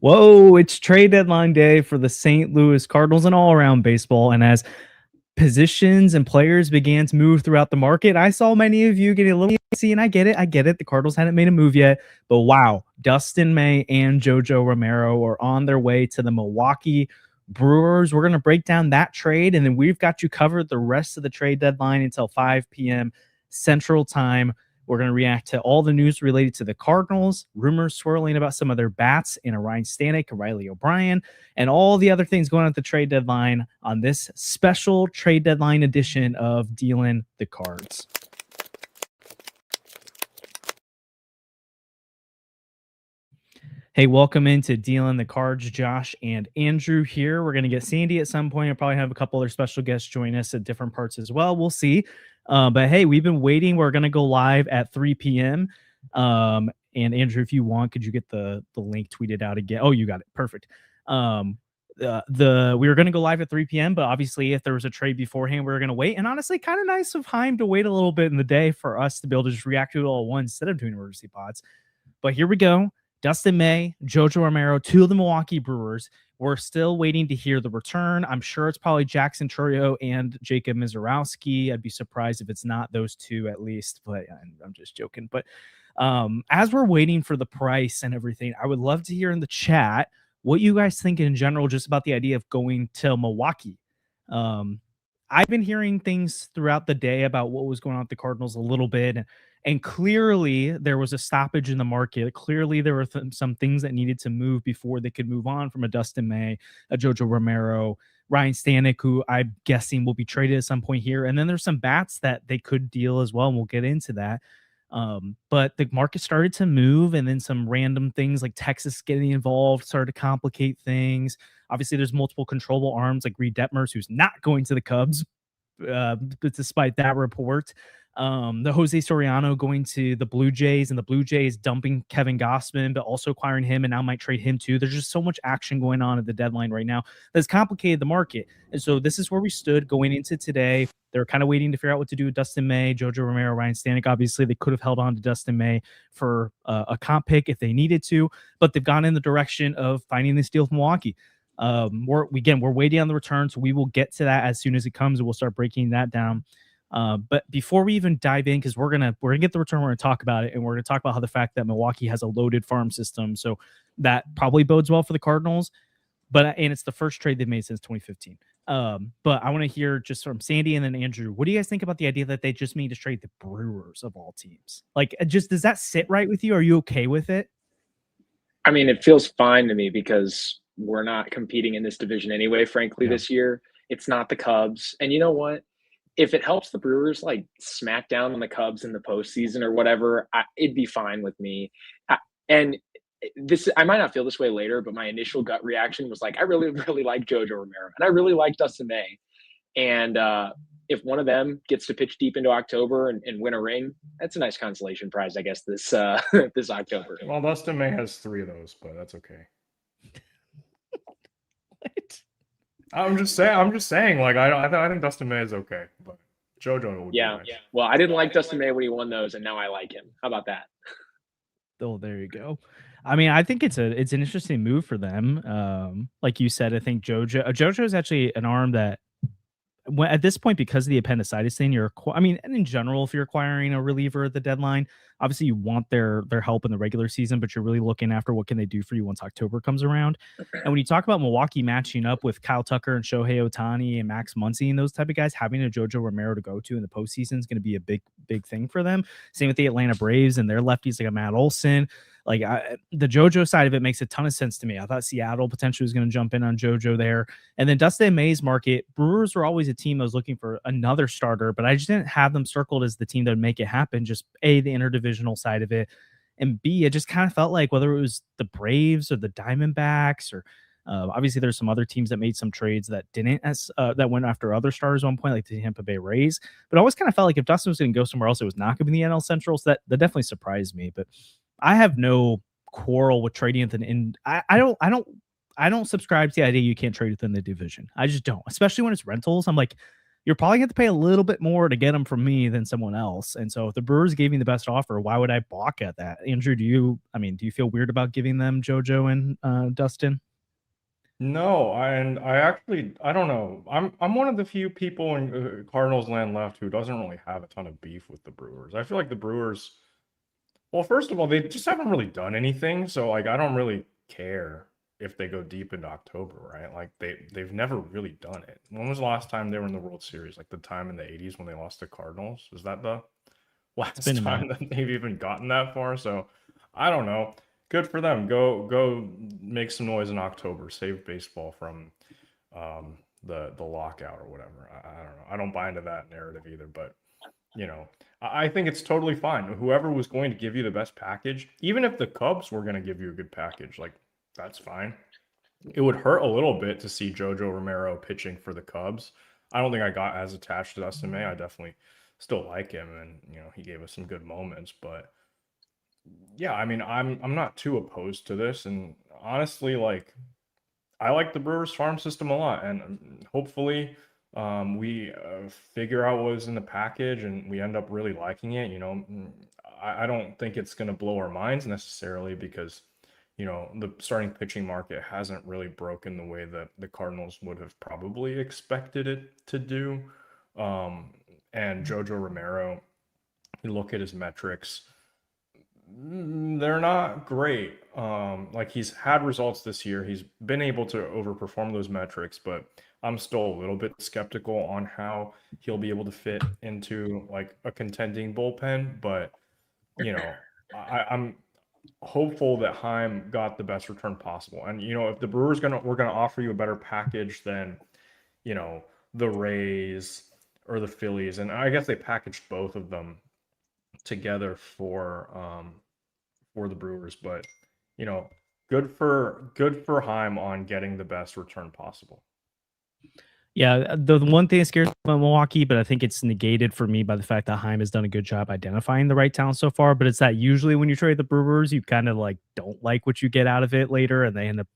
Whoa, it's trade deadline day for the St. Louis Cardinals and all around baseball. And as positions and players began to move throughout the market, I saw many of you getting a little antsy, and I get it. I get it. The Cardinals hadn't made a move yet. But wow, Dustin May and JoJo Romero are on their way to the Milwaukee Brewers. We're going to break down that trade, and then we've got you covered the rest of the trade deadline until 5 p.m. Central Time. We're going to react to all the news related to the Cardinals, rumors swirling about some of their bats in Ryan Stanek, Riley O'Brien, and all the other things going on at the trade deadline on this special trade deadline edition of Dealing the Cards. Hey, welcome into Dealing the Cards. Josh and Andrew here. We're going to get Sandy at some point. I'll probably have a couple other special guests join us at different parts as well. We'll see. But hey, we've been waiting. We're going to go live at 3 p.m. And Andrew, if you want, could you get the link tweeted out again? Oh, you got it. Perfect. We were going to go live at 3 p.m., but obviously if there was a trade beforehand, we were going to wait. And honestly, kind of nice of Heim to wait a little bit in the day for us to be able to just react to it all at once instead of doing emergency pods. But here we go. Dustin May, JoJo Romero, two of the Milwaukee Brewers. We're still waiting to hear the return. I'm sure it's probably Jackson Chourio and Jacob Mizorowski. I'd be surprised if it's not those two at least, but I'm just joking. But as we're waiting for the price and everything, I would love to hear in the chat what you guys think in general just about the idea of going to Milwaukee. I've been hearing things throughout the day about what was going on with the Cardinals a little bit, and clearly there was a stoppage in the market. Clearly there were some things that needed to move before they could move on from a Dustin May, a JoJo Romero, Ryan Stanek, who I'm guessing will be traded at some point here. And then there's some bats that they could deal as well, and we'll get into that. But the market started to move, and then some random things like Texas getting involved started to complicate things. Obviously, there's multiple controllable arms like Reed Detmers, who's not going to the Cubs, despite that report. The Jose Soriano going to the Blue Jays, and the Blue Jays dumping Kevin Gossman, but also acquiring him and now might trade him too. There's just so much action going on at the deadline right now that's complicated the market. And so this is where we stood going into today. They were kind of waiting to figure out what to do with Dustin May, JoJo Romero, Ryan Stanek. Obviously, they could have held on to Dustin May for a comp pick if they needed to, but they've gone in the direction of finding this deal with Milwaukee. We're waiting on the return, so we will get to that as soon as it comes, and we'll start breaking that down. But before we even dive in, because we're gonna get the return, we're gonna talk about it, and we're gonna talk about how the fact that Milwaukee has a loaded farm system, so that probably bodes well for the Cardinals. And it's the first trade they've made since 2015. But I want to hear just from Sandy and then Andrew. What do you guys think about the idea that they just made to trade the Brewers of all teams? Like, just does that sit right with you? Are you okay with it? I mean, it feels fine to me because we're not competing in this division anyway, frankly, this year. It's not the Cubs. And you know what? If it helps the Brewers like smack down on the Cubs in the postseason or whatever, it'd be fine with me. And I might not feel this way later, but my initial gut reaction was like, I really, really like JoJo Romero and I really like Dustin May. And if one of them gets to pitch deep into October and win a ring, that's a nice consolation prize, I guess, this this October. Well, Dustin May has 3 of those, but that's okay. What? I'm just saying. Like, I think Dustin May is okay, but JoJo would be nice. Yeah. Well, I didn't like Dustin May when he won those, and now I like him. How about that? Oh, there you go. I mean, I think it's an interesting move for them. Like you said, I think JoJo is actually an arm that, at this point, because of the appendicitis thing, and in general, if you're acquiring a reliever at the deadline, obviously you want their help in the regular season, but you're really looking after what can they do for you once October comes around. And when you talk about Milwaukee matching up with Kyle Tucker and Shohei Ohtani and Max Muncy and those type of guys, having a JoJo Romero to go to in the postseason is going to be a big thing for them. Same with the Atlanta Braves and their lefties like a Matt Olson. Like, the JoJo side of it makes a ton of sense to me. I thought Seattle potentially was going to jump in on JoJo there. And then Dustin May's market, Brewers were always a team that was looking for another starter, but I just didn't have them circled as the team that would make it happen. Just A, the interdivisional side of it, and B, it just kind of felt like whether it was the Braves or the Diamondbacks or obviously there's some other teams that made some trades that didn't that went after other stars at one point, like the Tampa Bay Rays. But I always kind of felt like if Dustin was going to go somewhere else, it was not going to be the NL Central. So that definitely surprised me. But I have no quarrel with trading within. I don't subscribe to the idea you can't trade within the division. I just don't, especially when it's rentals. I'm like, you're probably going to pay a little bit more to get him from me than someone else. And so if the Brewers gave me the best offer, why would I balk at that? Andrew, do you feel weird about giving them JoJo and Dustin? No, I don't know. I'm one of the few people in Cardinals land left who doesn't really have a ton of beef with the Brewers. I feel like the Brewers, well, first of all, they just haven't really done anything, so like I don't really care if they go deep into October, right? Like they've never really done it. When was the last time they were in the World Series? Like the time in the 80s when they lost to Cardinals? Is that the last been a time minute. that they've even gotten that far? So I don't know. Good for them. Go make some noise in October. Save baseball from the lockout or whatever. I don't know. I don't buy into that narrative either, but you know, I think it's totally fine. Whoever was going to give you the best package, even if the Cubs were going to give you a good package, like that's fine. It would hurt a little bit to see Jojo Romero pitching for the Cubs. I don't think I got as attached to Dustin May. I definitely still like him, and he gave us some good moments. But yeah, I mean, I'm not too opposed to this, and honestly, like I like the Brewers farm system a lot, and hopefully we figure out what was in the package and we end up really liking it. I don't think it's going to blow our minds necessarily because the starting pitching market hasn't really broken the way that the Cardinals would have probably expected it to do. And Jojo Romero, you look at his metrics, they're not great. Like he's had results this year. He's been able to overperform those metrics, but I'm still a little bit skeptical on how he'll be able to fit into like a contending bullpen. But I'm hopeful that Heim got the best return possible. And if the Brewers we're gonna offer you a better package than the Rays or the Phillies, and I guess they packaged both of them together for the Brewers, but good for Heim on getting the best return possible. Yeah, the one thing that scares me about Milwaukee, but I think it's negated for me by the fact that Heim has done a good job identifying the right talent so far. But it's that usually when you trade the Brewers, you kind of like don't like what you get out of it later, and they end up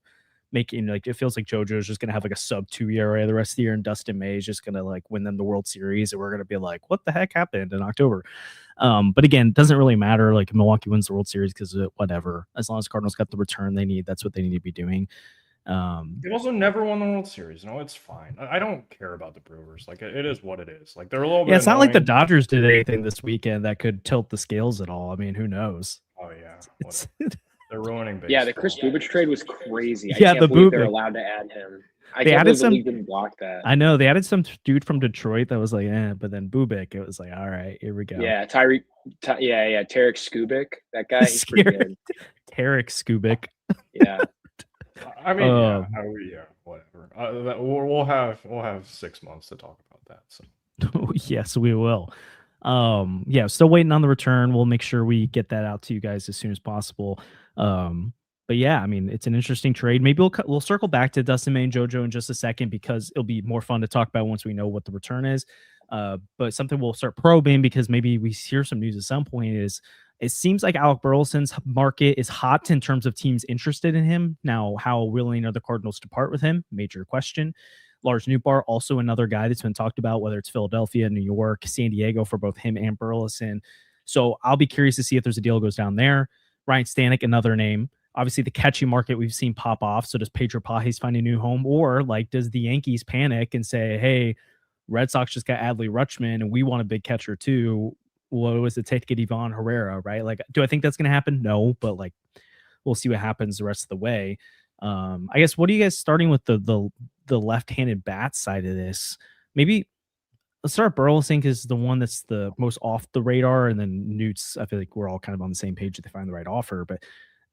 making like it feels like JoJo's just gonna have like a sub 2 ERA the rest of the year, and Dustin May is just gonna like win them the World Series, and we're gonna be like, what the heck happened in October? But again, it doesn't really matter. Like Milwaukee wins the World Series because whatever, as long as Cardinals got the return they need, that's what they need to be doing. They've also never won the World Series. No, it's fine. I don't care about the Brewers. Like it is what it is. Like they're a little bit. Yeah, it's not like the annoying. Dodgers did anything this weekend that could tilt the scales at all. I mean, who knows? Oh yeah, they're ruining baseball. Yeah, the Chris Bubich trade was crazy. Yeah, I can't believe they're allowed to add him. I can't believe the league didn't block that. I know they added some dude from Detroit that was like, but then Bubik, it was like, all right, here we go. Yeah, Tarek Skubik, that guy, he's pretty good. Tarek Skubik. Yeah. I mean, yeah, whatever. We'll have 6 months to talk about that. So yes, we will. Yeah, still waiting on the return. We'll make sure we get that out to you guys as soon as possible. But yeah, I mean, it's an interesting trade. Maybe we'll circle back to Dustin May and JoJo in just a second because it'll be more fun to talk about once we know what the return is. But something we'll start probing because maybe we hear some news at some point is it seems like Alec Burleson's market is hot in terms of teams interested in him. Now, how willing are the Cardinals to part with him? Major question. Lars Nootbaar, also another guy that's been talked about, whether it's Philadelphia, New York, San Diego for both him and Burleson. So I'll be curious to see if there's a deal goes down there. Ryan Stanek, another name. Obviously, the catchy market we've seen pop off. So does Pedro Pages find a new home? Or like, does the Yankees panic and say, hey, Red Sox just got Adley Rutschman and we want a big catcher too? What was it take to get Ivan Herrera, right? Like, do I think that's going to happen? No, but like, we'll see what happens the rest of the way. I guess, what are you guys starting with the left-handed bat side of this? Maybe let's start Burleson because the one that's the most off the radar, and then Newt's, I feel like we're all kind of on the same page if they find the right offer. But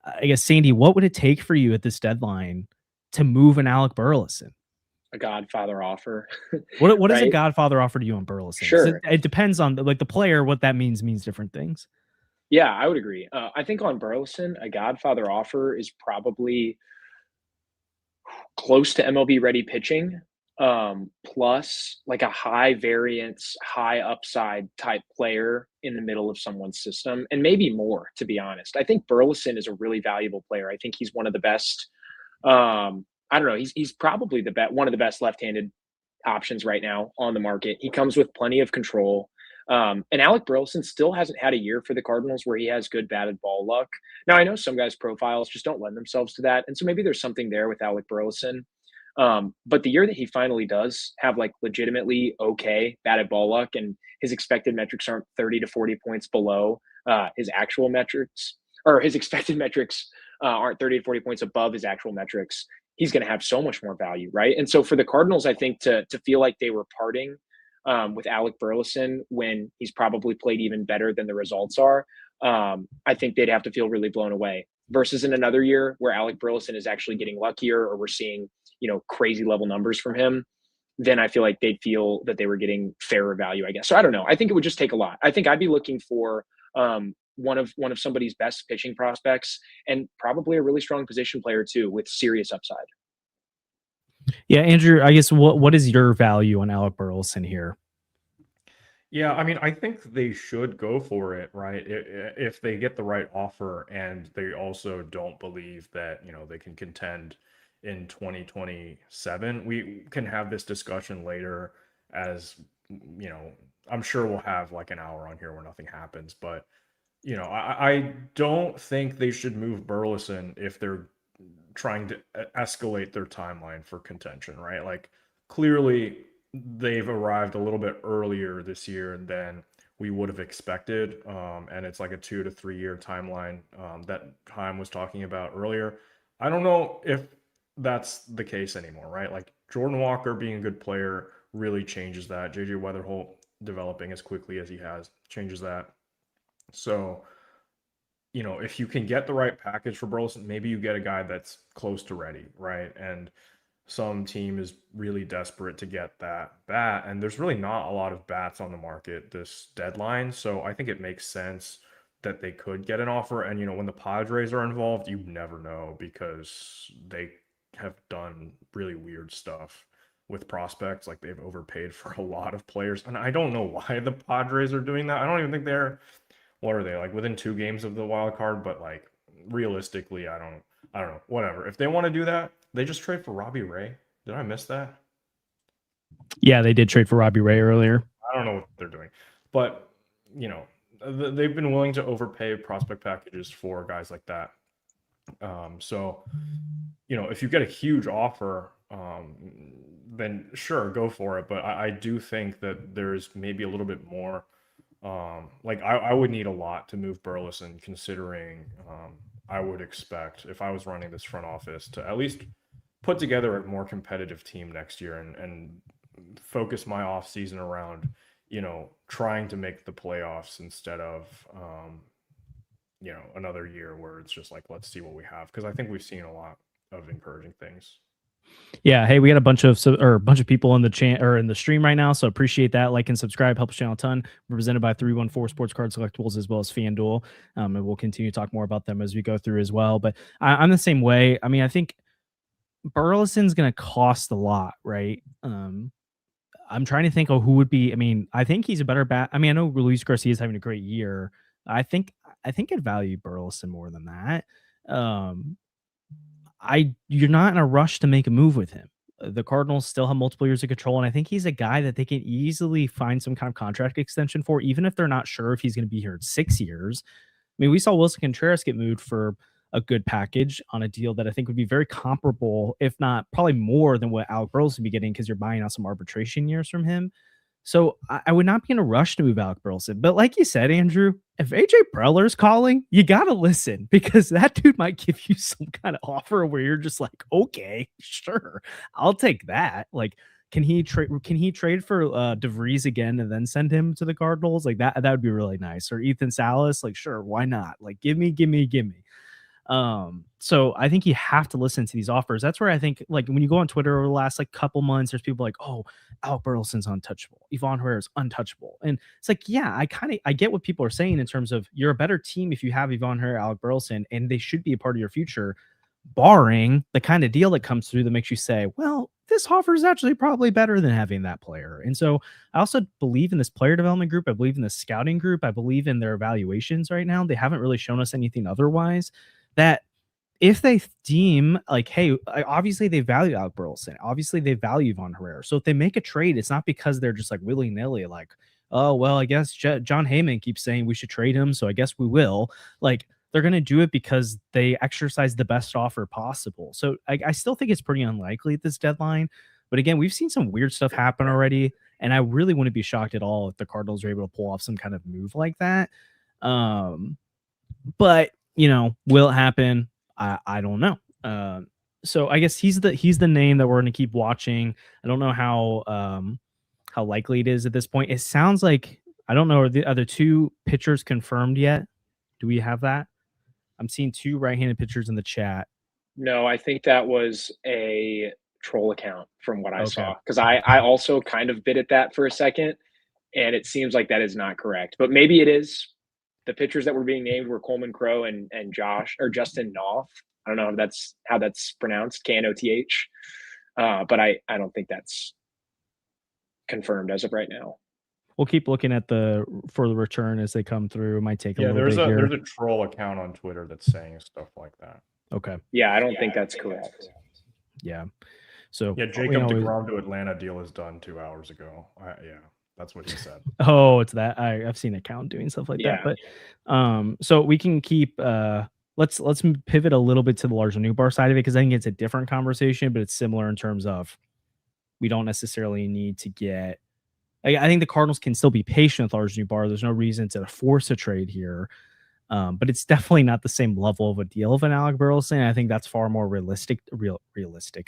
I guess, Sandy, what would it take for you at this deadline to move an Alec Burleson? A Godfather offer. What right? is a Godfather offer to you on Burleson? Sure. It depends on the player. What that means different things. Yeah, I would agree. I think on Burleson, a Godfather offer is probably close to MLB ready pitching, plus like a high variance, high upside type player in the middle of someone's system, and maybe more, to be honest. I think Burleson is a really valuable player. I think he's one of the best. I don't know. He's probably one of the best left-handed options right now on the market. He comes with plenty of control. And Alec Burleson still hasn't had a year for the Cardinals where he has good batted ball luck. Now, I know some guys' profiles just don't lend themselves to that. And so maybe there's something there with Alec Burleson. But the year that he finally does have like legitimately okay batted ball luck and his expected metrics aren't 30 to 40 points below his actual metrics, or his expected metrics aren't 30 to 40 points above his actual metrics, he's going to have so much more value, right? And so for the Cardinals, I think to feel like they were parting with Alec Burleson when he's probably played even better than the results are, I think they'd have to feel really blown away. Versus in another year where Alec Burleson is actually getting luckier, or we're seeing crazy level numbers from him, then I feel like they'd feel that they were getting fairer value, I guess. So I don't know. I think it would just take a lot. I think I'd be looking for one of somebody's best pitching prospects and probably a really strong position player too with serious upside. Yeah, Andrew, I guess what is your value on Alec Burleson here? Yeah, I mean, I think they should go for it, right? If they get the right offer and they also don't believe that, they can contend in 2027. We can have this discussion later as, I'm sure we'll have like an hour on here where nothing happens, but I don't think they should move Burleson if they're trying to escalate their timeline for contention, right? Like clearly they've arrived a little bit earlier this year than we would have expected. And it's like a 2 to 3 year timeline that Chaim was talking about earlier. I don't know if that's the case anymore, right? Like Jordan Walker being a good player really changes that. JJ Weatherholt developing as quickly as he has changes that. So, if you can get the right package for Burleson, maybe you get a guy that's close to ready, right? And some team is really desperate to get that bat, and there's really not a lot of bats on the market this deadline. So I think it makes sense that they could get an offer. And when the Padres are involved, you never know because they have done really weird stuff with prospects. Like they've overpaid for a lot of players, and I don't know why the Padres are doing that. I don't even think they're, what are they, like within 2 games of the wild card? But like realistically, I don't know. Whatever. If they want to do that, they just trade for Robbie Ray. Did I miss that? Yeah, they did trade for Robbie Ray earlier. I don't know what they're doing, but they've been willing to overpay prospect packages for guys like that. So if you get a huge offer, then sure, go for it. But I do think that there's maybe a little bit more. Like I would need a lot to move Burleson, considering I would expect if I was running this front office to at least put together a more competitive team next year and focus my off season around, trying to make the playoffs instead of, another year where it's just like, let's see what we have. Cause I think we've seen a lot of encouraging things. Yeah. Hey, we got a bunch of people in the chat or in the stream right now. So appreciate that. Like and subscribe, helps the channel a ton. We're presented by 314 Sports Card Collectibles as well as FanDuel. And we'll continue to talk more about them as we go through as well. But I'm the same way. I mean, I think Burleson's going to cost a lot, right? I'm trying to think of who would be. I mean, I think he's a better bat. I mean, I know Luis Garcia is having a great year. I think I'd value Burleson more than that. You're not in a rush to make a move with him. The Cardinals still have multiple years of control, and I think he's a guy that they can easily find some kind of contract extension for, even if they're not sure if he's going to be here in 6 years. I mean, we saw Wilson Contreras get moved for a good package on a deal that I think would be very comparable, if not probably more than what Alec Burleson would be getting, because you're buying out some arbitration years from him. So I would not be in a rush to move Alec Burleson. But like you said, Andrew, if AJ Preller's calling, you got to listen, because that dude might give you some kind of offer where you're just like, okay, sure, I'll take that. Like, can he trade for DeVries again and then send him to the Cardinals? Like that would be really nice. Or Ethan Salas, like, sure, why not? Like, give me. So I think you have to listen to these offers. That's where I think, like, when you go on Twitter over the last like couple months, there's people like, oh, Alec Burleson's untouchable, Ivan Herrera's untouchable. And it's like, yeah, I get what people are saying in terms of you're a better team if you have Ivan Herrera, Alec Burleson, and they should be a part of your future, barring the kind of deal that comes through that makes you say, well, this offer is actually probably better than having that player. And so I also believe in this player development group. I believe in the scouting group. I believe in their evaluations right now. They haven't really shown us anything otherwise, that if they deem like, hey, obviously they value Alec Burleson, obviously they value Von Herrera. So if they make a trade, it's not because they're just like willy nilly, like, oh well, I guess John Heyman keeps saying we should trade him, so I guess we will. Like they're gonna do it because they exercise the best offer possible. So I still think it's pretty unlikely at this deadline. But again, we've seen some weird stuff happen already, and I really wouldn't be shocked at all if the Cardinals are able to pull off some kind of move like that. But will it happen? I don't know. So I guess he's the name that we're going to keep watching. I don't know how likely it is at this point. It sounds like I don't know. Are the other two pitchers confirmed yet? Do we have that? I'm seeing two right-handed pitchers in the chat. No, I think that was a troll account from what I Okay. saw, because I also kind of bit at that for a second, and it seems like that is not correct. But maybe it is. The pitchers that were being named were Coleman Crow and Justin Knopf. I don't know if that's how that's pronounced, Knoth. But I don't think that's confirmed as of right now. We'll keep looking at for the return as they come through. It might take a little there's bit here. There's a troll account on Twitter that's saying stuff like that. Okay. Yeah, I don't think that's correct. Yeah. So yeah, Jacob DeGrom to Atlanta deal is done 2 hours ago. Yeah, that's what he said. Oh, it's that. I've seen account doing stuff like that. But so we can keep let's pivot a little bit to the Lars Nootbaar side of it, because I think it's a different conversation, but it's similar in terms of we don't necessarily need to get. I think the Cardinals can still be patient with Lars Nootbaar. There's no reason to force a trade here. But it's definitely not the same level of a deal of an Alec Burleson. I think that's far more realistic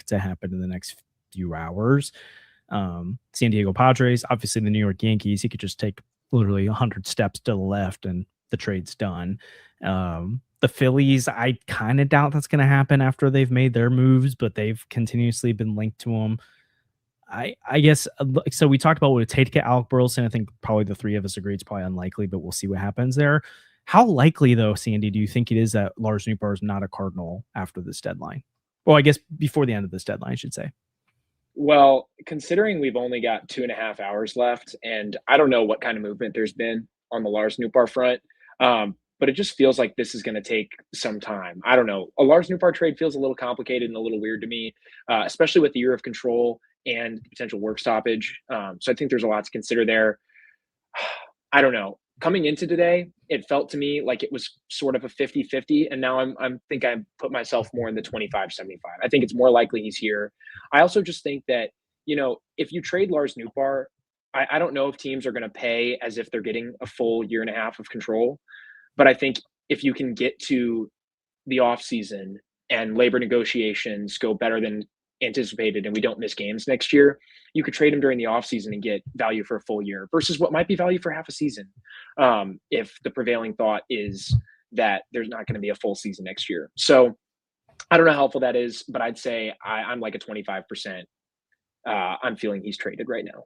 to happen in the next few hours. San Diego Padres, obviously the New York Yankees, he could just take literally 100 steps to the left and the trade's done. The Phillies, I kind of doubt that's going to happen after they've made their moves, but they've continuously been linked to them. I guess so. We talked about what it take to get Alec Burleson. I think probably the three of us agree it's probably unlikely, but we'll see what happens there. How likely, though, Sandy, do you think it is that Lars Nootbaar is not a Cardinal after this deadline? Well, I guess before the end of this deadline, I should say. Well, considering we've only got 2.5 hours left, and I don't know what kind of movement there's been on the Lars Nootbaar front, but it just feels like this is going to take some time. I don't know. A Lars Nootbaar trade feels a little complicated and a little weird to me, especially with the year of control and potential work stoppage. So I think there's a lot to consider there. I don't know. Coming into today, it felt to me like it was sort of a 50-50, and now I think I put myself more in the 25-75. I think it's more likely he's here. I also just think that, if you trade Lars Nootbaar, I don't know if teams are going to pay as if they're getting a full year and a half of control. But I think if you can get to the offseason and labor negotiations go better than anticipated and we don't miss games next year, you could trade him during the offseason and get value for a full year versus what might be value for half a season, if the prevailing thought is that there's not going to be a full season next year. So I don't know how helpful that is, but I'd say I'm like a 25%. I'm feeling he's traded right now.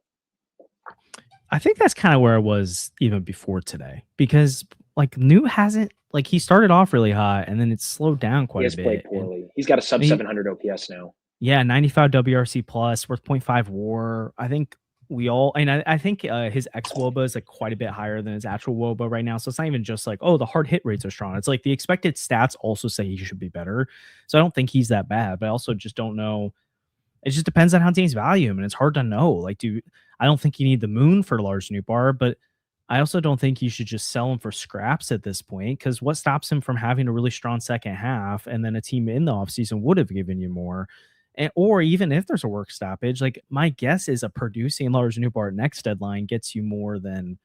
I think that's kind of where I was even before today, because like New hasn't, like he started off really hot and then it's slowed down quite a bit. He has played poorly. He's got a sub 700 OPS now. Yeah, 95 WRC plus, worth 0.5 WAR. I think I think his ex-WOBA is like quite a bit higher than his actual WOBA right now. So it's not even just like, oh, the hard hit rates are strong. It's like the expected stats also say he should be better. So I don't think he's that bad, but I also just don't know. It just depends on how teams value him, and it's hard to know. Like, dude, I don't think you need the moon for Lars Nootbaar, but I also don't think you should just sell him for scraps at this point, because what stops him from having a really strong second half, and then a team in the offseason would have given you more. Or even if there's a work stoppage, like my guess is a producing Lars Nootbaar next deadline gets you more than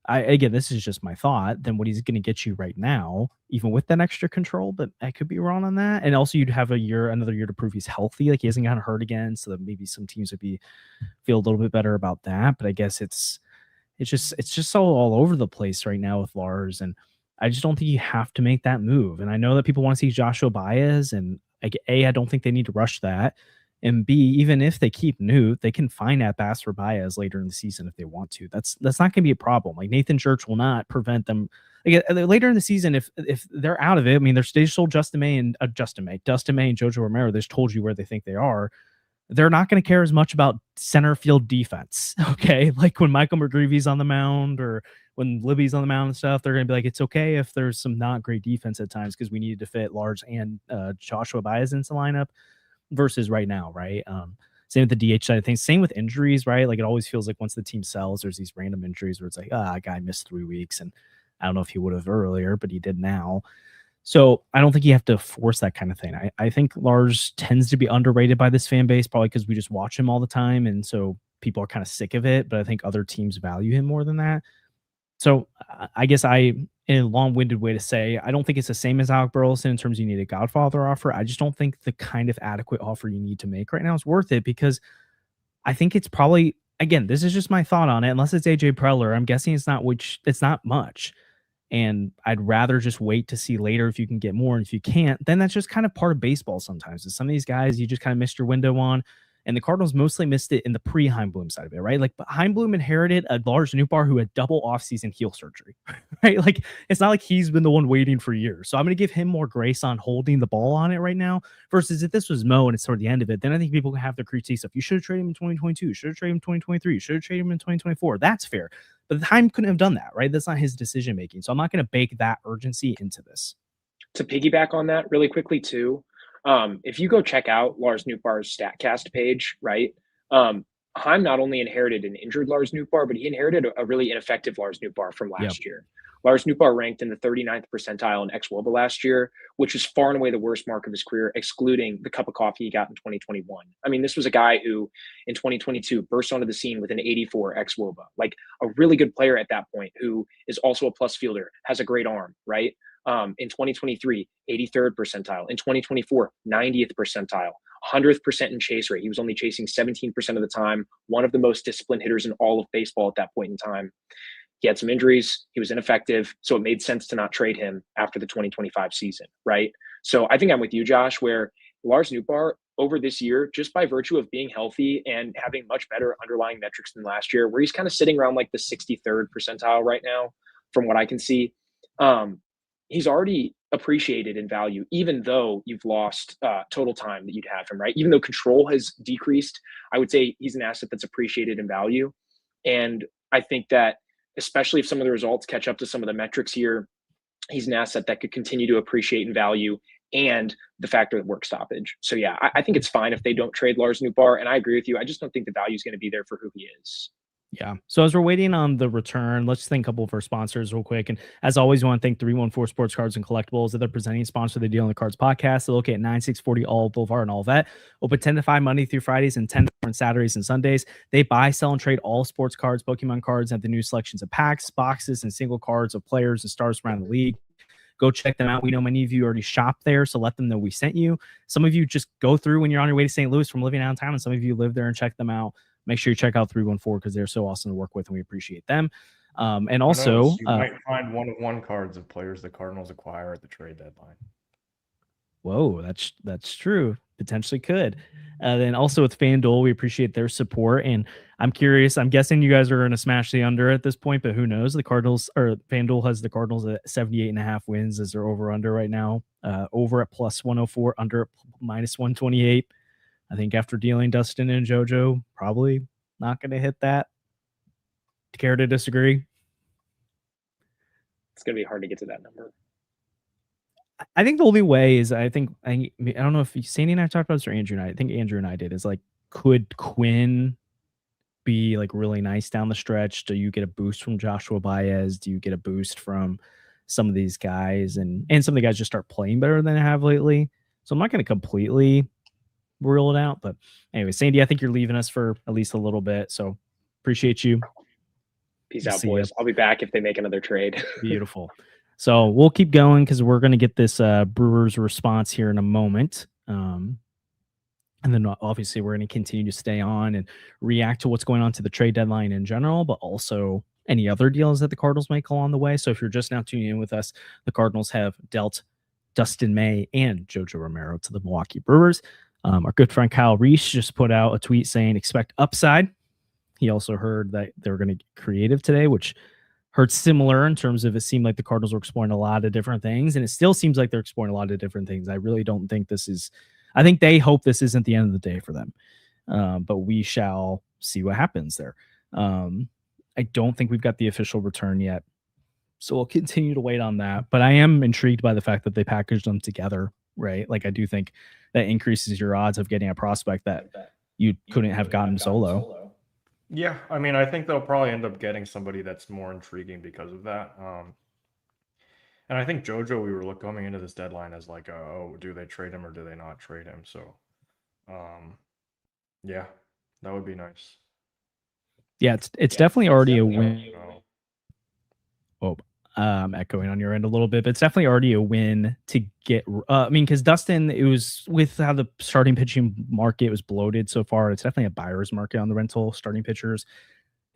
again, this is just my thought, than what he's going to get you right now, even with that extra control. But I could be wrong on that. And also, you'd have another year to prove he's healthy, like he hasn't gotten hurt again, so that maybe some teams would feel a little bit better about that. But I guess it's just so all over the place right now with Lars, and I just don't think you have to make that move. And I know that people want to see Joshua Baez, and like I don't think they need to rush that. And B, even if they keep Newt, they can find at bats for Baez later in the season if they want to. That's not going to be a problem. Like Nathan Church will not prevent them. Like, later in the season, if they're out of it, I mean, they sold Dustin May and Jojo Romero. They just told you where they think they are. They're not going to care as much about center field defense. Okay, like when Michael McGreevy's on the mound or when Libby's on the mound and stuff, they're going to be like, it's okay if there's some not great defense at times because we needed to fit Lars and Joshua Baez into the lineup versus right now, right? Same with the DH side of things. Same with injuries, right? Like it always feels like once the team sells, there's these random injuries where it's like, a guy missed 3 weeks, and I don't know if he would have earlier, but he did now. So I don't think you have to force that kind of thing. I think Lars tends to be underrated by this fan base, probably because we just watch him all the time, and so people are kind of sick of it. But I think other teams value him more than that. So I guess in a long-winded way to say, I don't think it's the same as Alec Burleson in terms of you need a Godfather offer. I just don't think the kind of adequate offer you need to make right now is worth it, because I think it's probably, again, this is just my thought on it. Unless it's AJ Preller, I'm guessing it's not much. And I'd rather just wait to see later if you can get more. And if you can't, then that's just kind of part of baseball sometimes. Some of these guys, you just kind of missed your window on. And the Cardinals mostly missed it in the pre-Heimblum side of it, right? Like Heimblum inherited a Lars Nootbaar who had double offseason heel surgery, right? Like it's not like he's been the one waiting for years. So I'm going to give him more grace on holding the ball on it right now versus if this was Mo and it's toward the end of it, then I think people can have their critiques of you should have traded him in 2022, should have traded him in 2023, should have traded him in 2024. That's fair. But the time couldn't have done that, right? That's not his decision making. So I'm not going to bake that urgency into this. To piggyback on that really quickly too, if you go check out Lars Nootbaar's StatCast page, right? Heim not only inherited an injured Lars Nootbaar, but he inherited a really ineffective Lars Nootbaar from last year. Lars Nootbaar ranked in the 39th percentile in xwOBA last year, which is far and away the worst mark of his career, excluding the cup of coffee he got in 2021. I mean, this was a guy who in 2022 burst onto the scene with an 84 xwOBA, like a really good player at that point, who is also a plus fielder, has a great arm, right? In 2023, 83rd percentile. In 2024, 90th percentile, 100th percent in chase rate. He was only chasing 17% of the time, one of the most disciplined hitters in all of baseball at that point in time. He had some injuries. He was ineffective. So it made sense to not trade him after the 2025 season, right? So I think I'm with you, Josh, where Lars Nootbaar over this year, just by virtue of being healthy and having much better underlying metrics than last year, where he's kind of sitting around like the 63rd percentile right now, from what I can see, he's already appreciated in value, even though you've lost total time that you'd have him, right? Even though control has decreased, I would say he's an asset that's appreciated in value. And I think that especially if some of the results catch up to some of the metrics here, he's an asset that could continue to appreciate in value and the factor of work stoppage. So yeah, I think it's fine if they don't trade Lars Nootbaar. And I agree with you. I just don't think the value is going to be there for who he is. Yeah. So as we're waiting on the return, let's thank a couple of our sponsors real quick. And as always, we want to thank 314 Sports Cards and Collectibles that they're presenting sponsor of the Deal in the Cards podcast. They're located at 9640 All Boulevard and All Vet. Open 10 to 5 Monday through Fridays and 10 to 4 on Saturdays and Sundays. They buy, sell, and trade all sports cards, Pokemon cards, and the new selections of packs, boxes, and single cards of players and stars around the league. Go check them out. We know many of you already shop there, so let them know we sent you. Some of you just go through when you're on your way to St. Louis from living downtown, and some of you live there and check them out. Make sure you check out 314 because they're so awesome to work with, and we appreciate them. And also, you might find one-of-one cards of players the Cardinals acquire at the trade deadline. Whoa, that's true. Potentially could. Then also with FanDuel, we appreciate their support. And I'm curious, I'm guessing you guys are going to smash the under at this point, but who knows? The Cardinals, or FanDuel has the Cardinals at 78.5 wins as their over-under right now. Over at plus 104, under at minus 128. I think after dealing Dustin and JoJo, probably not going to hit that. Care to disagree? It's going to be hard to get to that number. I think the only way is I don't know if Sandy and I talked about this or Andrew and I think Andrew and I did, is like, could Quinn be like really nice down the stretch? Do you get a boost from Joshua Baez? Do you get a boost from some of these guys? And some of the guys just start playing better than they have lately. So I'm not going to completely rule it out. But anyway, Sandy, I think you're leaving us for at least a little bit. So appreciate you. Peace out, boys. I'll be back if they make another trade. Beautiful. So we'll keep going because we're going to get this Brewers response here in a moment. And then obviously we're going to continue to stay on and react to what's going on to the trade deadline in general, but also any other deals that the Cardinals make along the way. So if you're just now tuning in with us, the Cardinals have dealt Dustin May and JoJo Romero to the Milwaukee Brewers. Our good friend Kyle Reese just put out a tweet saying expect upside. He also heard that they were going to get creative today, which heard similar in terms of it seemed like the Cardinals were exploring a lot of different things, and it still seems like they're exploring a lot of different things. I really don't think I think they hope this isn't the end of the day for them, but we shall see what happens there. I don't think we've got the official return yet. So we'll continue to wait on that. But I am intrigued by the fact that they packaged them together, right? Like I do think that increases your odds of getting a prospect that you couldn't have gotten solo. Yeah, I mean, I think they'll probably end up getting somebody that's more intriguing because of that. And I think JoJo, we were coming into this deadline as like, oh, do they trade him or do they not trade him? So, yeah, that would be nice. Yeah, it's definitely already a win. Oh, Oh, echoing on your end a little bit, but it's definitely already a win to get. I mean, because Dustin, it was with how the starting pitching market was bloated so far. It's definitely a buyer's market on the rental starting pitchers.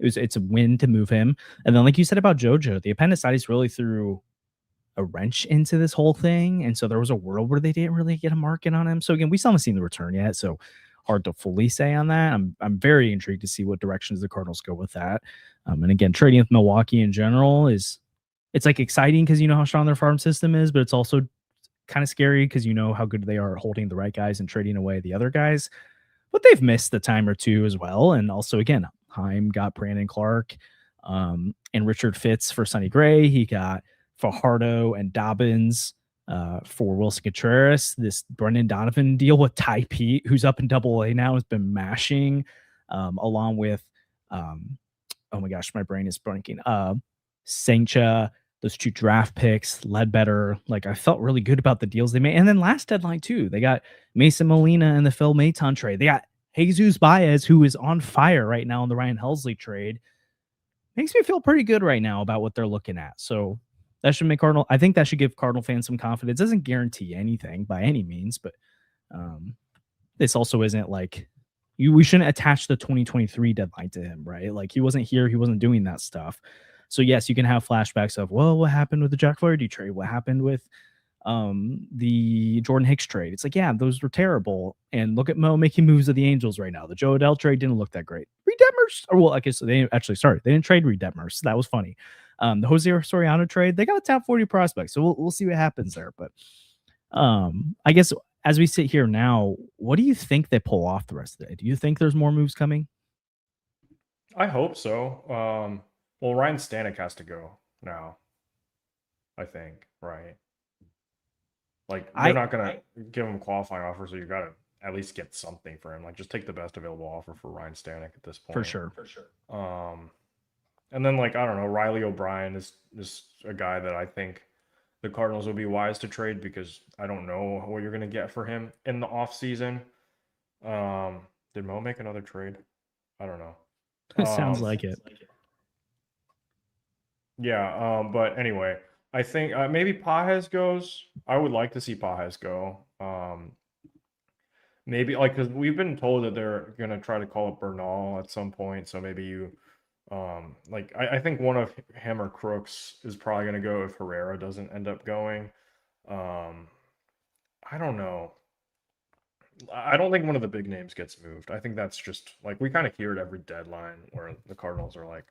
It's a win to move him, and then like you said about JoJo, the appendicitis really threw a wrench into this whole thing, and so there was a world where they didn't really get a market on him. So again, we still haven't seen the return yet, so hard to fully say on that. I'm very intrigued to see what directions the Cardinals go with that. And again, trading with Milwaukee in general is it's like exciting because you know how strong their farm system is, but it's also kind of scary because you know how good they are at holding the right guys and trading away the other guys. But they've missed the time or two as well. And also, again, Heim got Brandon Clark and Richard Fitz for Sonny Gray. He got Fajardo and Dobbins for Wilson Contreras. This Brendan Donovan deal with Ty Pete, who's up in Double-A now, has been mashing, along with, oh my gosh, my brain is blanking. Sencha, those 2 draft picks, Ledbetter. Like I felt really good about the deals they made. And then last deadline too, they got Mason Molina and the Phil Maton trade. They got Jesus Baez, who is on fire right now in the Ryan Helsley trade. Makes me feel pretty good right now about what they're looking at. So that should make I think that should give Cardinal fans some confidence. It doesn't guarantee anything by any means, but this also isn't like we shouldn't attach the 2023 deadline to him, right? Like he wasn't here, he wasn't doing that stuff. So yes, you can have flashbacks of, well, what happened with the Jack Flaherty trade? What happened with the Jordan Hicks trade? It's like, yeah, those were terrible. And look at Mo making moves to the Angels right now. The Joe Adell trade didn't look that great. Reed Detmers, or well, I guess they didn't trade Reed Detmers. That was funny. The Jose Soriano trade, they got a top 40 prospect. So we'll see what happens there. But I guess as we sit here now, what do you think they pull off the rest of the day? Do you think there's more moves coming? I hope so. Well, Ryan Stanek has to go now, I think, right? Like, they're not going to give him a qualifying offer, so you got to at least get something for him. Like, just take the best available offer for Ryan Stanek at this point. For sure. And then, like, I don't know, Riley O'Brien is a guy that I think the Cardinals will be wise to trade because I don't know what you're going to get for him in the offseason. Did Mo make another trade? I don't know. It sounds like it. Yeah, but anyway, I think maybe Pages goes. I would like to see Pages go. Maybe like because we've been told that they're gonna try to call up Bernal at some point. So maybe you, like I think one of him or Crooks is probably gonna go if Herrera doesn't end up going. I don't know. I don't think one of the big names gets moved. I think that's just like we kind of hear it every deadline where the Cardinals are like,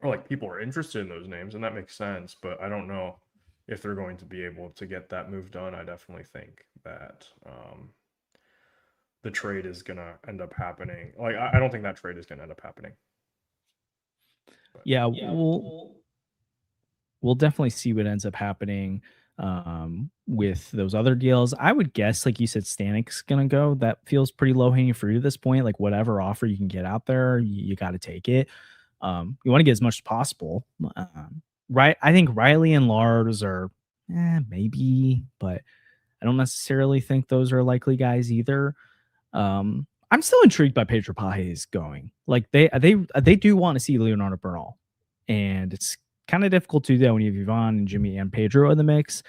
or like people are interested in those names, and that makes sense. But I don't know if they're going to be able to get that move done. I definitely think that the trade is gonna end up happening. Like I don't think that trade is gonna end up happening. But, yeah, we'll definitely see what ends up happening with those other deals. I would guess, like you said, Stanek's gonna go. That feels pretty low hanging fruit at this point. Like whatever offer you can get out there, you got to take it. You want to get as much as possible. Right. I think Riley and Lars are maybe, but I don't necessarily think those are likely guys either. I'm still intrigued by Pedro Pages going. Like they do want to see Leonardo Bernal, and it's kind of difficult to do that when you have Ivan and Jimmy and Pedro in the mix.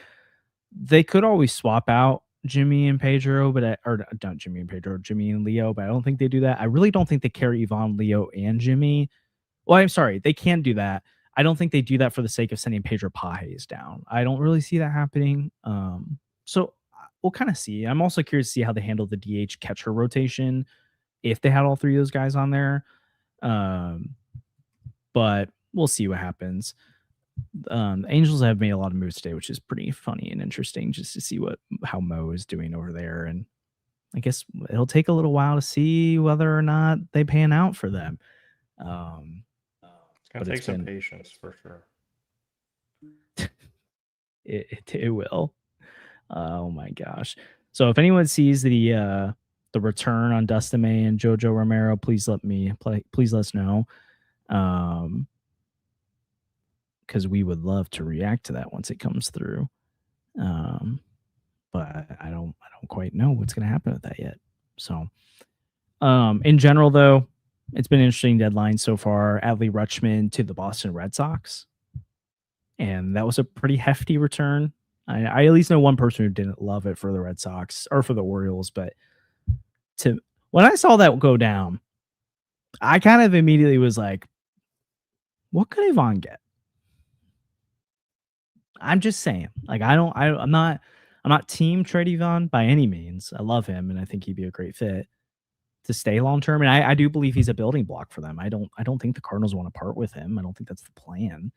They could always swap out Jimmy and Pedro, or not Jimmy and Pedro, Jimmy and Leo, but I don't think they do that. I really don't think they carry Ivan, Leo, and Jimmy. Well, I'm sorry, they can do that. I don't think they do that for the sake of sending Pedro Pages down. I don't really see that happening. So we'll kind of see. I'm also curious to see how they handle the DH catcher rotation if they had all three of those guys on there. But we'll see what happens. Angels have made a lot of moves today, which is pretty funny and interesting just to see how Mo is doing over there. And I guess it'll take a little while to see whether or not they pan out for them. Gonna but take it's some been patience for sure. it will. Oh my gosh. So if anyone sees the return on Dustin May and Jojo Romero, please please let us know. Because we would love to react to that once it comes through. But I don't quite know what's gonna happen with that yet. So in general though, it's been an interesting deadline so far. Adley Rutschman to the Boston Red Sox. And that was a pretty hefty return. I at least know one person who didn't love it for the Red Sox or for the Orioles, but when I saw that go down, I kind of immediately was like, what could Ivan get? I'm just saying. Like I'm not team trade Ivan by any means. I love him and I think he'd be a great fit to stay long term. And I do believe he's a building block for them. I don't think the Cardinals want to part with him. I don't think that's the plan.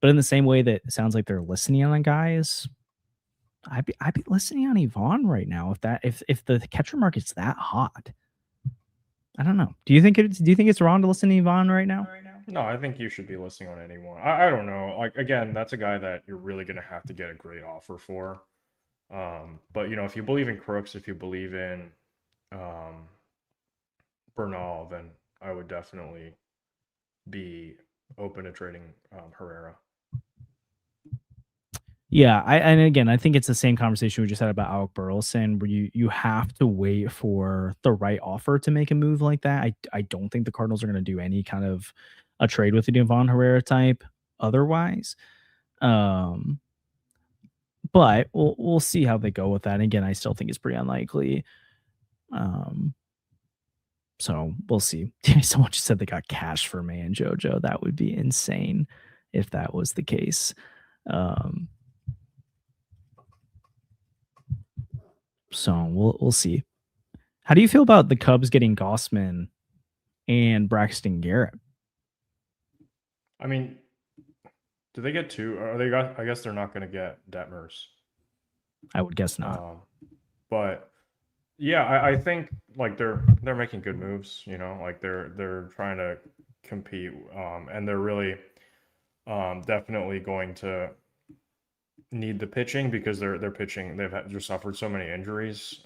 But in the same way that it sounds like they're listening on guys, I'd be listening on Ivan right now if the catcher market's that hot. I don't know. Do you think it's wrong to listen to Ivan right now? No, I think you should be listening on anyone. I don't know. Like again, that's a guy that you're really gonna have to get a great offer for. But if you believe in Crooks, if you believe in Bernal, then I would definitely be open to trading Herrera. Yeah, and again, I think it's the same conversation we just had about Alec Burleson, where you have to wait for the right offer to make a move like that. I don't think the Cardinals are going to do any kind of a trade with the Devon Herrera type otherwise. But we'll see how they go with that. And again, I still think it's pretty unlikely. So we'll see. Someone just said they got cash for May and JoJo. That would be insane if that was the case. So we'll see. How do you feel about the Cubs getting Gossman and Braxton Garrett? I mean, do they get two? Or I guess they're not going to get Detmers. I would guess not. But yeah, I think like they're making good moves. Like they're trying to compete, and they're really definitely going to need the pitching because they're pitching. They've just suffered so many injuries.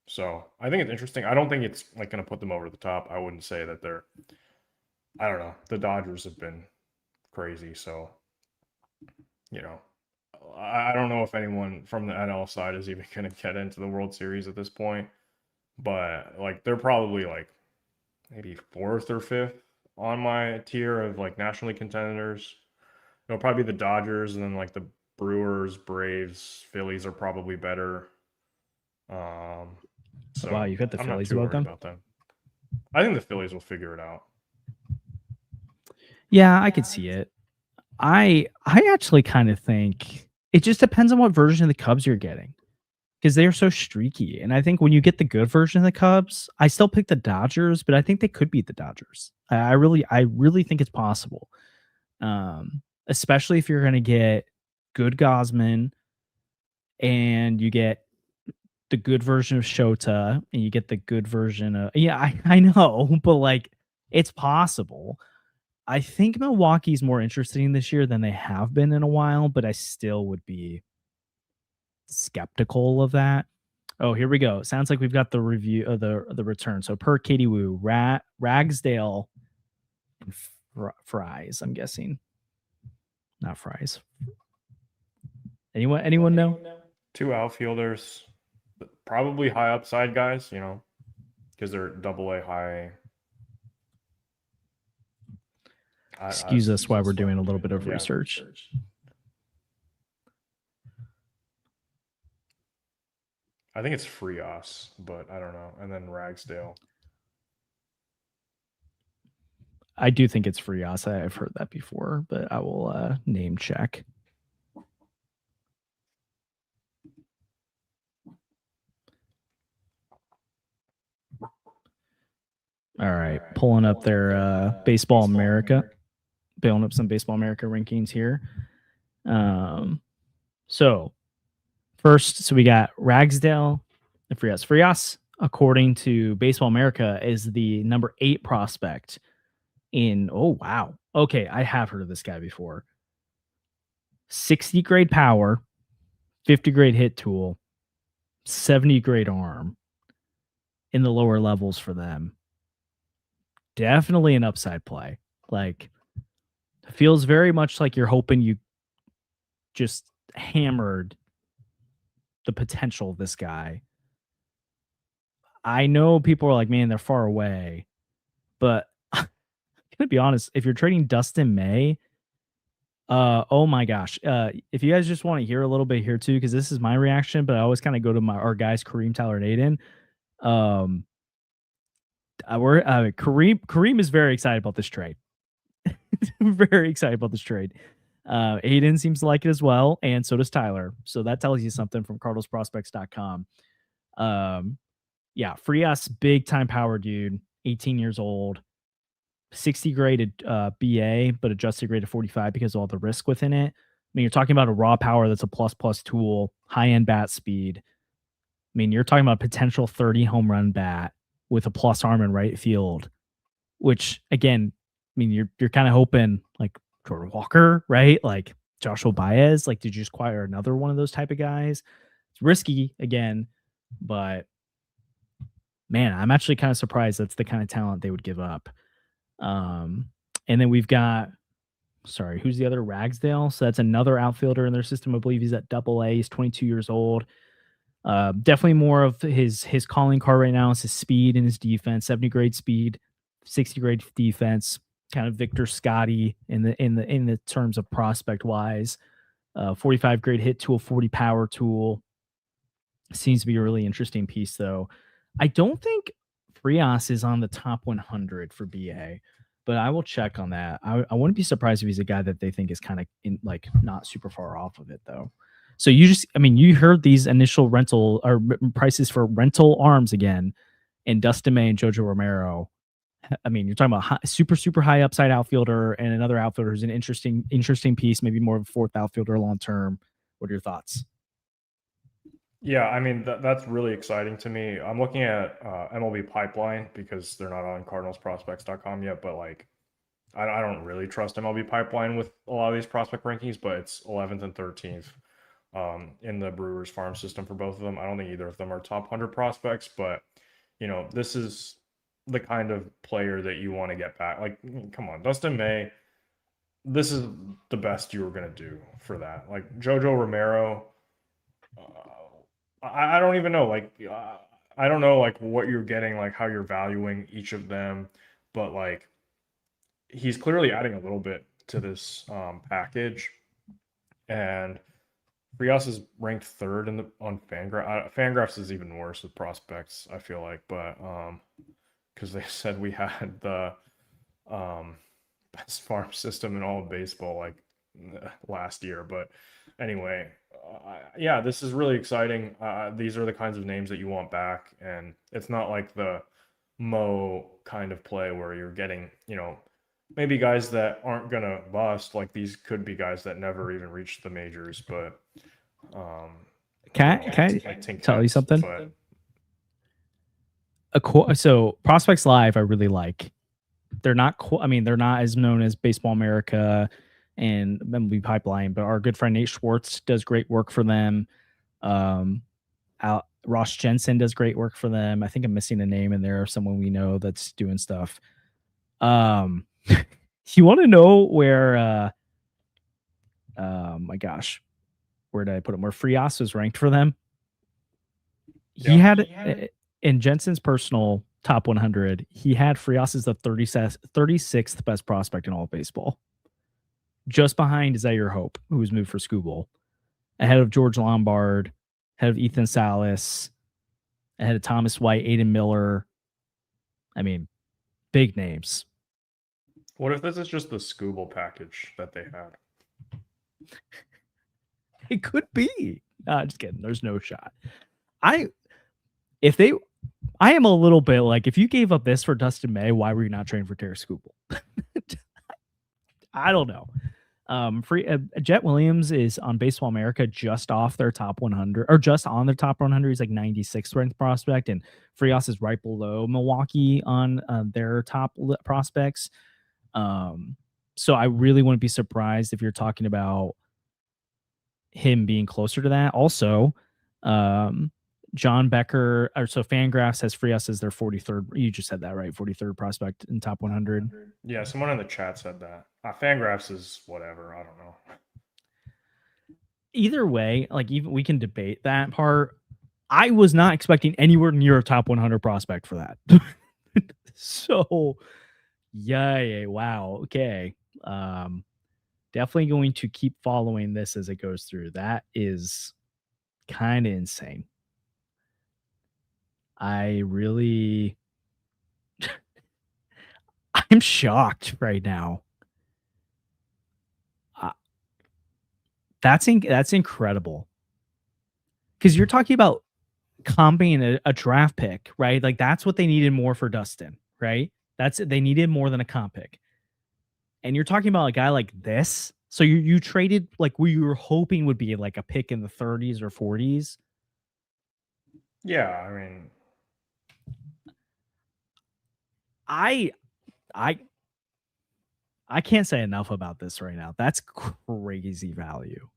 So I think it's interesting. I don't think it's like going to put them over the top. I wouldn't say that they're. I don't know. The Dodgers have been crazy, so I don't know if anyone from the NL side is even going to get into the World Series at this point. But like they're probably like maybe fourth or fifth on my tier of like National League contenders. It'll probably be the Dodgers, and then like the Brewers, Braves, Phillies are probably better. So wow, you've got the I'm Phillies not too above worried them? about them. I think the Phillies will figure it out. Yeah, I could see it. I actually kind of think it just depends on what version of the Cubs you're getting, because they're so streaky. And I think when you get the good version of the Cubs, I still pick the Dodgers, but I think they could beat the Dodgers. I really think it's possible. Especially if you're going to get good Gosman and you get the good version of Shota and you get the good version of, I know, but like it's possible. I think Milwaukee's more interesting this year than they have been in a while, but I still would be skeptical of that. Oh, here we go. Sounds like we've got the review of the return. So per Katie Wu, Ragsdale and Fries, I'm guessing. Not Fries. Anyone know? Two outfielders, probably high upside guys, because they're double A high. Excuse us while we're doing a little bit of research. I think it's Frias, but I don't know. And then Ragsdale. I do think it's Frias. I've heard that before, but I will name check. All right, pulling up their Baseball America, building up some Baseball America rankings here. So we got Ragsdale and Frias. Frias, according to Baseball America, is the number 8 prospect Oh wow. Okay, I have heard of this guy before. 60 grade power, 50 grade hit tool, 70 grade arm in the lower levels for them. Definitely an upside play. Like, feels very much like you're hoping you just hammered the potential of this guy. I know people are like, man, they're far away, but I'm gonna be honest. If you're trading Dustin May, oh my gosh, if you guys just want to hear a little bit here too, because this is my reaction, but I always kind of go to our guys, Kareem, Tyler, and Aiden. Kareem is very excited about this trade. Very excited about this trade. Aiden seems to like it as well, and so does Tyler. So that tells you something from cardinalsprospects.com. Yeah, Frias, big time power dude, 18 years old, 60 graded BA, but adjusted grade to 45 because of all the risk within it. I mean, you're talking about a raw power that's a plus tool, high end bat speed. I mean, you're talking about a potential 30 home run bat with a plus arm in right field, which again, I mean, you're kind of hoping like Jordan Walker, right? Like Joshua Baez, like did you just acquire another one of those type of guys? It's risky again, but man, I'm actually kind of surprised that's the kind of talent they would give up. And then we've got, sorry, who's the other? Ragsdale. So that's another outfielder in their system. I believe he's at AA. He's 22 years old. Definitely more of his calling card right now is his speed and his defense. 70 grade speed, 60 grade defense. Kind of Victor Scotty in the terms of prospect wise. 45 grade hit tool, 40 power tool. Seems to be a really interesting piece though. I don't think Frias is on the top 100 for BA, but I will check on that. I wouldn't be surprised if he's a guy that they think is kind of in like not super far off of it though. So you heard these initial rental or prices for rental arms again, and Dustin May and Jojo Romero. I mean, you're talking about super high upside outfielder and another outfielder who's an interesting piece, maybe more of a fourth outfielder long term. What are your thoughts? Yeah, I mean, that's really exciting to me. I'm looking at MLB Pipeline because they're not on cardinalsprospects.com yet, but like, I don't really trust MLB Pipeline with a lot of these prospect rankings, but it's 11th and 13th in the Brewers farm system for both of them. I don't think either of them are top 100 prospects, but this is the kind of player that you want to get back. Like, come on, Dustin May, this is the best you were going to do for that. Like Jojo Romero, I don't even know. Like, I don't know like what you're getting, like how you're valuing each of them, but like he's clearly adding a little bit to this package. And Frias is ranked third on Fangraphs. Fangraphs is even worse with prospects, I feel like, but because they said we had the best farm system in all of baseball like last year. But anyway, yeah, this is really exciting. These are the kinds of names that you want back, and it's not like the Mo kind of play where you're getting, maybe guys that aren't gonna bust. Like these could be guys that never even reached the majors, but can I tell you something? So Prospects Live, I really like. They're not. They're not as known as Baseball America and MLB Pipeline, but our good friend Nate Schwartz does great work for them. Ross Jensen does great work for them. I think I'm missing a name in there of someone we know that's doing stuff. You want to know where? My gosh, where did I put him? Where Frias was ranked for them? He had in Jensen's personal top 100. He had Frias as the 36th best prospect in all of baseball, just behind Zaire Hope, who was moved for Scooble, ahead of George Lombard, ahead of Ethan Salas, ahead of Thomas White, Aiden Miller. I mean, big names. What if this is just the Scooble package that they had? It could be. Just kidding. There's no shot. I am a little bit like, if you gave up this for Dustin May, why were you not trading for Terry Scooble? I don't know. Jet Williams is on Baseball America just off their top 100 or just on their top 100. He's like 96th ranked prospect, and Frias is right below Milwaukee on their top prospects. So I really wouldn't be surprised if you're talking about him being closer to that. Also, John Becker, or so Fangraphs has Frias as their 43rd. You just said that, right? 43rd prospect in top 100. Yeah, someone in the chat said that. Fangraphs is whatever. I don't know. Either way, like even we can debate that part. I was not expecting anywhere near a top 100 prospect for that. So, yay! Wow. Okay. Definitely going to keep following this as it goes through. That is kind of insane. I really, I'm shocked right now. That's incredible. Because you're talking about comping a draft pick, right? Like that's what they needed more for Dustin, right? They needed more than a comp pick. And you're talking about a guy like this. So you traded like what you were hoping would be like a pick in the 30s or 40s. Yeah, I mean, I can't say enough about this right now. That's crazy value.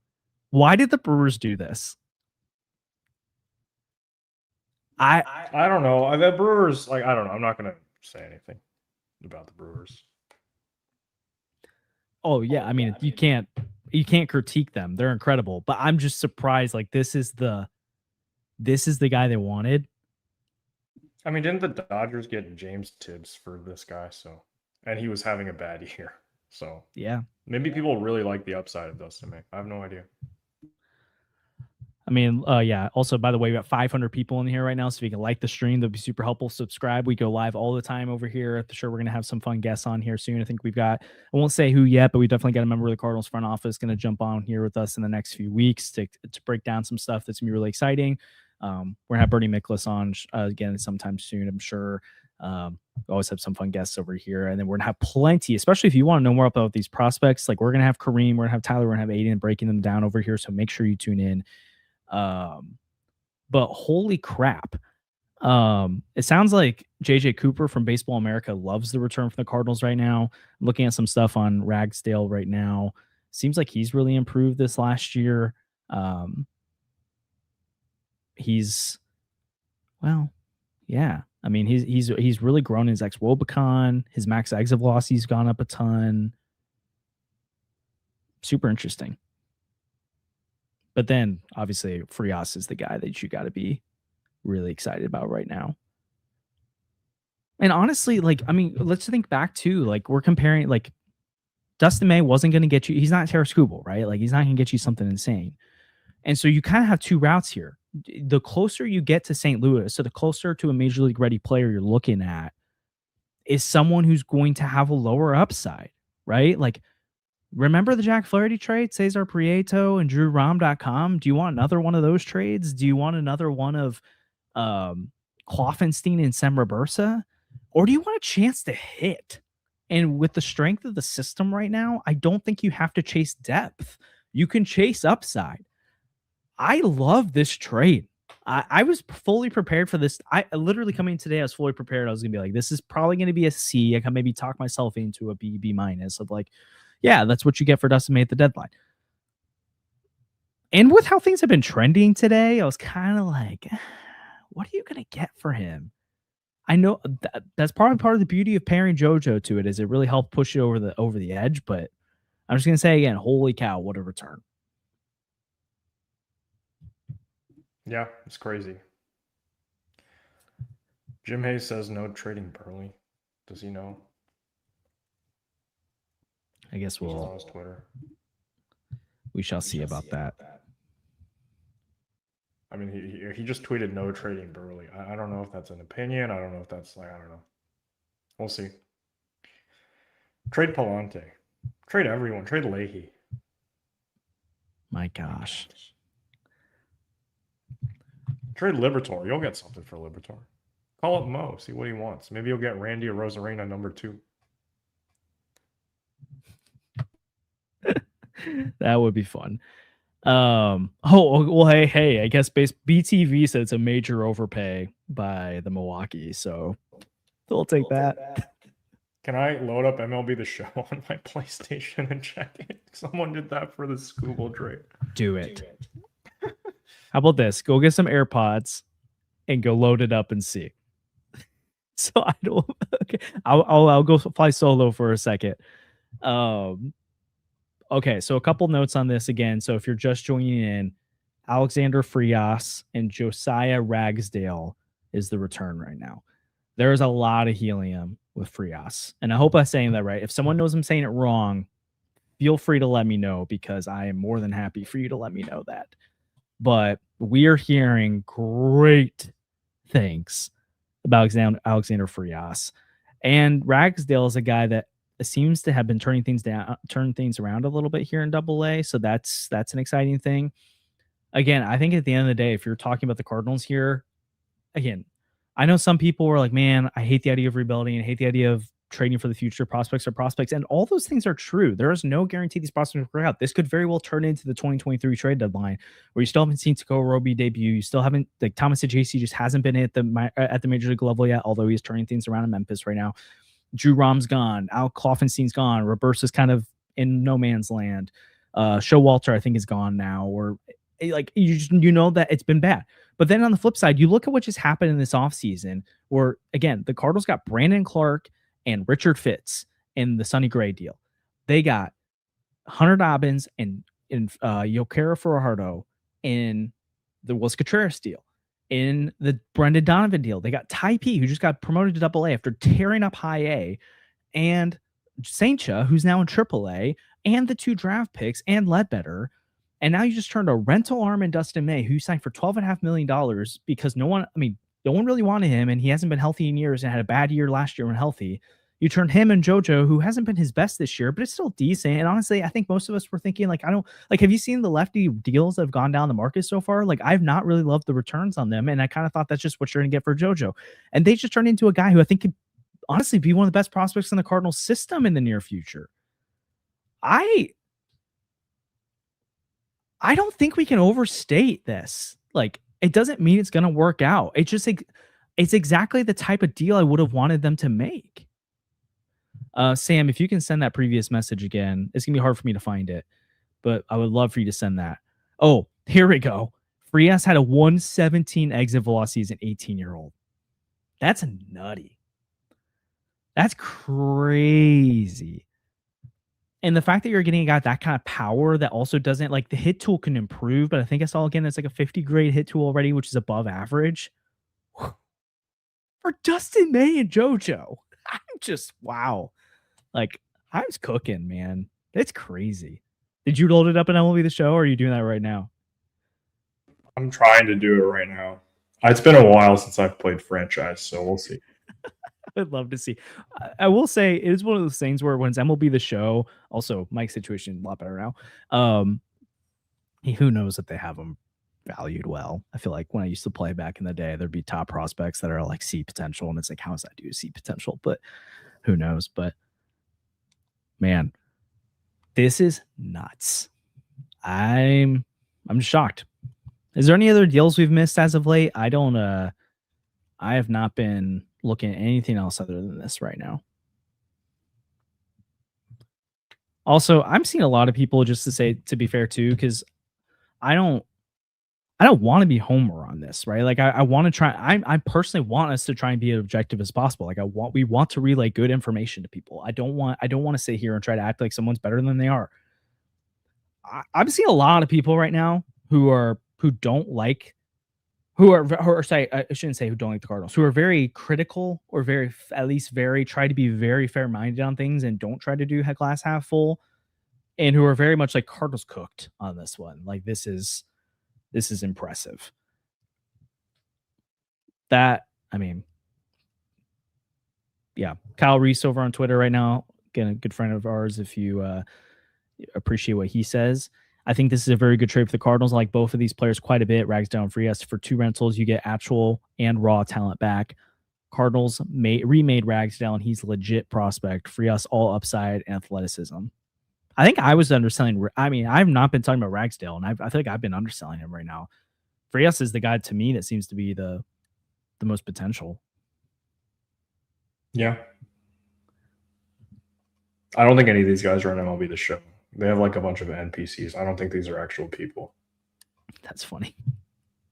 Why did the Brewers do this? I don't know. The Brewers, like, I don't know. I'm not going to say anything about the Brewers. Oh yeah, I mean, you can't critique them. They're incredible, but I'm just surprised. Like this is the guy they wanted. I mean, didn't the Dodgers get James Tibbs for this guy? So, and he was having a bad year. So yeah, maybe people really like the upside of Dustin May. I have no idea. I mean, yeah. Also, by the way, we got 500 people in here right now. So if you can like the stream, that'd be super helpful. Subscribe. We go live all the time over here. I'm sure we're going to have some fun guests on here soon. I think we've got, I won't say who yet, but we definitely got a member of the Cardinals front office going to jump on here with us in the next few weeks to break down some stuff that's going to be really exciting. We're going to have Bernie Miklas on again sometime soon, I'm sure. We always have some fun guests over here. And then we're going to have plenty, especially if you want to know more about these prospects. Like we're going to have Kareem, we're going to have Tyler, we're going to have Aiden breaking them down over here. So make sure you tune in. But holy crap. It sounds like JJ Cooper from Baseball America loves the return from the Cardinals right now. I'm looking at some stuff on Ragsdale right now. Seems like he's really improved this last year. Well, yeah. I mean, he's really grown his ex-Wobicon. His max exit velocity's gone up a ton. Super interesting. But then, obviously, Frias is the guy that you got to be really excited about right now. And honestly, like, I mean, let's think back to, like, we're comparing, like, Dustin May wasn't going to get you. He's not Taras Kubel, right? Like, he's not going to get you something insane. And so you kind of have two routes here. The closer you get to St. Louis, so the closer to a major league ready player you're looking at is someone who's going to have a lower upside, right? Like, remember the Jack Flaherty trade, Cesar Prieto and DrewRom.com? Do you want another one of those trades? Do you want another one of Kloffenstein and Semra Bursa? Or do you want a chance to hit? And with the strength of the system right now, I don't think you have to chase depth. You can chase upside. I love this trade. I was fully prepared for this. I literally coming today, I was fully prepared. I was going to be like, this is probably going to be a C. I can maybe talk myself into a B minus of like, yeah, that's what you get for Dustin May at the deadline. And with how things have been trending today, I was kind of like, what are you going to get for him? I know that's probably part of the beauty of pairing JoJo to it is it really helped push it over the edge. But I'm just going to say again, holy cow, what a return. Yeah, it's crazy. Jim Hayes says no trading Burley. Does he know? I guess He's on his Twitter. We shall see about that. I mean, he just tweeted no trading Burley. I don't know if that's an opinion. I don't know if that's like, I don't know. We'll see. Trade Palante. Trade everyone. Trade Leahy. My gosh. Trade Liberatore. You'll get something for Liberatore. Call up Mo. See what he wants. Maybe you'll get Randy or Rosarena number 2. That would be fun. Oh well, hey, I guess BTV said it's a major overpay by the Milwaukee, so they'll take that. Can I load up MLB The Show on my PlayStation and check it? Someone did that for the Scooble trade. Do it. How about this? Go get some AirPods and go load it up and see. So I don't. Okay, I'll go fly solo for a second. Okay, so a couple notes on this again. So if you're just joining in, Alexander Frias and Josiah Ragsdale is the return right now. There is a lot of helium with Frias, and I hope I'm saying that right. If someone knows I'm saying it wrong, feel free to let me know, because I am more than happy for you to let me know that. But we are hearing great things about Alexander Frias, and Ragsdale is a guy that seems to have been turning things around a little bit here in AA. So that's an exciting thing. Again, I think at the end of the day, if you're talking about the Cardinals here, again, I know some people were like, man, I hate the idea of rebuilding and hate the idea of trading for the future. Prospects are prospects. And all those things are true. There is no guarantee these prospects will work out. This could very well turn into the 2023 trade deadline, where you still haven't seen Takeo Roby debut. You still haven't, like, Thomas JC just hasn't been at the major league level yet, although he's turning things around in Memphis right now. Drew Rom's gone. Al Kloffenstein's gone. Robert's kind of in no man's land. Showalter, I think, is gone now. Or like, you know that it's been bad. But then on the flip side, you look at what just happened in this offseason, where, again, the Cardinals got Brandon Clark and Richard Fitz in the Sonny Gray deal. They got Hunter Dobbins and Yokera Fajardo in the Willis Contreras deal. In the Brendan Donovan deal, they got Ty P, who just got promoted to AA after tearing up high A, and Saintcha, who's now in AAA, and the 2 draft picks, and Ledbetter. And now you just turned a rental arm in Dustin May, who you signed for $12.5 million because no one really wanted him, and he hasn't been healthy in years and had a bad year last year when healthy. You turned him and JoJo, who hasn't been his best this year, but it's still decent. And honestly, I think most of us were thinking, like, have you seen the lefty deals that have gone down the market so far? Like, I've not really loved the returns on them, and I kind of thought that's just what you're going to get for JoJo. And they just turned into a guy who I think could honestly be one of the best prospects in the Cardinals system in the near future. I don't think we can overstate this. Like, it doesn't mean it's going to work out. It's just like, it's exactly the type of deal I would have wanted them to make. Sam, if you can send that previous message again, it's going to be hard for me to find it, but I would love for you to send that. Oh, here we go. Frias had a 117 exit velocity as an 18-year-old. That's nutty. That's crazy. And the fact that you're getting a guy that kind of power that also doesn't, like, the hit tool can improve, but I think I saw again it's like a 50 grade hit tool already, which is above average. For Dustin May and JoJo. I'm just, wow. Like, I was cooking, man. It's crazy. Did you load it up in MLB The Show, or are you doing that right now? I'm trying to do it right now. It's been a while since I've played franchise, so we'll see. I'd love to see. I will say it is one of those things where when it's MLB The Show, also Mike's situation a lot better now. Who knows if they have them valued well. I feel like when I used to play back in the day, there'd be top prospects that are like C potential, and it's like, how does that do C potential? But who knows? But man, this is nuts. I'm shocked. Is there any other deals we've missed as of late? I have not been looking at anything else other than this right now. Also, I'm seeing a lot of people, just to be fair too, because I don't want to be homer on this, right? Like, I want to try. I personally want us to try and be as objective as possible. Like, we want to relay good information to people. I don't want to sit here and try to act like someone's better than they are. I'm seeing a lot of people right now who don't like. I shouldn't say who don't like the Cardinals, who are very critical, or try to be very fair-minded on things and don't try to do glass half full, and who are very much like Cardinals cooked on this one. Like, this is impressive. Yeah. Kyle Reese over on Twitter right now, again, a good friend of ours, if you appreciate what he says. I think this is a very good trade for the Cardinals. I like both of these players quite a bit. Ragsdale and Frias. For 2 rentals, you get actual and raw talent back. Cardinals remade Ragsdale, and he's a legit prospect. Frias, all upside and athleticism. I think I was underselling. I've not been talking about Ragsdale, and I feel like I've been underselling him right now. Frias is the guy to me that seems to be the most potential. Yeah. I don't think any of these guys are on MLB The Show. They have like a bunch of NPCs. I don't think these are actual people. That's funny.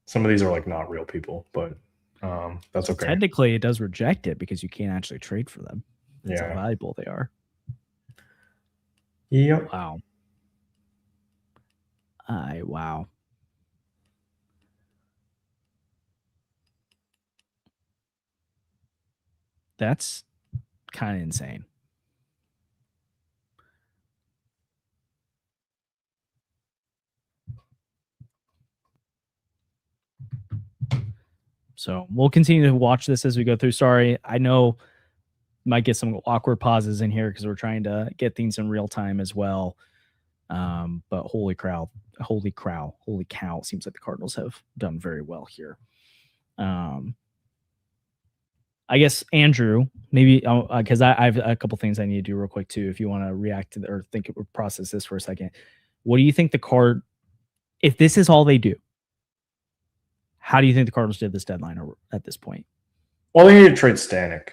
Some of these are like not real people, but that's okay. Technically, it does reject it because you can't actually trade for them. That's Yeah. how valuable they are. Yep. Wow. Wow. That's kind of insane. So we'll continue to watch this as we go through. Sorry, I know might get some awkward pauses in here because we're trying to get things in real time as well. But holy cow. Seems like the Cardinals have done very well here. I guess, Andrew, maybe because I have a couple things I need to do real quick too. If you want to react to or think or process this for a second, what do you think if this is all they do, how do you think the Cardinals did this deadline or at this point? Well, they need to trade Stanek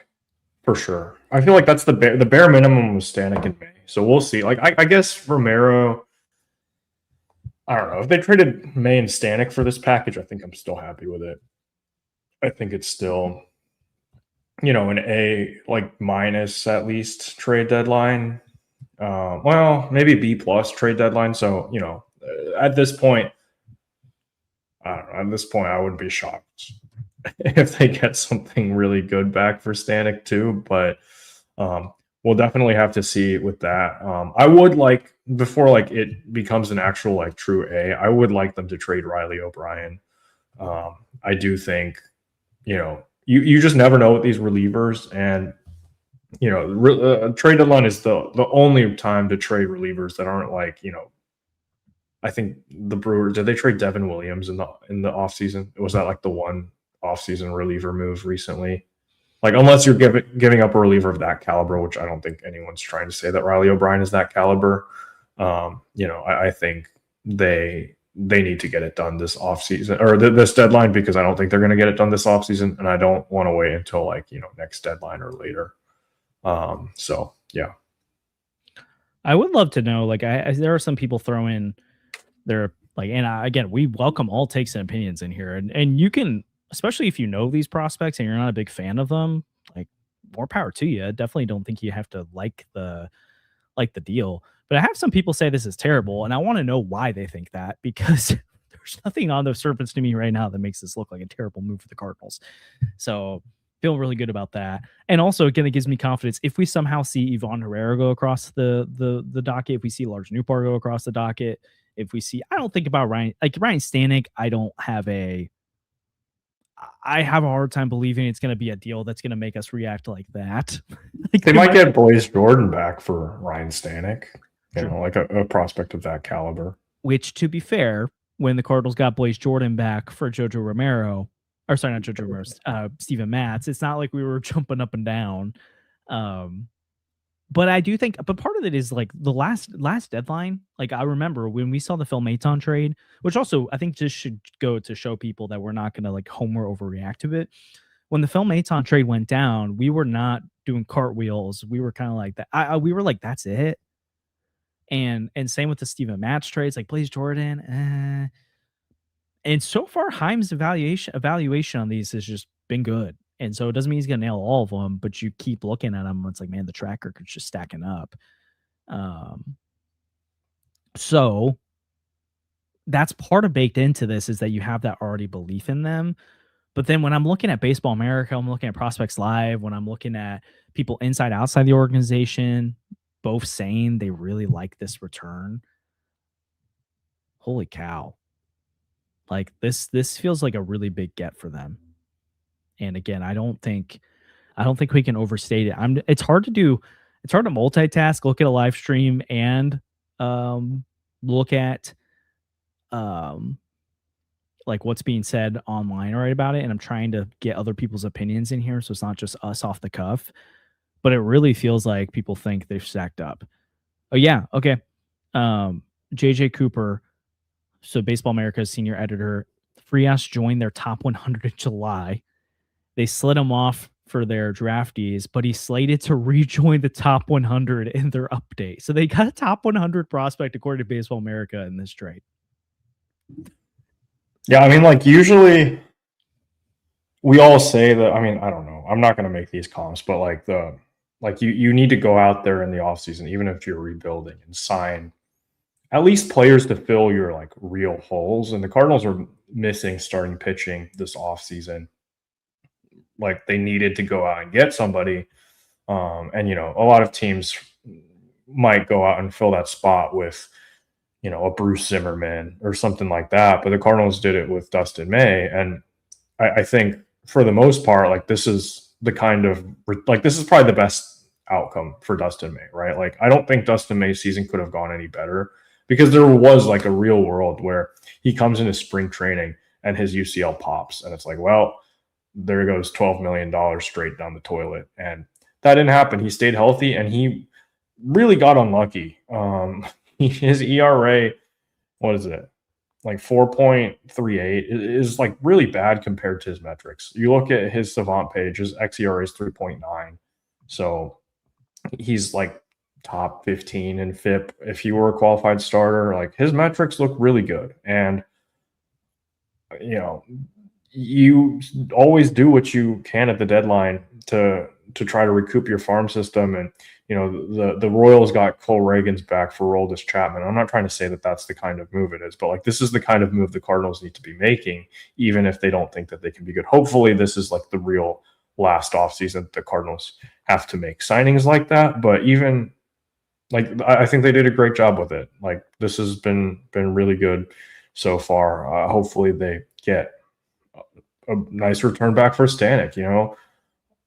for sure. I feel like that's the bare minimum was Stanek in May. So we'll see. Like I guess Romero. I don't know if they traded May and Stanek for this package. I think I'm still happy with it. I think it's still, an A like minus at least trade deadline. Well, maybe B plus trade deadline. So at this point, I don't know. At this point, I would be shocked if they get something really good back for Stanek too. But we'll definitely have to see with that. I would like, before like it becomes an actual like true A, I would like them to trade Riley O'Brien. I do think, you just never know with these relievers, and trade deadline is the only time to trade relievers that aren't like, I think the Brewers, did they trade Devin Williams in the offseason? Was that like the one offseason reliever move recently? Like, unless you're giving up a reliever of that caliber, which I don't think anyone's trying to say that Riley O'Brien is that caliber. I think they need to get it done this offseason or this deadline, because I don't think they're going to get it done this offseason, and I don't want to wait until like, next deadline or later. So yeah. I would love to know, like, there are some people throwing their like, and again, we welcome all takes and opinions in here, and you can, especially if you know these prospects and you're not a big fan of them, like, more power to you. I definitely don't think you have to like the deal. But I have some people say this is terrible, and I want to know why they think that, because there's nothing on the surface to me right now that makes this look like a terrible move for the Cardinals. So feel really good about that. And also, again, it gives me confidence if we somehow see Ivan Herrera go across the docket, if we see Lars Nootbaar go across the docket, if we see, I don't think about Ryan Stanek. I have a hard time believing it's going to be a deal that's going to make us react like that. Like, they might get Blaze Jordan back for Ryan Stanek, like a prospect of that caliber. Which, to be fair, when the Cardinals got Blaze Jordan back for Jojo Romero, or sorry, not Jojo Romero, Steven Matz, it's not like we were jumping up and down. But I do think, but part of it is like the last deadline. Like, I remember when we saw the Phil Maton trade, which also I think just should go to show people that we're not going to like homer overreact to it. When the Phil Maton trade went down, we were not doing cartwheels. We were kind of like that. We were like, that's it. And same with the Steven Matz trades, like Blaze Jordan. And so far, Heim's evaluation on these has just been good. And so it doesn't mean he's going to nail all of them, but you keep looking at them. It's like, man, the track record's just stacking up. So that's part of baked into this, is that you have that already belief in them. But then when I'm looking at Baseball America, I'm looking at Prospects Live, when I'm looking at people inside, outside the organization, both saying they really like this return. Holy cow. Like, this feels like a really big get for them. And again, I don't think we can overstate it. It's hard to multitask, look at a live stream and look at like what's being said online right about it. And I'm trying to get other people's opinions in here, so it's not just us off the cuff. But it really feels like people think they've stacked up. Oh yeah, okay. JJ Cooper, so Baseball America's senior editor, Frias joined their top 100 in July. They slid him off for their draftees, but he's slated to rejoin the top 100 in their update. So they got a top 100 prospect according to Baseball America in this trade. Yeah, I mean, like, usually we all say that. I mean, I don't know. I'm not going to make these comps, but like you need to go out there in the offseason, even if you're rebuilding, and sign at least players to fill your like real holes. And the Cardinals are missing starting pitching this offseason. Like, they needed to go out and get somebody. And, you know, a lot of teams might go out and fill that spot with, you know, a Bruce Zimmerman or something like that. But the Cardinals did it with Dustin May. And I think for the most part, like, this is the kind of, like, this is probably the best outcome for Dustin May, right? Like, I don't think Dustin May's season could have gone any better, because there was like a real world where he comes into spring training and his UCL pops. And it's like, well, there goes $12 million straight down the toilet. And that didn't happen. He stayed healthy and he really got unlucky. His ERA, what is it? Like 4.38 is like really bad compared to his metrics. You look at his Savant page, his xERA is 3.9. So he's like top 15 in FIP. If he were a qualified starter, like, his metrics look really good. And, you know, you always do what you can at the deadline to try to recoup your farm system. And, you know, the Royals got Cole Reagans back for Aroldis Chapman. I'm not trying to say that that's the kind of move it is, but like, this is the kind of move the Cardinals need to be making, even if they don't think that they can be good. Hopefully this is like the real last offseason the Cardinals have to make signings like that. But even like, I think they did a great job with it. Like, this has been really good so far. Hopefully they get a nice return back for Stanek. You know,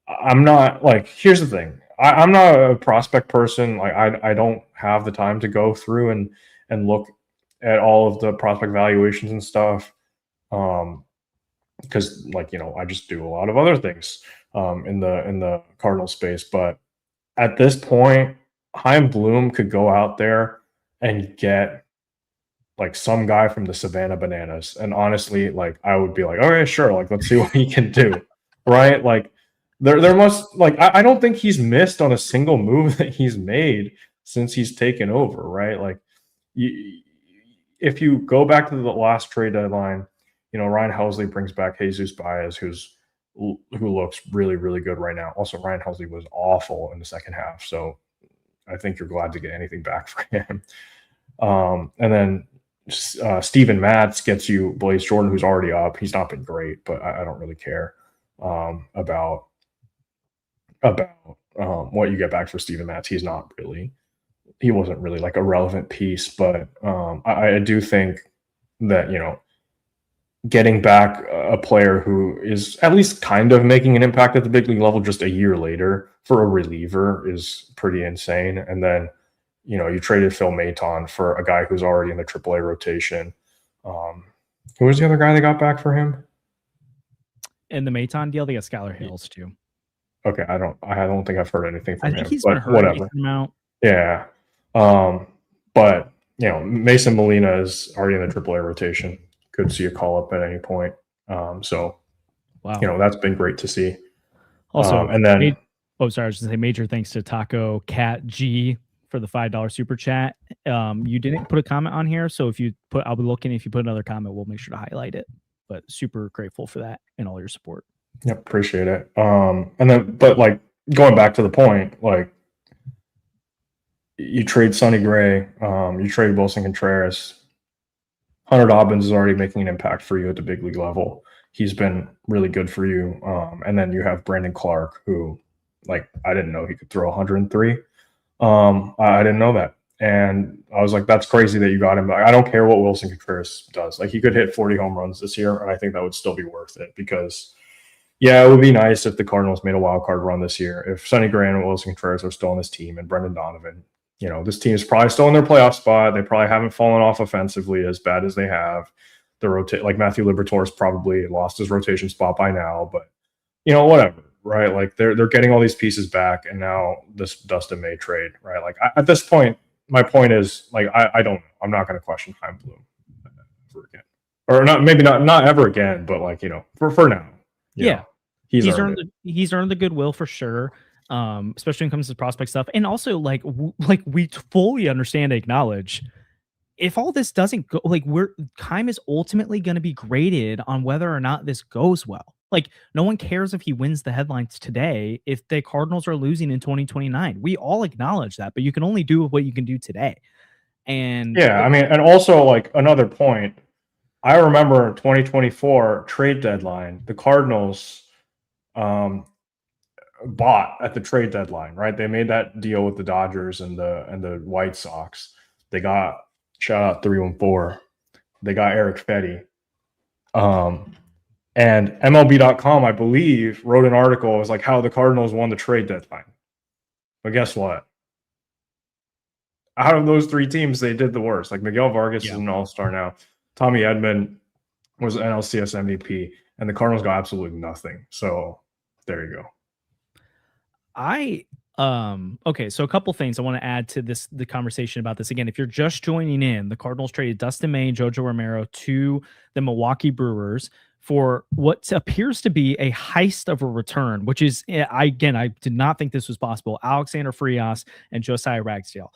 I'm not like, here's the thing. I'm not a prospect person. Like, I don't have the time to go through and look at all of the prospect valuations and stuff. Because, like, you know, I just do a lot of other things in the Cardinal space. But at this point, Chaim Bloom could go out there and get like some guy from the Savannah Bananas. And honestly, like, I would be like, okay, sure. Like, let's see what he can do. Right. Like, there must, like, I don't think he's missed on a single move that he's made since he's taken over. Right. Like, if you go back to the last trade deadline, you know, Ryan Helsley brings back Jesus Baez, who looks really, really good right now. Also, Ryan Helsley was awful in the second half. So I think you're glad to get anything back for him. And then Steven Matz gets you Blaze Jordan, who's already up. He's not been great, but I don't really care about what you get back for Steven Matz. He wasn't really like a relevant piece, but I do think that, you know, getting back a player who is at least kind of making an impact at the big league level just a year later for a reliever is pretty insane. And then, you know, you traded Phil Maton for a guy who's already in the AAA rotation. Who was the other guy they got back for him? In the Maton deal, they got Skylar Hills too. Okay, I don't think I've heard anything from him. I think he's been hurt whatever. Yeah. But, you know, Mason Molina is already in the AAA rotation. Could see a call up at any point. So, wow, you know, that's been great to see. Also, and then, I was going to say major thanks to Taco Cat G for the $5 super chat. You didn't put a comment on here, so I'll be looking. If you put another comment, we'll make sure to highlight it. But super grateful for that and all your support. Yep, appreciate it. And then, but like, going back to the point, like, you trade Sonny Gray, you trade Wilson Contreras. Hunter Dobbins is already making an impact for you at the big league level. He's been really good for you. And then you have Brandon Clark, who, like, I didn't know he could throw 103. I didn't know that. And I was like, that's crazy that you got him. I don't care what Wilson Contreras does. Like, he could hit 40 home runs this year, and I think that would still be worth it because, yeah, it would be nice if the Cardinals made a wild card run this year. If Sonny Gray and Wilson Contreras are still on this team and Brendan Donovan, you know, this team is probably still in their playoff spot. They probably haven't fallen off offensively as bad as they have. Like Matthew Liberatore's probably lost his rotation spot by now, but, you know, whatever, right? Like, they're getting all these pieces back, and now this Dustin May trade, right? Like, at this point, my point is, like, I don't know. I'm not going to question Chaim Bloom ever again, or not. Maybe not ever again, but, like, you know, for now. Yeah. he's earned it. He's earned the goodwill for sure. Especially when it comes to prospect stuff, and also like we fully understand and acknowledge if all this doesn't go, like Keim is ultimately going to be graded on whether or not this goes well. Like no one cares if he wins the headlines today if the Cardinals are losing in 2029. We all acknowledge that, but you can only do what you can do today. And yeah, I mean, and also like another point, I remember 2024 trade deadline, the Cardinals bought at the trade deadline, right? They made that deal with the Dodgers and the White Sox. They got shout out 314. They got Eric Fetty. And MLB.com, I believe, wrote an article. It was like how the Cardinals won the trade deadline. But guess what? Out of those three teams, they did the worst. Like Miguel Vargas is an all-star now. Tommy Edman was NLCS MVP, and the Cardinals got absolutely nothing. So there you go. Okay, so a couple things I want to add to the conversation about this. Again, if you're just joining in, the Cardinals traded Dustin May and Jojo Romero to the Milwaukee Brewers for what appears to be a heist of a return, which is, I did not think this was possible. Alexander Frias and Josiah Ragsdale.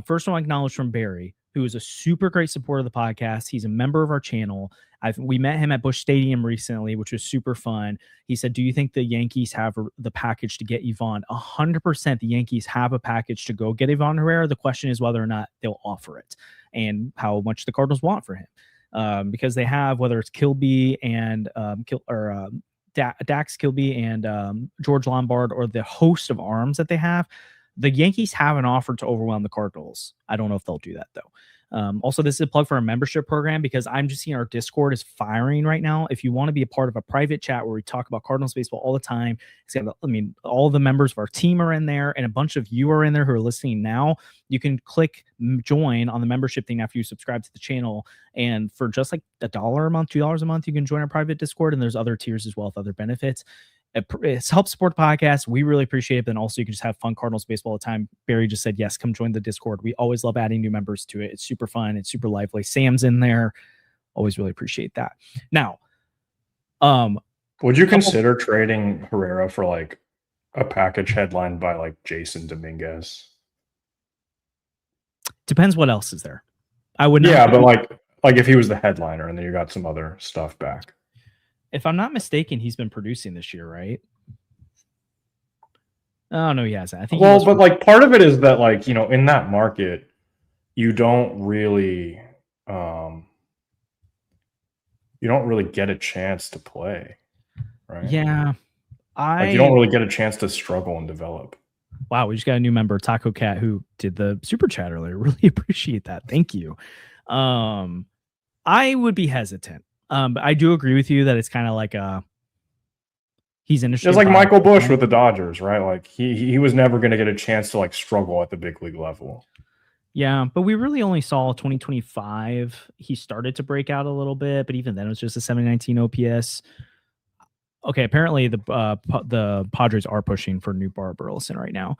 First one acknowledged from Barry, who is a super great supporter of the podcast. He's a member of our channel. We met him at Busch Stadium recently, which was super fun. He said, do you think the Yankees have the package to get Ivan? 100% the Yankees have a package to go get Ivan Herrera. The question is whether or not they'll offer it and how much the Cardinals want for him. Because they have, whether it's Kilby and Dax Kilby and George Lombard or the host of arms that they have, the Yankees have an offer to overwhelm the Cardinals. I don't know if they'll do that, though. Also, this is a plug for our membership program because I'm just seeing our Discord is firing right now. If you want to be a part of a private chat where we talk about Cardinals baseball all the time, all the members of our team are in there and a bunch of you are in there who are listening now. You can click join on the membership thing after you subscribe to the channel. And for just like $1 a month, $2 a month, you can join our private Discord. And there's other tiers as well with other benefits. It's helped support the podcast. We really appreciate it. Then also you can just have fun Cardinals baseball all the time. Barry just said, yes, come join the Discord. We always love adding new members to it. It's super fun. It's super lively. Sam's in there. Always really appreciate that. Now, would you consider trading Herrera for like a package headlined by like Jason Dominguez? Depends what else is there. I would not. Yeah, but like if he was the headliner and then you got some other stuff back. If I'm not mistaken, he's been producing this year, right? Oh, no, he hasn't. I think. Well, but like part of it is that like, you know, in that market, you don't really get a chance to play, right? Yeah. Like you don't really get a chance to struggle and develop. Wow, we just got a new member, Taco Cat, who did the super chat earlier. Really appreciate that. Thank you. I would be hesitant. But I do agree with you that it's kind of like he's interesting. Just like Michael Busch with the Dodgers, right? Like he was never going to get a chance to like struggle at the big league level. Yeah, but we really only saw 2025. He started to break out a little bit, but even then it was just a 719 OPS. Okay, apparently the Padres are pushing for new Bar Burleson right now.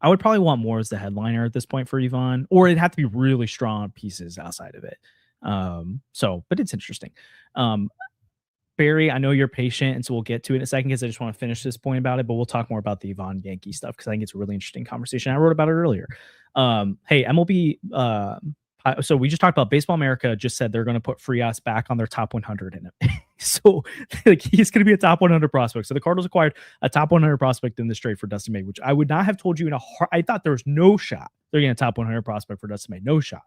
I would probably want more as the headliner at this point for Ivan, or it'd have to be really strong pieces outside of it. But it's interesting. Barry, I know you're patient, and so we'll get to it in a second because I just want to finish this point about it, but we'll talk more about the Ivan Yankee stuff because I think it's a really interesting conversation. I wrote about it earlier. Hey, MLB, so we just talked about Baseball America just said they're going to put Frias back on their top 100 in it. So like, he's going to be a top 100 prospect. So the Cardinals acquired a top 100 prospect in this trade for Dustin May, which I would not have told you I thought there was no shot they're getting a top 100 prospect for Dustin May. No shot.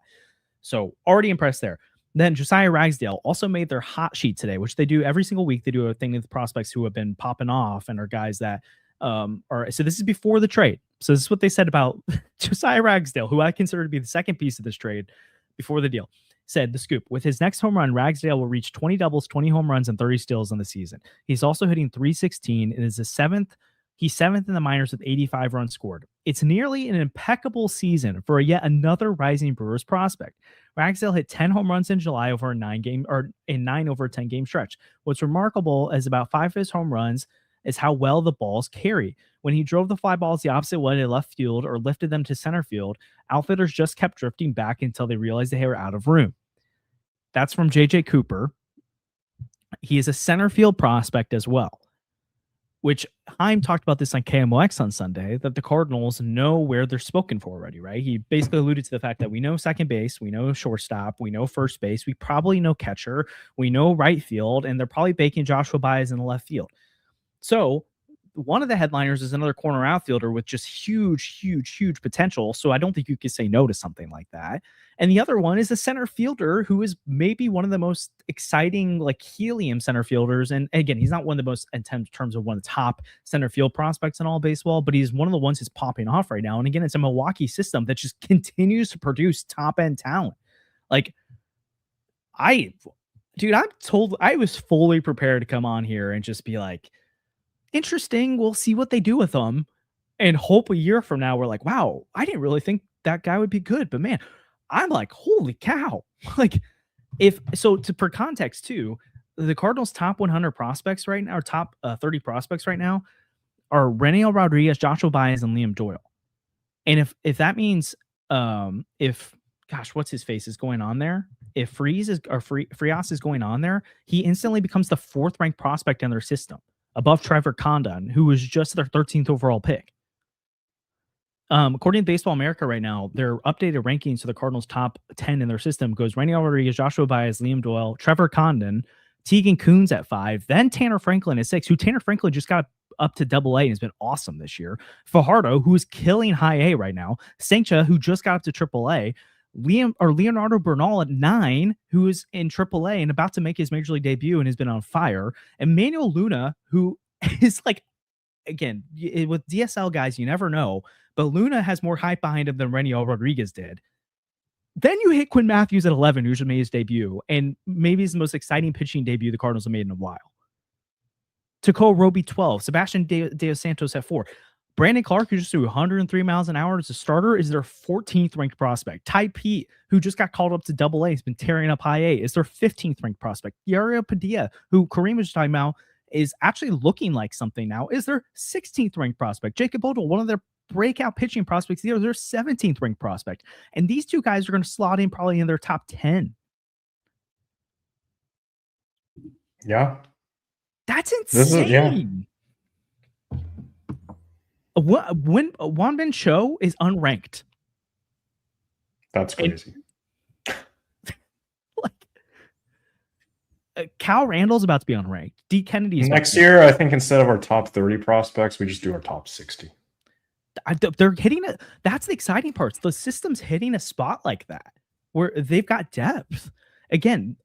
So already impressed there. Then Josiah Ragsdale also made their hot sheet today, which they do every single week. They do a thing with prospects who have been popping off and are guys that are. So this is before the trade. So this is what they said about Josiah Ragsdale, who I consider to be the second piece of this trade before the deal. Said the scoop, with his next home run, Ragsdale will reach 20 doubles, 20 home runs, and 30 steals in the season. He's also hitting .316 and is he's seventh in the minors with 85 runs scored. It's nearly an impeccable season for yet another rising Brewers prospect. Ragsdale hit 10 home runs in July over a 9 over a 10 game stretch. What's remarkable is about 5 of his home runs is how well the balls carry. When he drove the fly balls the opposite way to left field or lifted them to center field, outfielders just kept drifting back until they realized they were out of room. That's from JJ Cooper. He is a center field prospect as well, which Heim talked about this on KMOX on Sunday, that the Cardinals know where they're spoken for already, right? He basically alluded to the fact that we know second base, we know shortstop, we know first base, we probably know catcher, we know right field, and they're probably baking Joshua Baez in the left field. So one of the headliners is another corner outfielder with just huge potential. So I don't think you could say no to something like that. And the other one is a center fielder who is maybe one of the most exciting, like helium center fielders. And again, he's not one of the most in terms of one of the top center field prospects in all baseball, but he's one of the ones who's popping off right now. And again, it's a Milwaukee system that just continues to produce top end talent. Like I was fully prepared to come on here and just be like, interesting. We'll see what they do with them, and hope a year from now we're like, wow, I didn't really think that guy would be good, but man, I'm like, holy cow. Like, for context too, the Cardinals top 100 prospects right now, or top 30 prospects right now, are Reniel Rodriguez, Joshua Baez, and Liam Doyle. And if that means what's his face is going on there, if Frias is going on there, he instantly becomes the 4th ranked prospect in their system, above Trevor Condon, who was just their 13th overall pick. According to Baseball America right now, their updated rankings to the Cardinals' top 10 in their system goes Reniel Rodriguez, Joshua Baez, Liam Doyle, Trevor Condon, Tegan Coons at 5, then Tanner Franklin at 6, who Tanner Franklin just got up to AA and has been awesome this year. Fajardo, who is killing high A right now. Sanchez, who just got up to AAA. Leonardo Bernal at 9, who is in AAA and about to make his major league debut and has been on fire. And Manuel Luna, who is like, again, with DSL guys, you never know, but Luna has more hype behind him than Reniel Rodriguez did. Then you hit Quinn Matthews at 11, who just made his debut, and maybe is the most exciting pitching debut the Cardinals have made in a while. Takeo Roby 12, Sebastian De Santos at 4. Brandon Clark, who just threw 103 miles an hour as a starter, is their 14th ranked prospect. Ty Pete, who just got called up to AA, has been tearing up high A, is their 15th ranked prospect. Yariel Padilla, who Kareem was talking about, is actually looking like something now, is their 16th ranked prospect. Jacob Odell, one of their breakout pitching prospects, their 17th ranked prospect. And these two guys are going to slot in probably in their top 10. Yeah. That's insane. When Wanbin Cho is unranked. That's crazy. Cal Randall's about to be unranked. D. Kennedy's next year. I think instead of our top 30 prospects, we just do our top 60. They're hitting it. That's the exciting part. The system's hitting a spot like that where they've got depth. Again,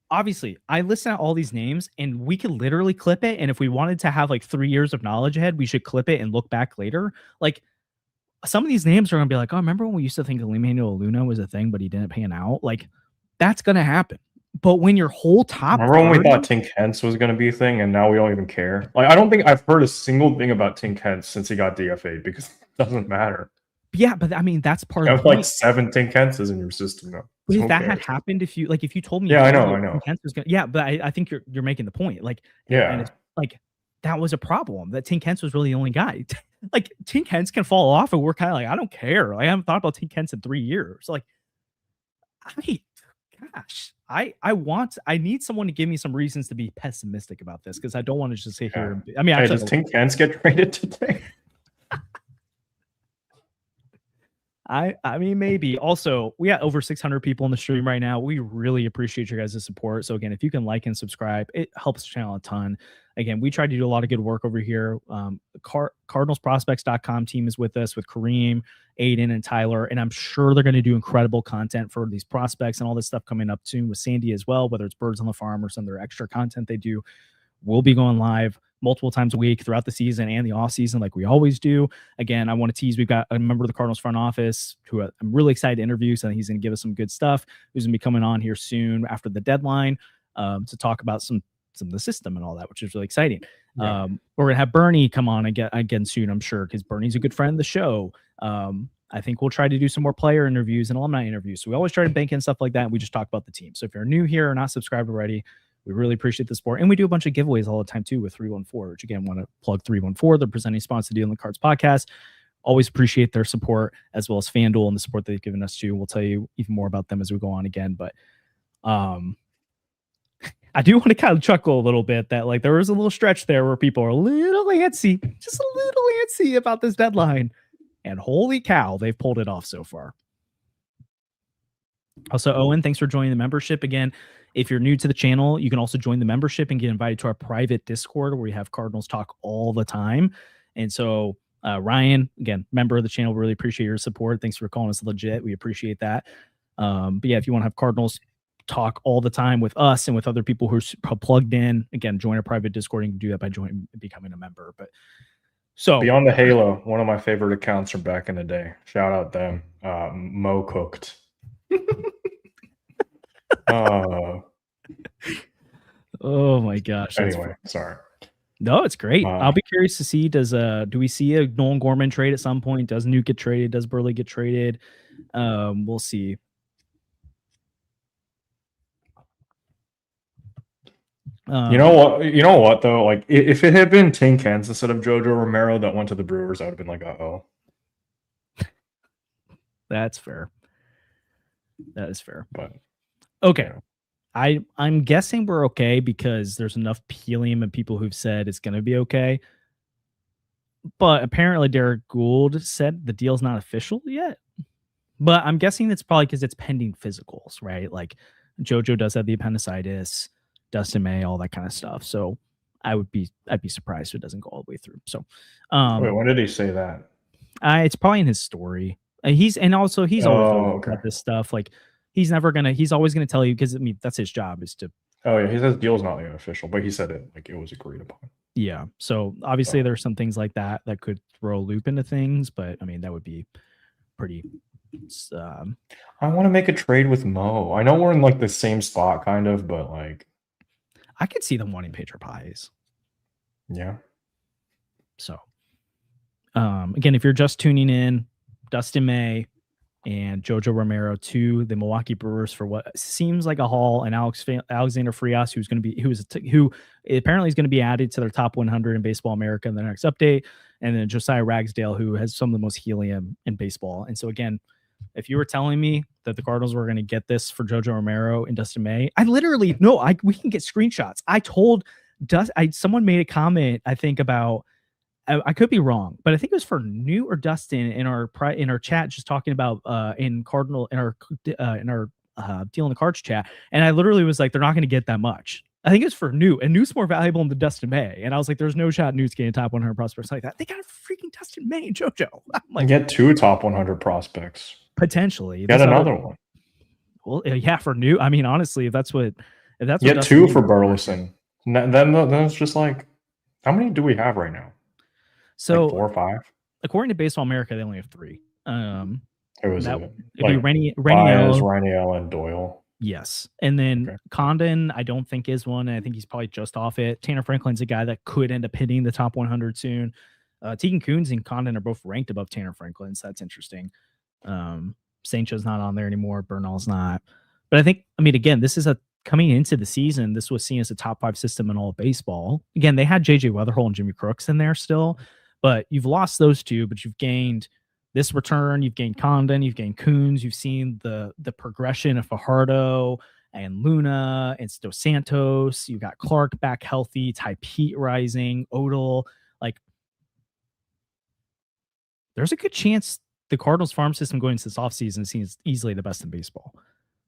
obviously, I listen to all these names and we could literally clip it. And if we wanted to have like 3 years of knowledge ahead, we should clip it and look back later. Like, some of these names are going to be like, oh, remember when we used to think Emmanuel Luna was a thing, but he didn't pan out? Like, that's going to happen. But when your whole top, remember when we thought Tink Hence was going to be a thing, and now we don't even care? Like, I don't think I've heard a single thing about Tink Hence since he got DFA'd, because it doesn't matter. Yeah, but I mean, that's part of like 7 Tink Hences in your system now. But if that had happened, if you told me, yeah, I know. Tink Hence was gonna, yeah, but I think you're making the point, like, yeah, and it's like that was a problem, that Tink Hence was really the only guy. Like, Tink Hence can fall off, and we're kind of like, I don't care. Like, I haven't thought about Tink Hence in 3 years. Like, I need someone to give me some reasons to be pessimistic about this, because I don't want to just sit here. I mean, does Tink Hence get traded today? I mean, maybe. Also, we got over 600 people on the stream right now. We really appreciate your guys' support. So again, if you can like and subscribe, it helps the channel a ton. Again, we try to do a lot of good work over here. CardinalsProspects.com team is with us, with Kareem, Aiden, and Tyler, and I'm sure they're going to do incredible content for these prospects and all this stuff coming up soon with Sandy as well, whether it's Birds on the Farm or some of their extra content they do. We'll be going live multiple times a week throughout the season and the off season, like we always do. Again, I want to tease, we've got a member of the Cardinals front office who I'm really excited to interview. So he's going to give us some good stuff, who's going to be coming on here soon after the deadline to talk about some of the system and all that, which is really exciting. Yeah. We're going to have Bernie come on again soon, I'm sure, because Bernie's a good friend of the show. I think we'll try to do some more player interviews and alumni interviews. So we always try to bank in stuff like that, and we just talk about the team. So if you're new here or not subscribed already, we really appreciate the support. And we do a bunch of giveaways all the time too with 314, which again, want to plug 314, the presenting sponsor of Deal in the Cards podcast. Always appreciate their support, as well as FanDuel and the support they've given us too. We'll tell you even more about them as we go on again. But I do want to kind of chuckle a little bit that like there was a little stretch there where people are a little antsy, just a little antsy about this deadline. And holy cow, they've pulled it off so far. Also, Owen, thanks for joining the membership again. If you're new to the channel, you can also join the membership and get invited to our private Discord where we have Cardinals talk all the time. And so, Ryan, again, member of the channel, really appreciate your support. Thanks for calling us legit. We appreciate that. But yeah, if you want to have Cardinals talk all the time with us and with other people who are plugged in, again, join our private Discord. You can do that by becoming a member. But so Beyond the Halo, one of my favorite accounts from back in the day. Shout out them. Mo Cooked. Oh my gosh. Anyway, sorry. No, it's great. I'll be curious to see, do we see a Nolan Gorman trade at some point? Does Nuke get traded? Does Burley get traded? We'll see. You know what though? Like if it had been Tinkens instead of Jojo Romero that went to the Brewers, I would have been like, uh-oh. That's fair. That is fair. But okay. I'm guessing we're okay because there's enough helium and people who've said it's going to be okay. But apparently Derek Gould said the deal's not official yet. But I'm guessing it's probably because it's pending physicals, right? Like JoJo does have the appendicitis, Dustin May, all that kind of stuff. So I'd be surprised if it doesn't go all the way through. So wait, when did he say that? It's probably in his story. He's always about this stuff. Like he's always gonna tell you, because I mean that's his job, is to. Oh yeah, he says deal's not even official, but he said it like it was agreed upon. Yeah. So obviously there's some things like that could throw a loop into things, but I mean that would be pretty. I want to make a trade with Mo. I know we're in like the same spot, kind of, but like I could see them wanting Pedro Pies. Yeah. So, again, if you're just tuning in, Dustin May and Jojo Romero to the Milwaukee Brewers for what seems like a haul, and Alexander Frias, who apparently is going to be added to their top 100 in Baseball America in the next update, and then Josiah Ragsdale, who has some of the most helium in baseball. And so again, if you were telling me that the Cardinals were going to get this for Jojo Romero and Dustin May, we can get screenshots. I told someone made a comment, I think about, I could be wrong, but I think it was for New or Dustin in our chat, just talking about in our Deal in the Cards chat, and I literally was like, they're not going to get that much. I think it's for New, and New's more valuable than Dustin May, and I was like, there's no shot New's getting top 100 prospects like that. They got a freaking Dustin May and JoJo. I'm like, get 2 top 100 prospects potentially. Get another one. Well, yeah, for New. I mean, honestly, if that's what get 2 for Burleson. Then it's just like, how many do we have right now? So like 4 or 5. According to Baseball America, they only have 3. Who was it? It'd be Raniel, and Doyle. Yes. And then Condon, I don't think is one. I think he's probably just off it. Tanner Franklin's a guy that could end up hitting the top 100 soon. Tegan Coons and Condon are both ranked above Tanner Franklin, so that's interesting. Sancho's not on there anymore. Bernal's not. But I think, again, this is coming into the season, this was seen as a top 5 system in all of baseball. Again, they had JJ Weatherhole and Jimmy Crooks in there still, but you've lost those 2, but you've gained this return, you've gained Condon, you've gained Coons, you've seen the progression of Fajardo and Luna and Dos Santos. You got Clark back healthy, Ty Pete rising, Odell. Like, there's a good chance the Cardinals farm system going into this offseason seems easily the best in baseball,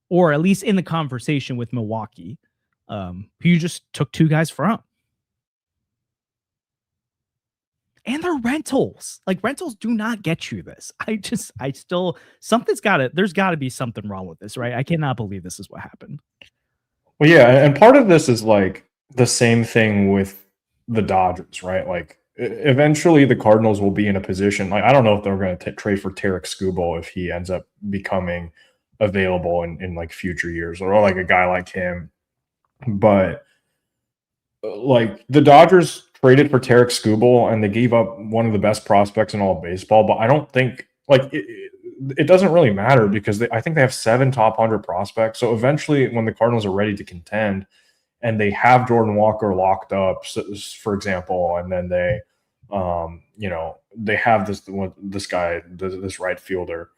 or at least in the conversation with Milwaukee, who you just took 2 guys from. And they're rentals. Like, rentals do not get you this. There's got to be something wrong with this, right? I cannot believe this is what happened. Well, yeah, and part of this is like the same thing with the Dodgers, right? Like, eventually the Cardinals will be in a position, like, I don't know if they're going to trade for Tarek Skubal if he ends up becoming available in like future years, or like a guy like him. But like the Dodgers traded for Tarek Skubal and they gave up one of the best prospects in all of baseball. But I don't think like it doesn't really matter because I think they have 7 top 100 prospects. So eventually when the Cardinals are ready to contend and they have Jordan Walker locked up, for example, and then they, they have this guy, this right fielder,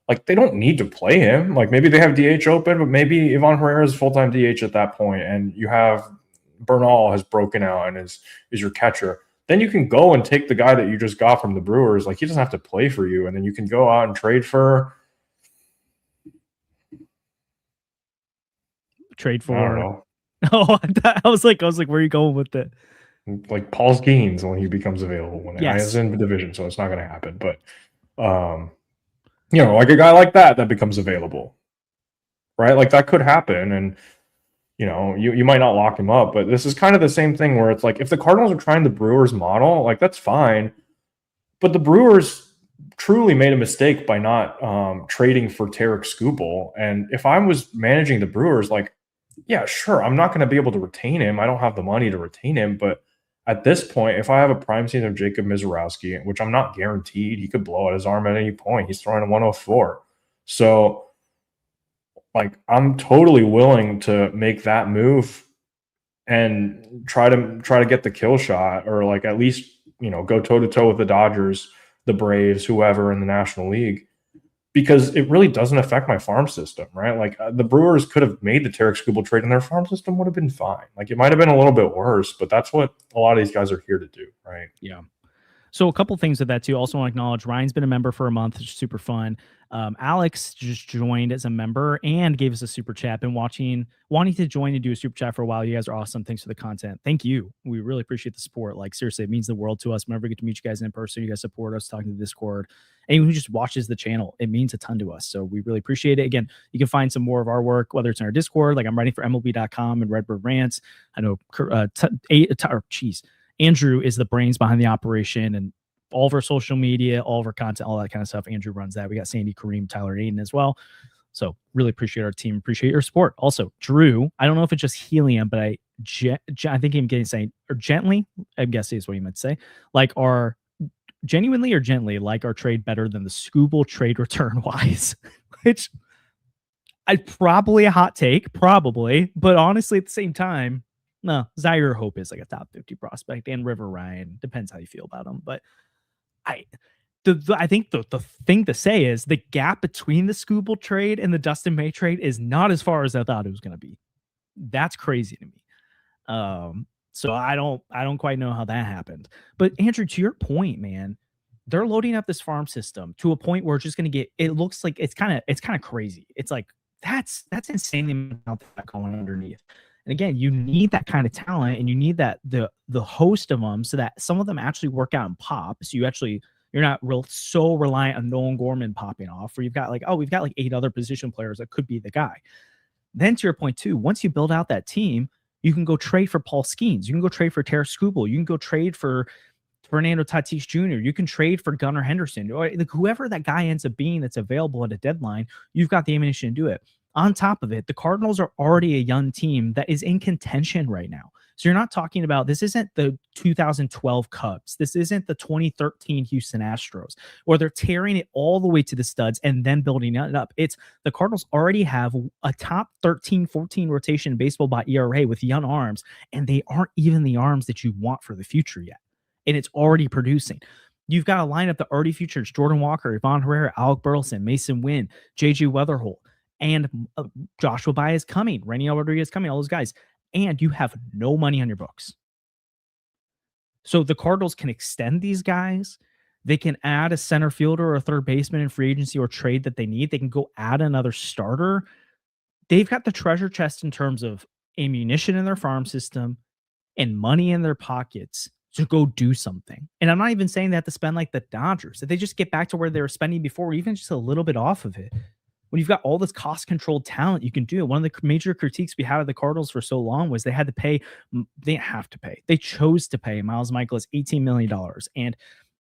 like they don't need to play him. Like maybe they have DH open, but maybe Ivan Herrera is full-time DH at that point, and you have Bernal has broken out and is your catcher. Then you can go and take the guy that you just got from the Brewers. Like he doesn't have to play for you, and then you can go out and trade for. I don't know. Oh, I was like, where are you going with it? Like Paul Skeens when he becomes available. When Yes. is in the division, so it's not going to happen. But like a guy like that becomes available, right? Like that could happen, and you might not lock him up, but this is kind of the same thing where it's like if the Cardinals are trying the Brewers model, like that's fine, but the Brewers truly made a mistake by not trading for Tarek Skubal. And if I was managing the Brewers, like, yeah, sure, I'm not going to be able to retain him. I don't have the money to retain him, but at this point, if I have a prime season of Jacob Mizorowski, which I'm not guaranteed, he could blow out his arm at any point. He's throwing a 104. So, like, I'm totally willing to make that move and try to get the kill shot, or like at least, go toe to toe with the Dodgers, the Braves, whoever in the National League, because it really doesn't affect my farm system, right? Like the Brewers could have made the Tarek Skubal trade and their farm system would have been fine. Like it might have been a little bit worse, but that's what a lot of these guys are here to do, right? Yeah. So a couple things with that too. Also want to acknowledge Ryan's been a member for a month, which is super fun. Alex just joined as a member and gave us a super chat. Been wanting to join and do a super chat for a while. You guys are awesome. Thanks for the content. Thank you. We really appreciate the support. Like seriously, it means the world to us. Whenever we get to meet you guys in person, you guys support us, talking to the Discord. Anyone who just watches the channel, it means a ton to us. So we really appreciate it. Again, you can find some more of our work, whether it's in our Discord, like I'm writing for MLB.com and Redbird Rants. I know, Andrew is the brains behind the operation and all of our social media, all of our content, all that kind of stuff. Andrew runs that. We got Sandy, Kareem, Tyler, Aiden as well. So really appreciate our team. Appreciate your support. Also, Drew, I don't know if it's just helium, but I think I'm getting saying, or gently, I'm guessing is what you meant to say, like our genuinely or gently like our trade better than the Skubal trade return wise, which I probably a hot take, probably, but honestly at the same time, no, Zaire Hope is like a top 50 prospect, and River Ryan, depends how you feel about him, but I think the thing to say is the gap between the Skubal trade and the Dustin May trade is not as far as I thought it was going to be. That's crazy to me. So I don't quite know how that happened. But Andrew, to your point, man, they're loading up this farm system to a point where it's just going to get. It looks like it's kind of crazy. It's like that's insanely amount that going underneath. And again, you need that kind of talent, and you need that the host of them, so that some of them actually work out and pop. So you're not so reliant on Nolan Gorman popping off, where you've got we've got like 8 other position players that could be the guy. Then to your point too, once you build out that team, you can go trade for Paul Skeens, you can go trade for Tarek Skubal, you can go trade for Fernando Tatis Jr., you can trade for Gunnar Henderson, or like whoever that guy ends up being that's available at a deadline. You've got the ammunition to do it. On top of it, the Cardinals are already a young team that is in contention right now. So you're not talking about, this isn't the 2012 Cubs. This isn't the 2013 Houston Astros, where they're tearing it all the way to the studs and then building it up. It's the Cardinals already have a top 13, 14 rotation in baseball by ERA with young arms, and they aren't even the arms that you want for the future yet. And it's already producing. You've got a lineup that already features Jordan Walker, Ivan Herrera, Alec Burleson, Mason Wynn, JJ Weatherholt, and Joshua Baez is coming, Raniel Rodriguez is coming, all those guys. And you have no money on your books. So the Cardinals can extend these guys. They can add a center fielder or a third baseman in free agency or trade that they need. They can go add another starter. They've got the treasure chest in terms of ammunition in their farm system and money in their pockets to go do something. And I'm not even saying they have to spend like the Dodgers. If they just get back to where they were spending before, even just a little bit off of it, when you've got all this cost-controlled talent, you can do it. One of the major critiques we had of the Cardinals for so long was they had to pay. They didn't have to pay. They chose to pay Miles Michaelis $18 million and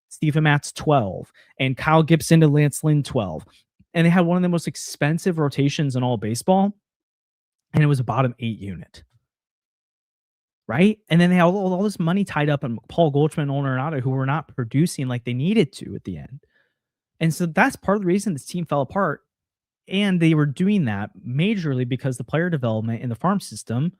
Steven Matz $12 million and Kyle Gibson to Lance Lynn $12 million. And they had one of the most expensive rotations in all baseball, and it was a bottom 8 unit. Right? And then they had all this money tied up in Paul Goldschmidt and Olin Arenado, who were not producing like they needed to at the end. And so that's part of the reason this team fell apart. And they were doing that majorly because the player development in the farm system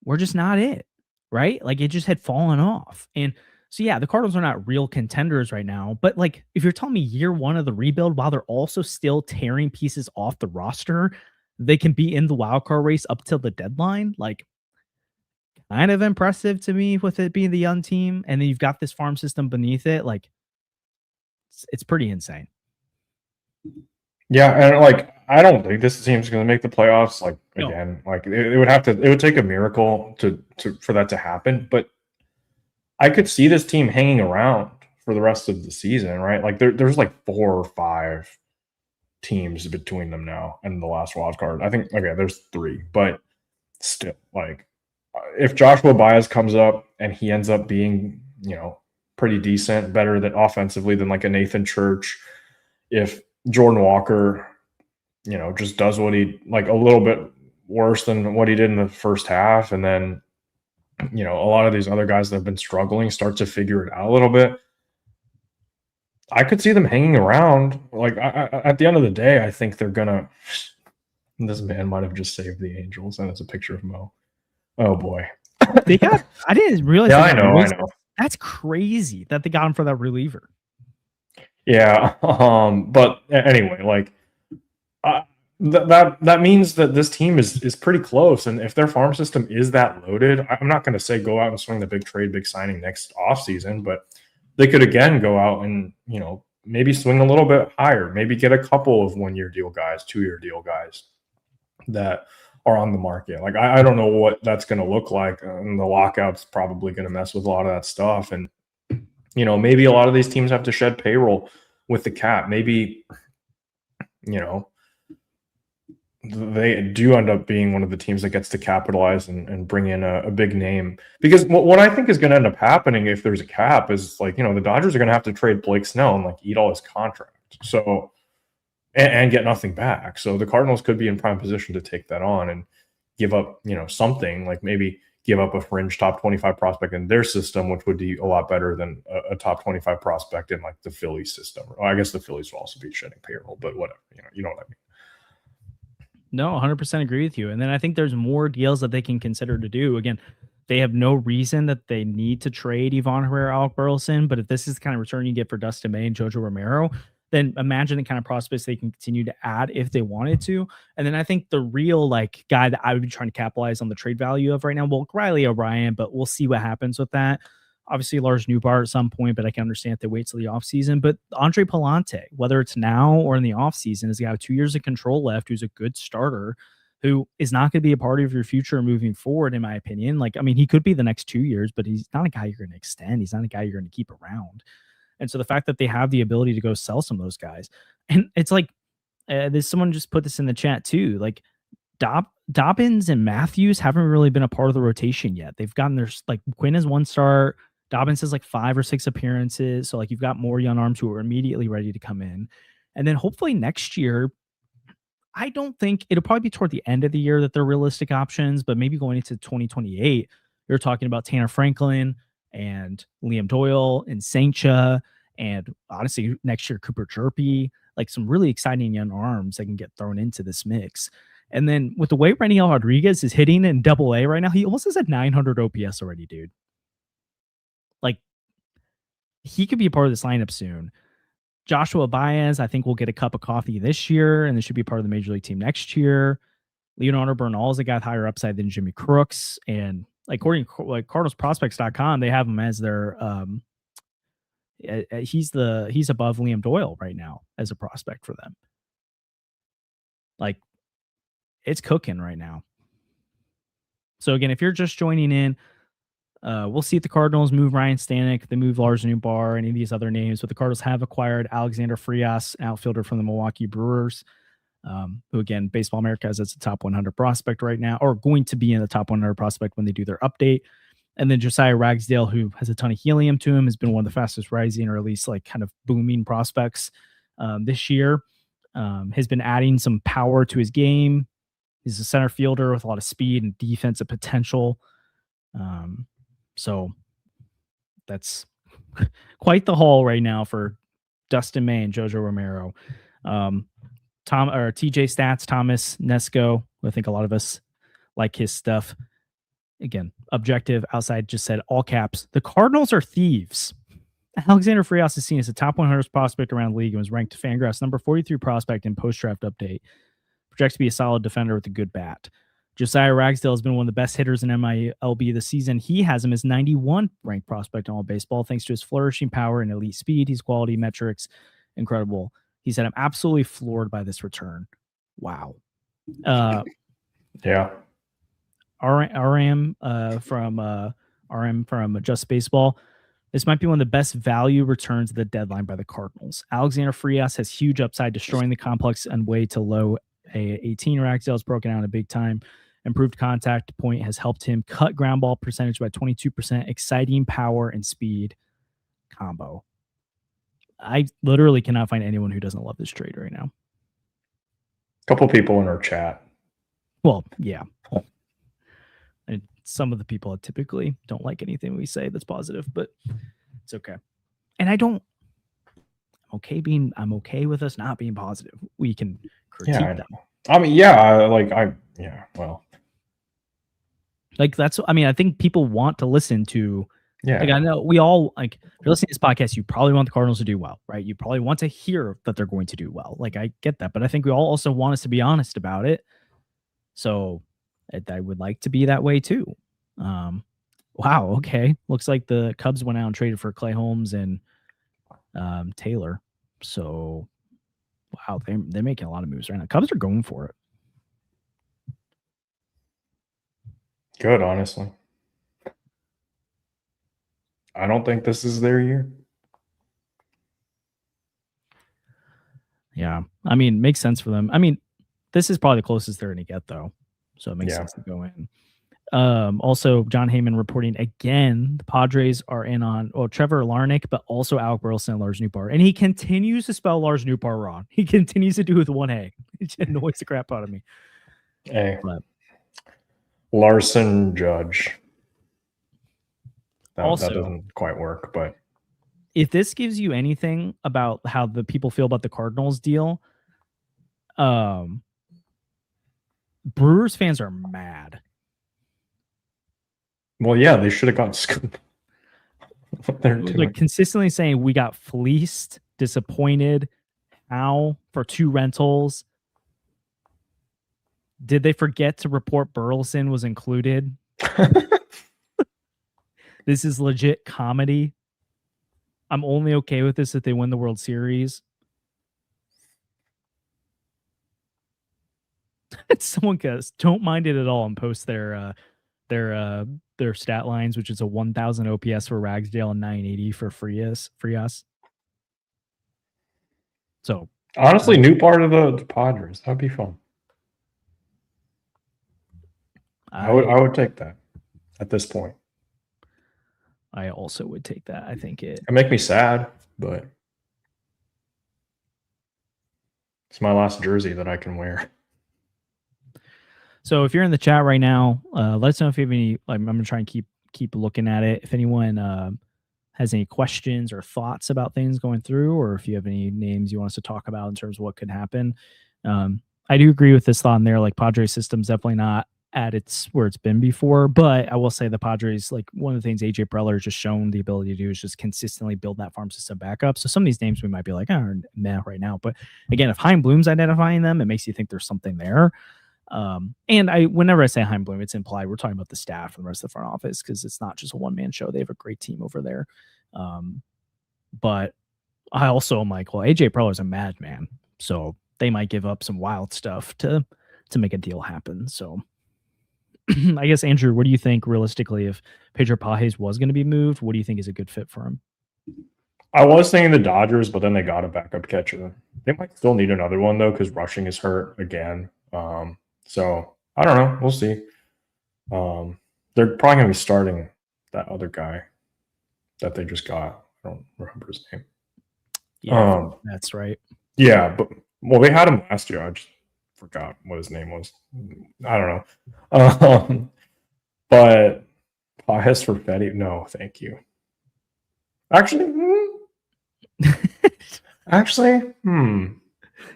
were just not it, right? Like it just had fallen off. And So yeah, the Cardinals are not real contenders right now, but like if you're telling me year one of the rebuild while they're also still tearing pieces off the roster, they can be in the wild card race up till the deadline, like kind of impressive to me with it being the young team. And then you've got this farm system beneath it. Like it's pretty insane. Yeah, and like I don't think this team's going to make the playoffs. Like No. again, like it would have to. It would take a miracle to for that to happen. But I could see this team hanging around for the rest of the season, right? Like there's like 4 or 5 teams between them now and the last wild card. I think okay, there's 3, but still, like if Joshua Baez comes up and he ends up being, pretty decent, better than offensively than like a Nathan Church, if Jordan Walker, just does what he like a little bit worse than what he did in the first half, and then a lot of these other guys that have been struggling start to figure it out a little bit, I could see them hanging around. Like at the end of the day, I think they're gonna. This man might have just saved the Angels, and it's a picture of Mo. Oh boy, they got. I didn't realize. Yeah, I know. That's crazy that they got him for that reliever. Yeah, but anyway, like that means that this team is pretty close, and if their farm system is that loaded, I'm not going to say go out and swing the big trade, big signing next offseason, but they could again go out and maybe swing a little bit higher, maybe get a couple of 1-year deal guys, 2-year deal guys that are on the market. Like I don't know what that's going to look like, and the lockout's probably going to mess with a lot of that stuff, and maybe a lot of these teams have to shed payroll with the cap. Maybe they do end up being one of the teams that gets to capitalize and bring in a big name. Because what I think is going to end up happening if there's a cap is like, the Dodgers are going to have to trade Blake Snell and like eat all his contract. So, and get nothing back. So the Cardinals could be in prime position to take that on and give up, something, like maybe give up a fringe top 25 prospect in their system, which would be a lot better than a top 25 prospect in like the Phillies system. Well, I guess the Phillies will also be shedding payroll, but whatever, you know what I mean? No, 100% agree with you. And then I think there's more deals that they can consider to do. Again, they have no reason that they need to trade Ivan Herrera, Alec Burleson, but if this is the kind of return you get for Dustin May and Jojo Romero, then imagine the kind of prospects they can continue to add if they wanted to. And then I think the real like guy that I would be trying to capitalize on the trade value of right now, well, Riley O'Brien, but we'll see what happens with that. Obviously, Lars Newbar at some point, but I can understand if they wait till the offseason. But Andre Palante, whether it's now or in the offseason, is a guy with 2 years of control left, who's a good starter, who is not going to be a part of your future moving forward, in my opinion. Like, I mean, he could be the next 2 years, but he's not a guy you're going to extend. He's not a guy you're going to keep around. And so the fact that they have the ability to go sell some of those guys, and it's like, there's someone just put this in the chat too. Like Dobbins and Matthews haven't really been a part of the rotation yet. They've gotten their, like, Quinn has 1 start. Dobbins has like 5 or 6 appearances. So like you've got more young arms who are immediately ready to come in. And then hopefully next year, I don't think it'll probably be toward the end of the year that they're realistic options, but maybe going into 2028, you're talking about Tanner Franklin and Liam Doyle and Saintcha, and honestly, next year, Cooper Jerpy, like some really exciting young arms that can get thrown into this mix. And then with the way Reniel Rodriguez is hitting in Double-A right now, he almost has a 900 OPS already, dude. Like, he could be a part of this lineup soon. Joshua Baez, I think, will get a cup of coffee this year, and this should be part of the major league team next year. Leonardo Bernal is a guy with higher upside than Jimmy Crooks, and like according to like CardinalsProspects.com, they have him as their he's above Liam Doyle right now as a prospect for them. Like, it's cooking right now. So again, if you're just joining in, we'll see if the Cardinals move Ryan Stanek, they move Lars Newbar, any of these other names. But the Cardinals have acquired Alexander Frias, an outfielder from the Milwaukee Brewers, who, again, Baseball America has as a top 100 prospect right now, or going to be in the top 100 prospect when they do their update. And then Josiah Ragsdale, who has a ton of helium to him, has been one of the fastest rising, or at least like kind of booming prospects this year. Has been adding some power to his game. He's a center fielder with a lot of speed and defensive potential. So that's quite the haul right now for Dustin May and Jojo Romero. TJ Stats, Thomas Nesco. I think a lot of us like his stuff. Again, Objective Outside just said all caps, the Cardinals are thieves. Alexander Frias is seen as a top 100 prospect around the league and was ranked Fangraphs number 43 prospect in post-draft update. Projects to be a solid defender with a good bat. Josiah Ragsdale has been one of the best hitters in MILB this season. He has him as 91 ranked prospect in all baseball thanks to his flourishing power and elite speed. His quality metrics, incredible. He said, I'm absolutely floored by this return. Wow. Yeah. RM from Just Baseball. This might be one of the best value returns of the deadline by the Cardinals. Alexander Frias has huge upside, destroying the complex and way to low A18. Ragsdale is broken out a big time. Improved contact point has helped him cut ground ball percentage by 22%. Exciting power and speed combo. I literally cannot find anyone who doesn't love this trade right now. A couple people in our chat. Well, yeah. And some of the people typically don't like anything we say that's positive, but it's okay. And I'm okay with us not being positive. We can critique them. I mean, I think people want to listen to. Yeah. Like I know we all if you're listening to this podcast, you probably want the Cardinals to do well, right? You probably want to hear that they're going to do well. Like I get that, but I think we all also want us to be honest about it. So I would like to be that way too. Wow. Okay. Looks like the Cubs went out and traded for Clay Holmes and Taylor. So wow, they're making a lot of moves right now. Cubs are going for it. Good, honestly. I don't think this is their year. Yeah. I mean, makes sense for them. I mean, this is probably the closest they're going to get, though. So it makes sense to go in. Also, John Heyman reporting again, the Padres are in on Trevor Larnach, but also Alec Burleson and Lars Nootbaar. And he continues to spell Lars Nootbaar wrong. He continues to do it with one A. It annoys the crap out of me. Hey. But Larson Judge. That doesn't quite work, but if this gives you anything about how the people feel about the Cardinals deal, Brewers fans are mad. Well, yeah, they should have gotten scooped. Like consistently saying we got fleeced, disappointed. How for 2 rentals? Did they forget to report Burleson was included? This is legit comedy. I'm only okay with this if they win the World Series. Someone goes, don't mind it at all, and post their stat lines, which is a 1,000 OPS for Ragsdale and 980 for Frias. So honestly, new part of the Padres. That'd be fun. I would take that at this point. I also would take that. I think it make me sad, but it's my last jersey that I can wear. So if you're in the chat right now, let us know if you have any. I'm gonna try and keep looking at it. If anyone has any questions or thoughts about things going through, or if you have any names you want us to talk about in terms of what could happen, I do agree with this thought in there. Like Padres system's definitely not at its where it's been before, but I will say the Padres, like one of the things AJ Preller has just shown the ability to do is just consistently build that farm system back up. So some of these names we might be like, oh, meh right now, but again, if Chaim Bloom's identifying them, it makes you think there's something there. And whenever I say Chaim Bloom, it's implied we're talking about the staff and the rest of the front office because it's not just a one-man show. They have a great team over there. But I also am like, well, AJ Preller is a madman, so they might give up some wild stuff to make a deal happen. So I guess, Andrew, what do you think realistically if Pedro Pages was going to be moved? What do you think is a good fit for him? I was thinking the Dodgers, but then they got a backup catcher. They might still need another one, though, because rushing is hurt again. So I don't know. We'll see. They're probably going to be starting that other guy that they just got. I don't remember his name. Yeah, that's right. Yeah, but they had him last year. I just forgot what his name was. I don't know. But Pages for Fetty, no, thank you. Actually,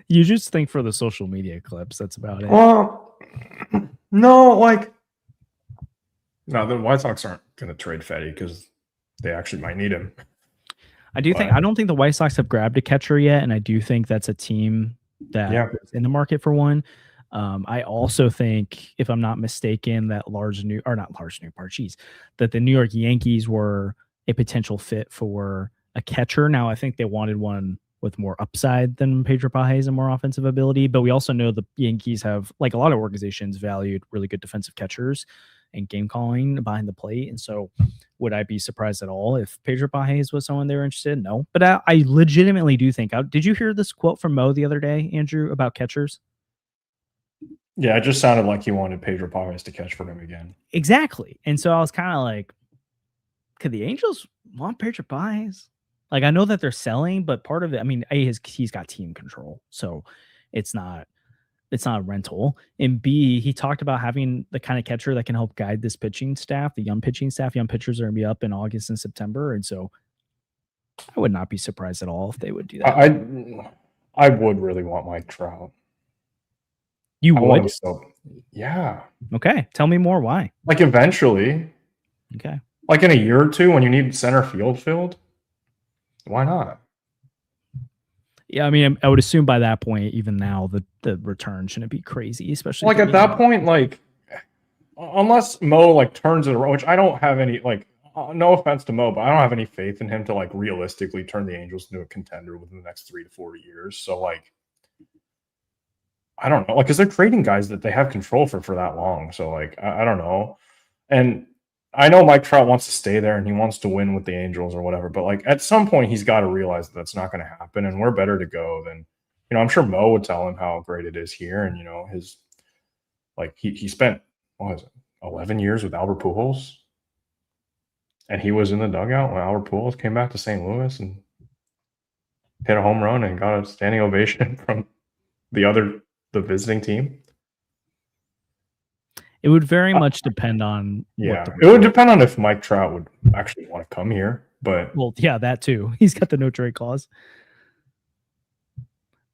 You just think for the social media clips. That's about it. Well, no, like No, the White Sox aren't going to trade Fetty because they actually might need him. I don't think the White Sox have grabbed a catcher yet, and I do think that's a team that is in the market for one. I also think, if I'm not mistaken, that that the New York Yankees were a potential fit for a catcher. Now, I think they wanted one with more upside than Pedro Pages and more offensive ability, but we also know the Yankees have, like a lot of organizations, valued really good defensive catchers and game calling behind the plate. And so, would I be surprised at all if Pedro Pages was someone they were interested in? No, but I legitimately do think. Did you hear this quote from Mo the other day, Andrew, about catchers? Yeah, it just sounded like he wanted Pedro Pages to catch for him again. Exactly. And so I was kind of like, could the Angels want Pedro Pages? Like, I know that they're selling, but part of it, I mean, he's got team control, so it's not a rental. And B, he talked about having the kind of catcher that can help guide this pitching staff, the young pitching staff. Young pitchers are going to be up in August and September, and so I would not be surprised at all if they would do that. I would really want Mike Trout. You would? Yeah. Okay. Tell me more. Why? Like, eventually. Okay. Like in a year or two, when you need center field filled, why not? Yeah, I mean, I would assume by that point, even now, the return shouldn't be crazy, especially like at that point, like, unless Mo like turns it around, which I don't have any, like, no offense to Mo, but I don't have any faith in him to like realistically turn the Angels into a contender within the next 3 to 4 years. So like, I don't know, like, because they're trading guys that they have control for that long. So like, I don't know. And I know Mike Trout wants to stay there and he wants to win with the Angels or whatever, but like at some point he's got to realize that that's not going to happen, and we're better to go than, you know, I'm sure Mo would tell him how great it is here. And, you know, his, like, he spent, what was it, 11 years with Albert Pujols, and he was in the dugout when Albert Pujols came back to St. Louis and hit a home run and got a standing ovation from the visiting team. It would very much depend on. Yeah, it would depend on if Mike Trout would actually want to come here. But well, yeah, that too. He's got the no trade clause.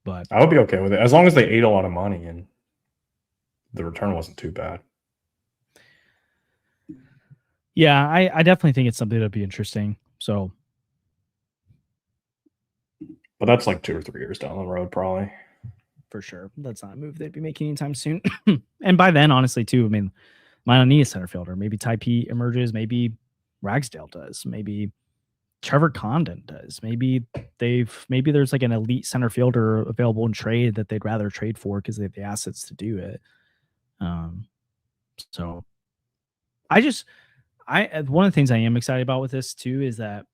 But I would be okay with it as long as they ate a lot of money and the return wasn't too bad. Yeah, I definitely think it's something that'd be interesting. So, but that's like 2 or 3 years down the road, probably. For sure. That's not a move they'd be making anytime soon. And by then, honestly, too, I mean, might not need a center fielder. Maybe Tai P emerges. Maybe Ragsdale does. Maybe Trevor Condon does. Maybe there's like an elite center fielder available in trade that they'd rather trade for because they have the assets to do it. So one of the things I am excited about with this too is that,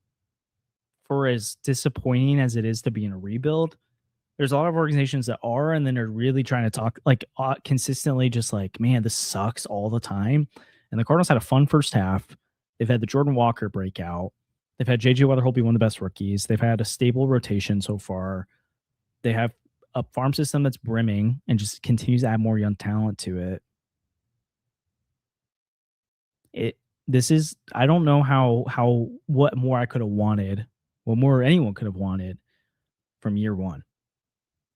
for as disappointing as it is to be in a rebuild, there's a lot of organizations that are, and then they're really trying to talk like consistently, just like, man, this sucks all the time. And the Cardinals had a fun first half. They've had the Jordan Walker breakout. They've had JJ Weatherholt be one of the best rookies. They've had a stable rotation so far. They have a farm system that's brimming and just continues to add more young talent to it. I don't know what more I could have wanted, what more anyone could have wanted from year one.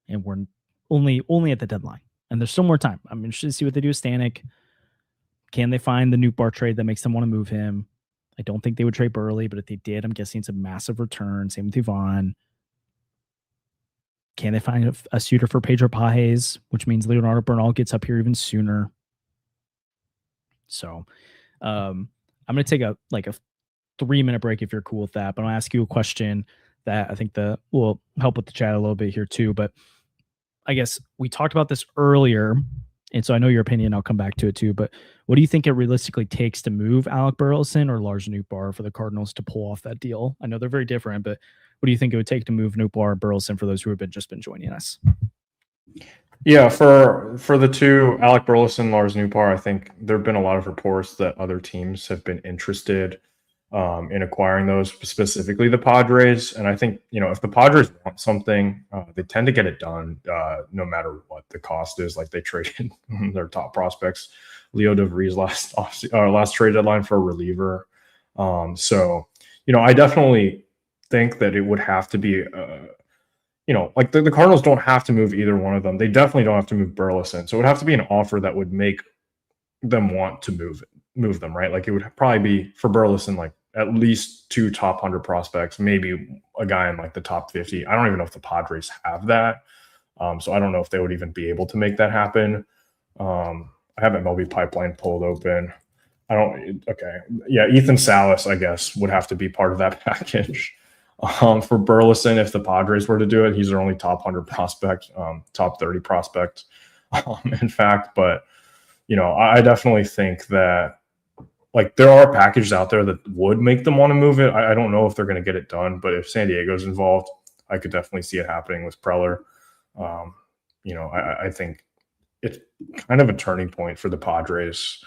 And we're only at the deadline, and there's still more time. I'm interested to see what they do with Stanek. Can they find the Noot Bar trade that makes them want to move him? I don't think they would trade Burley, but if they did, I'm guessing it's a massive return. Same with Yvonne. Can they find a suitor for Pedro Pages, which means Leonardo Bernal gets up here even sooner? So I'm going to take a 3-minute break if you're cool with that, but I'll ask you a question that I think will help with the chat a little bit here too. But I guess we talked about this earlier, and so I know your opinion. I'll come back to it too. But what do you think it realistically takes to move Alec Burleson or Lars Nootbaar for the Cardinals to pull off that deal? I know they're very different, but what do you think it would take to move Nootbaar and Burleson for those who have just been joining us? Yeah, for the two, Alec Burleson, Lars Nootbaar, I think there have been a lot of reports that other teams have been interested in acquiring those, specifically the Padres. And I think, you know, if the Padres want something, they tend to get it done no matter what the cost is. Like, they traded their top prospects, Leo DeVries last trade deadline for a reliever. So, you know, I definitely think that it would have to be, you know, like the Cardinals don't have to move either one of them. They definitely don't have to move Burleson. So it would have to be an offer that would make them want to move move them, right? Like it would probably be for Burleson, like at least 2 top 100 prospects, maybe a guy in like the top 50. I don't even know if the Padres have that. So I don't know if they would even be able to make that happen. I have MLB Pipeline pulled open. Okay. Yeah, Ethan Salas, I guess, would have to be part of that package. For Burleson, if the Padres were to do it, he's their only top 100 prospect, top 30 prospect, in fact. But, I definitely think that, like, there are packages out there that would make them want to move it. I don't know if they're going to get it done, but if San Diego's involved, I could definitely see it happening with Preller. I think it's kind of a turning point for the Padres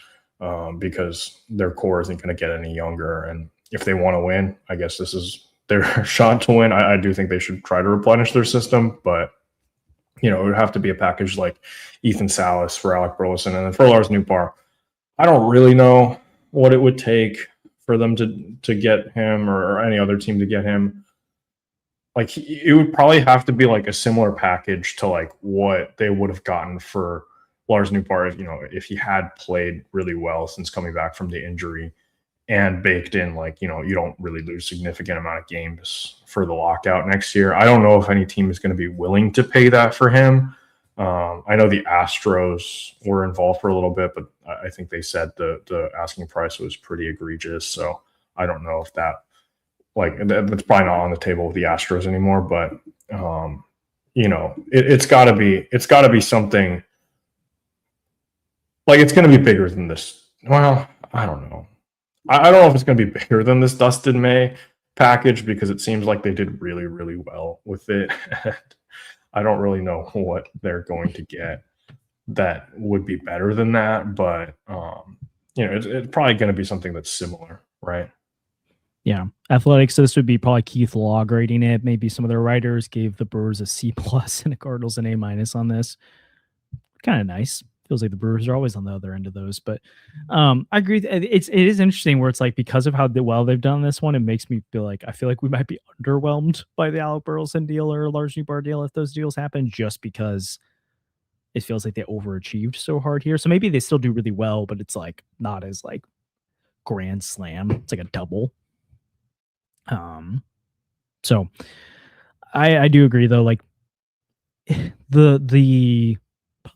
because their core isn't going to get any younger. And if they want to win, I guess this is their shot to win. I do think they should try to replenish their system, but it would have to be a package like Ethan Salas for Alec Burleson. And then for Lars Nootbaar, I don't really know what it would take for them to get him or any other team to get him. Like, it would probably have to be like a similar package to like what they would have gotten for Lars Nootbaar, if he had played really well since coming back from the injury and baked in, like, you don't really lose significant amount of games for the lockout next year. I don't know if any team is going to be willing to pay that for him. I know the Astros were involved for a little bit, but I think they said the asking price was pretty egregious. So I don't know if that's probably not on the table with the Astros anymore, but it's gotta be something like, it's going to be bigger than this. Well, I don't know. I don't know if it's going to be bigger than this Dustin May package because it seems like they did really, really well with it. I don't really know what they're going to get that would be better than that, but it's probably going to be something that's similar, right? Yeah, Athletics. So this would be probably Keith Law grading it. Maybe some of their writers gave the Brewers a C+ and the Cardinals an A- on this. Kind of nice. Feels like the Brewers are always on the other end of those, but I agree. It is interesting where it's like, because of how well they've done this one, it makes me feel like we might be underwhelmed by the Alec Burleson deal or Lars Nootbaar deal if those deals happen, just because it feels like they overachieved so hard here. So maybe they still do really well, but it's like not as like grand slam. It's like a double. So I do agree though, like the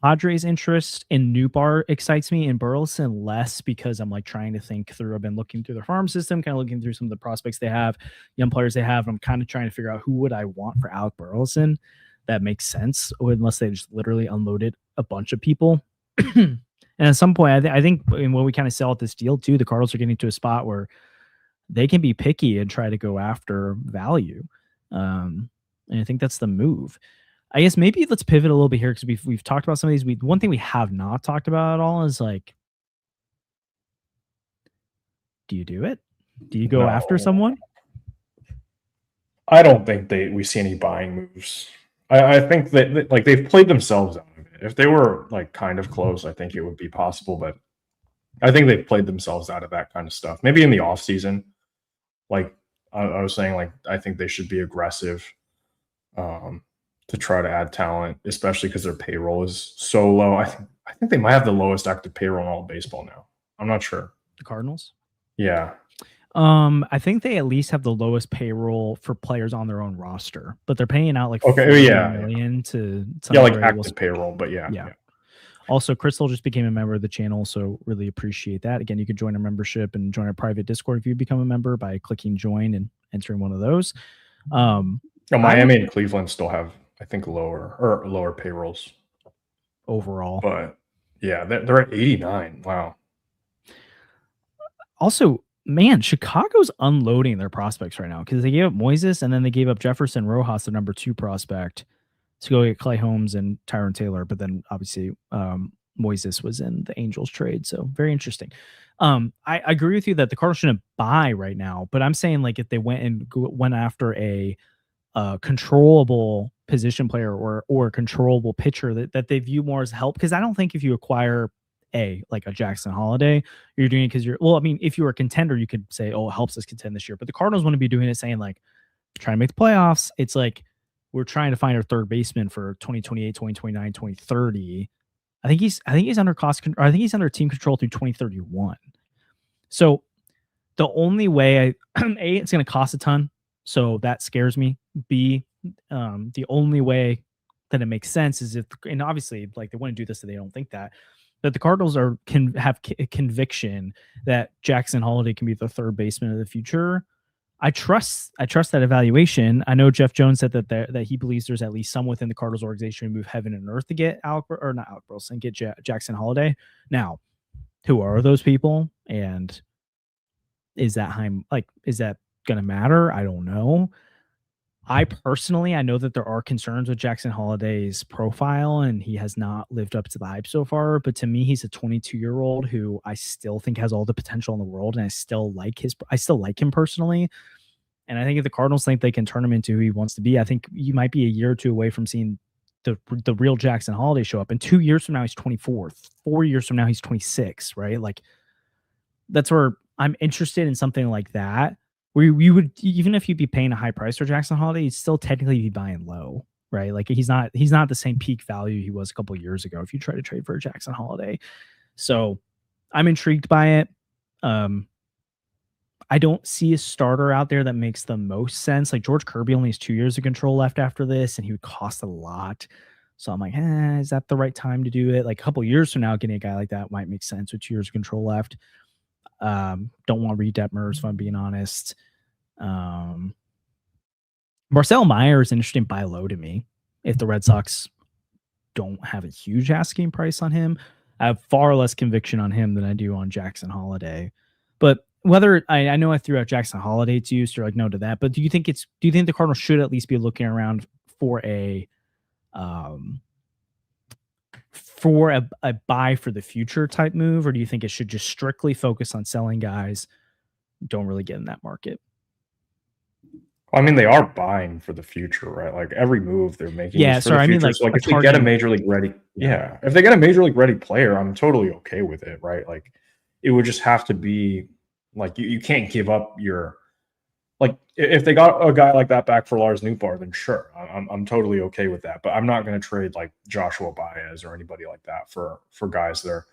Padres' interest in Nootbaar excites me, and Burleson less, because I'm like trying to think through. I've been looking through their farm system, kind of looking through some of the prospects they have, young players they have. I'm kind of trying to figure out who would I want for Alec Burleson that makes sense, unless they just literally unloaded a bunch of people. And at some point, I think when we kind of sell out this deal too, the Cardinals are getting to a spot where they can be picky and try to go after value. And I think that's the move. I guess maybe let's pivot a little bit here, because we've talked about some of these. One thing we have not talked about at all is like, do you do it? Do you go after someone? I don't think we see any buying moves. I think that like they've played themselves out of it. If they were like kind of close, I think it would be possible, but I think they've played themselves out of that kind of stuff. Maybe in the off season, like I was saying, like I think they should be aggressive. To try to add talent, especially because their payroll is so low. I think they might have the lowest active payroll in all of baseball now. I'm not sure. The Cardinals? Yeah. I think they at least have the lowest payroll for players on their own roster, but they're paying out like $40 million to like active payroll, but yeah. Also, Crystal just became a member of the channel, so really appreciate that. Again, you could join our membership and join our private Discord if you become a member by clicking join and entering one of those. Miami and Cleveland still have, I think, lower payrolls overall. But yeah, they're at 89. Wow. Also, man, Chicago's unloading their prospects right now, because they gave up Moises and then they gave up Jefferson Rojas, the number 2 prospect, to go get Clay Holmes and Tyron Taylor. But then obviously Moises was in the Angels trade. So very interesting. I agree with you that the Cardinals shouldn't buy right now, but I'm saying like if they went after a controllable position player or a controllable pitcher that they view more as help, because I don't think if you acquire like a Jackson Holiday, you're doing it because if you were a contender, you could say, oh, it helps us contend this year. But the Cardinals want to be doing it saying like, trying to make the playoffs. It's like, we're trying to find our third baseman for 2028, 2029, 2030. I think he's under cost. I think he's under team control through 2031. So the only way A, it's going to cost a ton. So that scares me. B, the only way that it makes sense is if, and obviously, like they want to do this, so they don't think that the Cardinals can have conviction that Jackson Holiday can be the third baseman of the future. I trust that evaluation. I know Jeff Jones said that he believes there's at least some within the Cardinals organization who move heaven and earth to get not Alec Burleson, get Jackson Holiday. Now, who are those people? And is that going to matter? I don't know. I know that there are concerns with Jackson Holiday's profile, and he has not lived up to the hype so far. But to me, he's a 22-year-old who I still think has all the potential in the world, and I still like him personally. And I think if the Cardinals think they can turn him into who he wants to be, I think you might be a year or two away from seeing the real Jackson Holiday show up. And 2 years from now, he's 24. 4 years from now, he's 26. Right? Like that's where I'm interested in something like that. Where you would, even if you'd be paying a high price for Jackson Holiday, you'd still technically be buying low, right? Like he's not the same peak value he was a couple of years ago if you try to trade for a Jackson Holiday. So I'm intrigued by it. I don't see a starter out there that makes the most sense. Like George Kirby only has 2 years of control left after this, and he would cost a lot. So I'm like, is that the right time to do it? Like a couple of years from now, getting a guy like that might make sense with 2 years of control left. Don't want to read Detmers, if I'm being honest. Marcel Meyer is an interesting buy low to me. If the Red Sox don't have a huge asking price on him, I have far less conviction on him than I do on Jackson Holiday. But whether I know I threw out Jackson Holiday to you, so you're like no to that. But do you think the Cardinals should at least be looking around for a buy for the future type move, or do you think it should just strictly focus on selling guys who don't really get in that market? I mean, they are buying for the future, right? Like every move they're making is for the future. I mean, like, so like if they get a major league ready, if they get a major league ready player, I'm totally okay with it, right? Like it would just have to be like you can't give up your like if they got a guy like that back for Lars Nootbaar, then sure, I'm totally okay with that. But I'm not going to trade like Joshua Baez or anybody like that for guys that are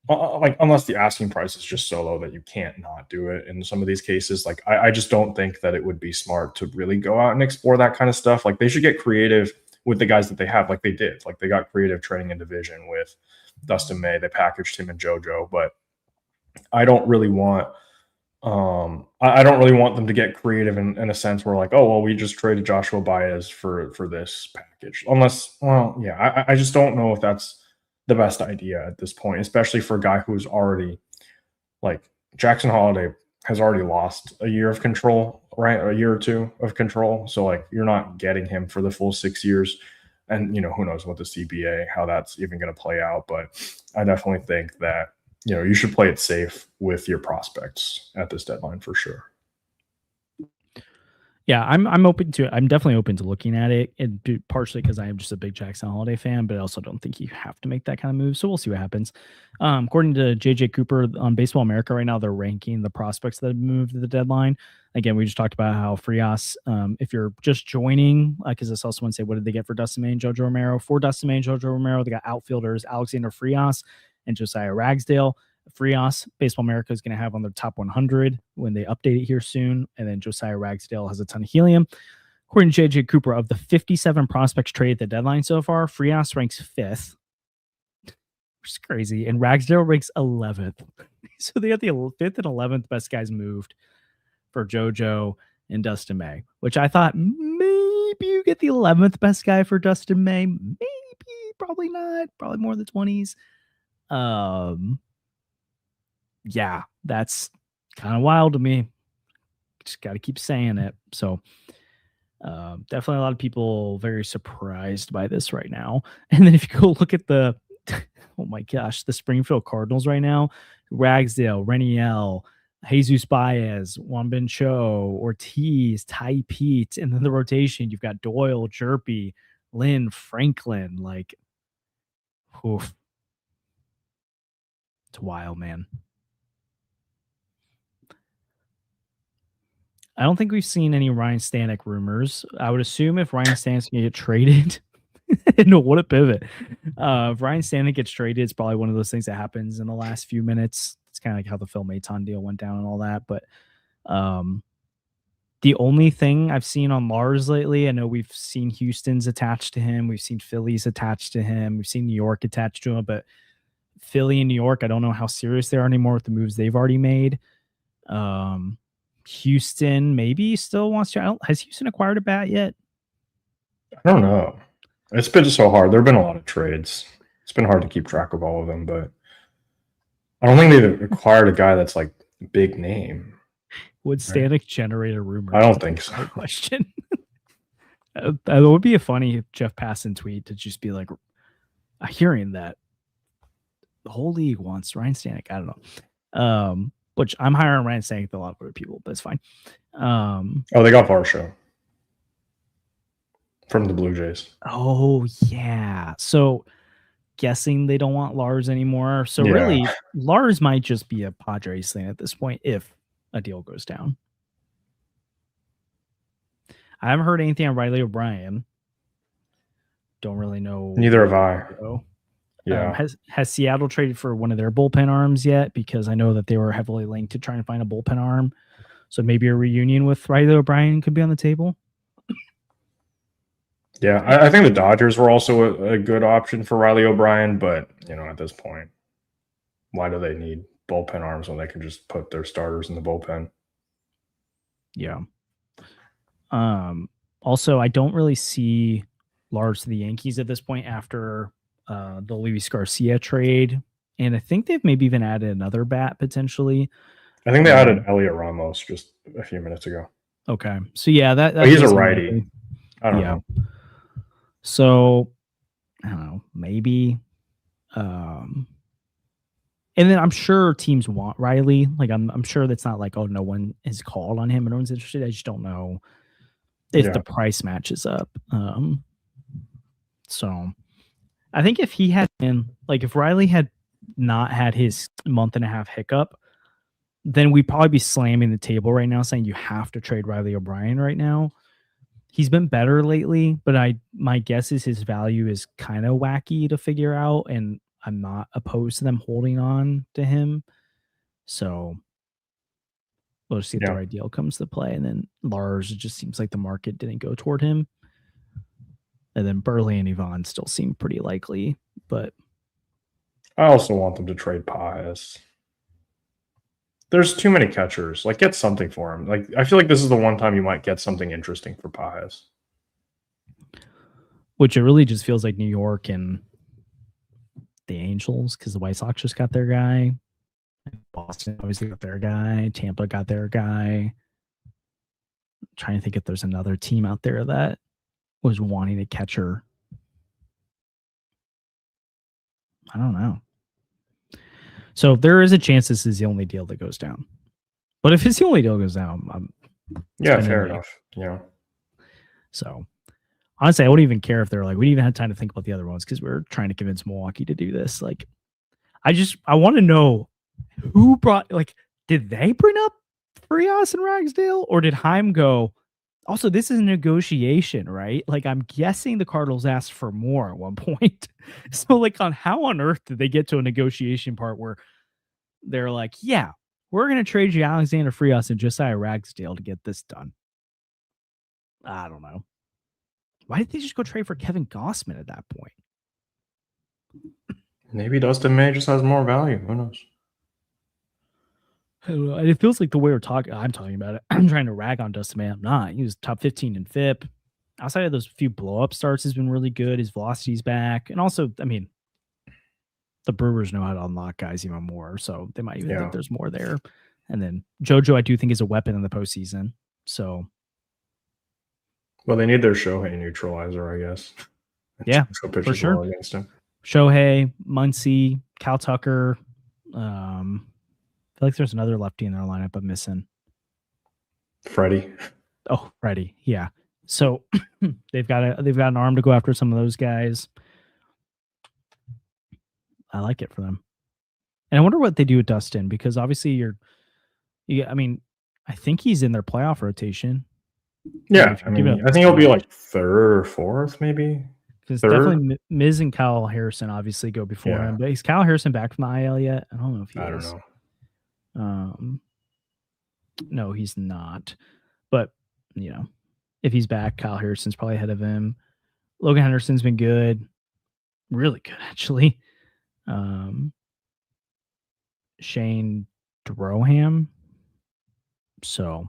like unless the asking price is just so low that you can't not do it in some of these cases. Like I just don't think that it would be smart to really go out and explore that kind of stuff. Like they should get creative with the guys that they have, like they did. Like they got creative trading in division with Dustin May. They packaged him and JoJo, but I don't really want I don't really want them to get creative in a sense where like, oh well, we just traded Joshua Baez for this package. Unless, well, yeah, I just don't know if that's the best idea at this point, especially for a guy who's already like Jackson Holiday has already lost a year of control, right? A year or two of control. So like you're not getting him for the full 6 years. And who knows what the CBA, how that's even going to play out. But I definitely think that, you should play it safe with your prospects at this deadline for sure. Yeah, I'm definitely open to looking at it, and partially because I am just a big Jackson Holiday fan, but I also don't think you have to make that kind of move. So we'll see what happens. According to JJ Cooper on Baseball America right now, they're ranking the prospects that have moved to the deadline. Again, we just talked about how Frias, if you're just joining, because I saw someone say, what did they get for Dustin May and JoJo Romero? For Dustin May and JoJo Romero, they got outfielders Alexander Frias and Josiah Ragsdale. Frias, Baseball America is going to have on their top 100 when they update it here soon. And then Josiah Ragsdale has a ton of helium. According to JJ Cooper, of the 57 prospects traded at the deadline so far, Frias ranks 5th, which is crazy. And Ragsdale ranks 11th. So they have the 5th and 11th best guys moved for JoJo and Dustin May, which I thought maybe you get the 11th best guy for Dustin May. Maybe, probably not. Probably more in the 20s. Yeah, that's kind of wild to me. Just got to keep saying it. So definitely a lot of people very surprised by this right now. And then if you go look at the, oh my gosh, the Springfield Cardinals right now, Ragsdale, Reniel, Jesus Baez, Wanbin Cho, Ortiz, Ty Pete, and then the rotation, you've got Doyle, Jerpy, Lynn, Franklin, like, oof. It's wild, man. I don't think we've seen any Ryan Stanek rumors. I would assume if Ryan Stanek's going to get traded, no, what a pivot. If Ryan Stanek gets traded, it's probably one of those things that happens in the last few minutes. It's kind of like how the Phil Maton deal went down and all that. But the only thing I've seen on Lars lately, I know we've seen Houston's attached to him. We've seen Philly's attached to him. We've seen New York attached to him. But Philly and New York, I don't know how serious they are anymore with the moves they've already made. Houston maybe still wants to. Has Houston acquired a bat yet? I don't know. It's been so hard. There have been a lot of trades. It's been hard to keep track of all of them, but I don't think they've acquired a guy that's like big name. Would Stanek generate a rumor? I don't think so. Question. It would be a funny Jeff Passan tweet to just be like, hearing that the whole league wants Ryan Stanek. I don't know. Which I'm higher on Ryan Stanek than a lot of other people, but it's fine. They got Varsho from the Blue Jays. Oh yeah. So guessing they don't want Lars anymore. So really, Lars might just be a Padres thing at this point if a deal goes down. I haven't heard anything on Riley O'Brien. Don't really know. Neither have I. Yeah. Has Seattle traded for one of their bullpen arms yet? Because I know that they were heavily linked to trying to find a bullpen arm. So maybe a reunion with Riley O'Brien could be on the table. Yeah, I think the Dodgers were also a good option for Riley O'Brien, but at this point, why do they need bullpen arms when they can just put their starters in the bullpen? Yeah. Also, I don't really see Lars to the Yankees at this point after the Luis Garcia trade, and I think they've maybe even added another bat potentially. I think they added Elliot Ramos just a few minutes ago. Okay, so yeah, that he's a righty. I don't know. So I don't know, maybe. And then I'm sure teams want Riley. Like I'm sure that's not like, oh, no one has called on him and no one's interested. I just don't know if the price matches up. So I think if he had been like, if Riley had not had his month and a half hiccup, then we'd probably be slamming the table right now saying you have to trade Riley O'Brien right now. He's been better lately, but my guess is his value is kind of wacky to figure out, and I'm not opposed to them holding on to him. So we'll just see if the right deal comes to play. And then Lars, it just seems like the market didn't go toward him. And then Burley and Yvonne still seem pretty likely, but I also want them to trade Paez. There's too many catchers. Like, get something for him. Like, I feel like this is the one time you might get something interesting for Paez. Which it really just feels like New York and the Angels, because the White Sox just got their guy. Boston obviously got their guy. Tampa got their guy. I'm trying to think if there's another team out there that was wanting a catcher. I don't know. So there is a chance this is the only deal that goes down. But if it's the only deal that goes down, fair enough. Yeah. So honestly, I wouldn't even care if they're like, we didn't even have time to think about the other ones because we're trying to convince Milwaukee to do this. Like, I want to know who brought, like, did they bring up Frias and Ragsdale, or did Heim go, also, this is a negotiation, right? Like, I'm guessing the Cardinals asked for more at one point. So, like, how on earth did they get to a negotiation part where they're like, yeah, we're going to trade you Alexander Frias and Josiah Ragsdale to get this done? I don't know. Why did they just go trade for Kevin Gossman at that point? Maybe Dustin May just has more value. Who knows? It feels like the way I'm talking about it. I'm trying to rag on Dustin May. I'm not. He was top 15 in FIP. Outside of those few blow-up starts, has been really good. His velocity's back. And also, I mean, the Brewers know how to unlock guys even more, so they might even think there's more there. And then JoJo, I do think, is a weapon in the postseason. So, well, they need their Shohei neutralizer, I guess. Yeah, for sure. Against him. Shohei, Muncy, Cal Tucker. I feel like there's another lefty in their lineup I'm missing. Freddie. Oh, Freddie. Yeah. So they've got an arm to go after some of those guys. I like it for them. And I wonder what they do with Dustin, because obviously I mean, I think he's in their playoff rotation. Yeah. I think he'll be like third or fourth, maybe. Because definitely Miz and Kyle Harrison obviously go before him. But is Kyle Harrison back from the IL yet? I don't know if he is. I don't know. No, he's not. But, if he's back, Kyle Harrison's probably ahead of him. Logan Henderson's been good. Really good, actually. Shane Droham. So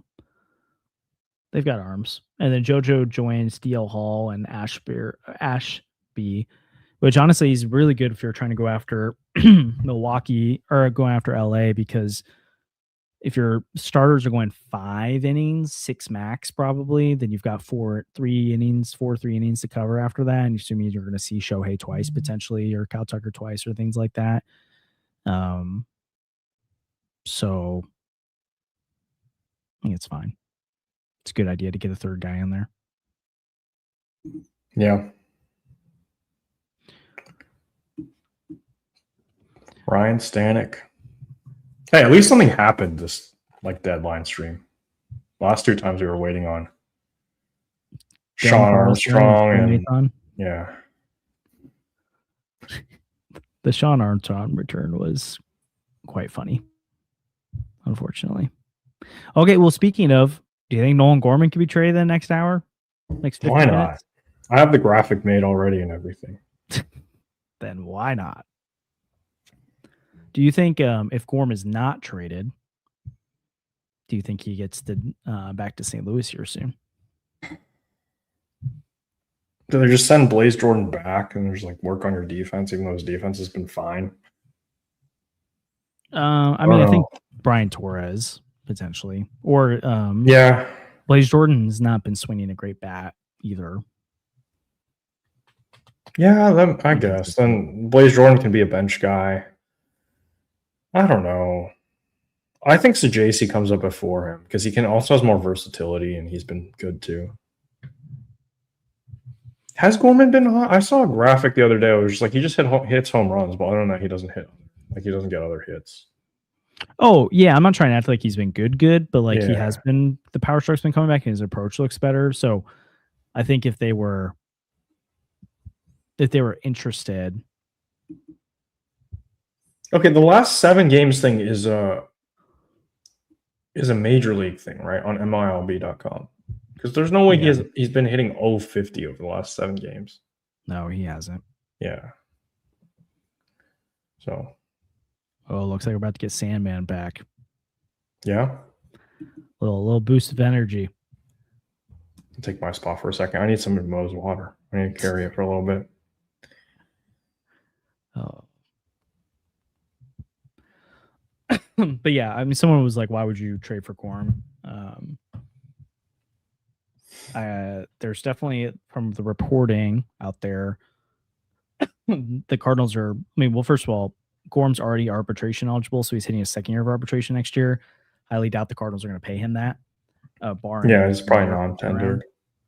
they've got arms. And then JoJo joins DL Hall and Ashby, which honestly is really good if you're trying to go after Milwaukee or going after LA, because if your starters are going 5 innings, 6 max probably, then you've got 3 innings to cover after that. And assuming you're going to see Shohei twice potentially, or Kyle Tucker twice, or things like that. So I think it's fine. It's a good idea to get a third guy in there. Yeah. Ryan Stanek. Hey, at least something happened this deadline stream. Last 2 times we were waiting on Sean Armstrong and yeah. The Sean Armstrong return was quite funny, unfortunately. Okay, well, speaking of, do you think Nolan Gorman could be traded in the next hour? Next 50 Why not? minutes? I have the graphic made already and everything. Then why not? Do you think if Gorm is not traded, do you think he gets back to St. Louis here soon? Do they just send Blaze Jordan back and there's work on your defense, even though his defense has been fine? I think Brian Torres potentially, or yeah, Blaze Jordan has not been swinging a great bat either. Yeah, I guess. Then Blaze Jordan can be a bench guy. I don't know. I think Sajaci comes up before him because he also has more versatility and he's been good too. Has Gorman been hot? I saw a graphic the other day. It was just he just hits home runs, but other than that, he doesn't hit. He doesn't get other hits. Oh, yeah. I'm not trying to act like he's been good, but he has been, the power stroke's been coming back and his approach looks better. So I think if they were interested. Okay, the last 7 games thing is a major league thing, right? On MILB.com. Because there's no way he's been hitting 050 over the last 7 games. No, he hasn't. Yeah. So. Oh, looks like we're about to get Sandman back. Yeah. A little boost of energy. I'll take my spot for a second. I need some of Mo's water. I need to carry it for a little bit. Oh. But yeah, I mean, someone was like, why would you trade for Gorm? There's definitely, from the reporting out there, the Cardinals are, first of all, Gorm's already arbitration eligible, so he's hitting his 2nd year of arbitration next year. Highly doubt the Cardinals are going to pay him that. He's probably non-tender.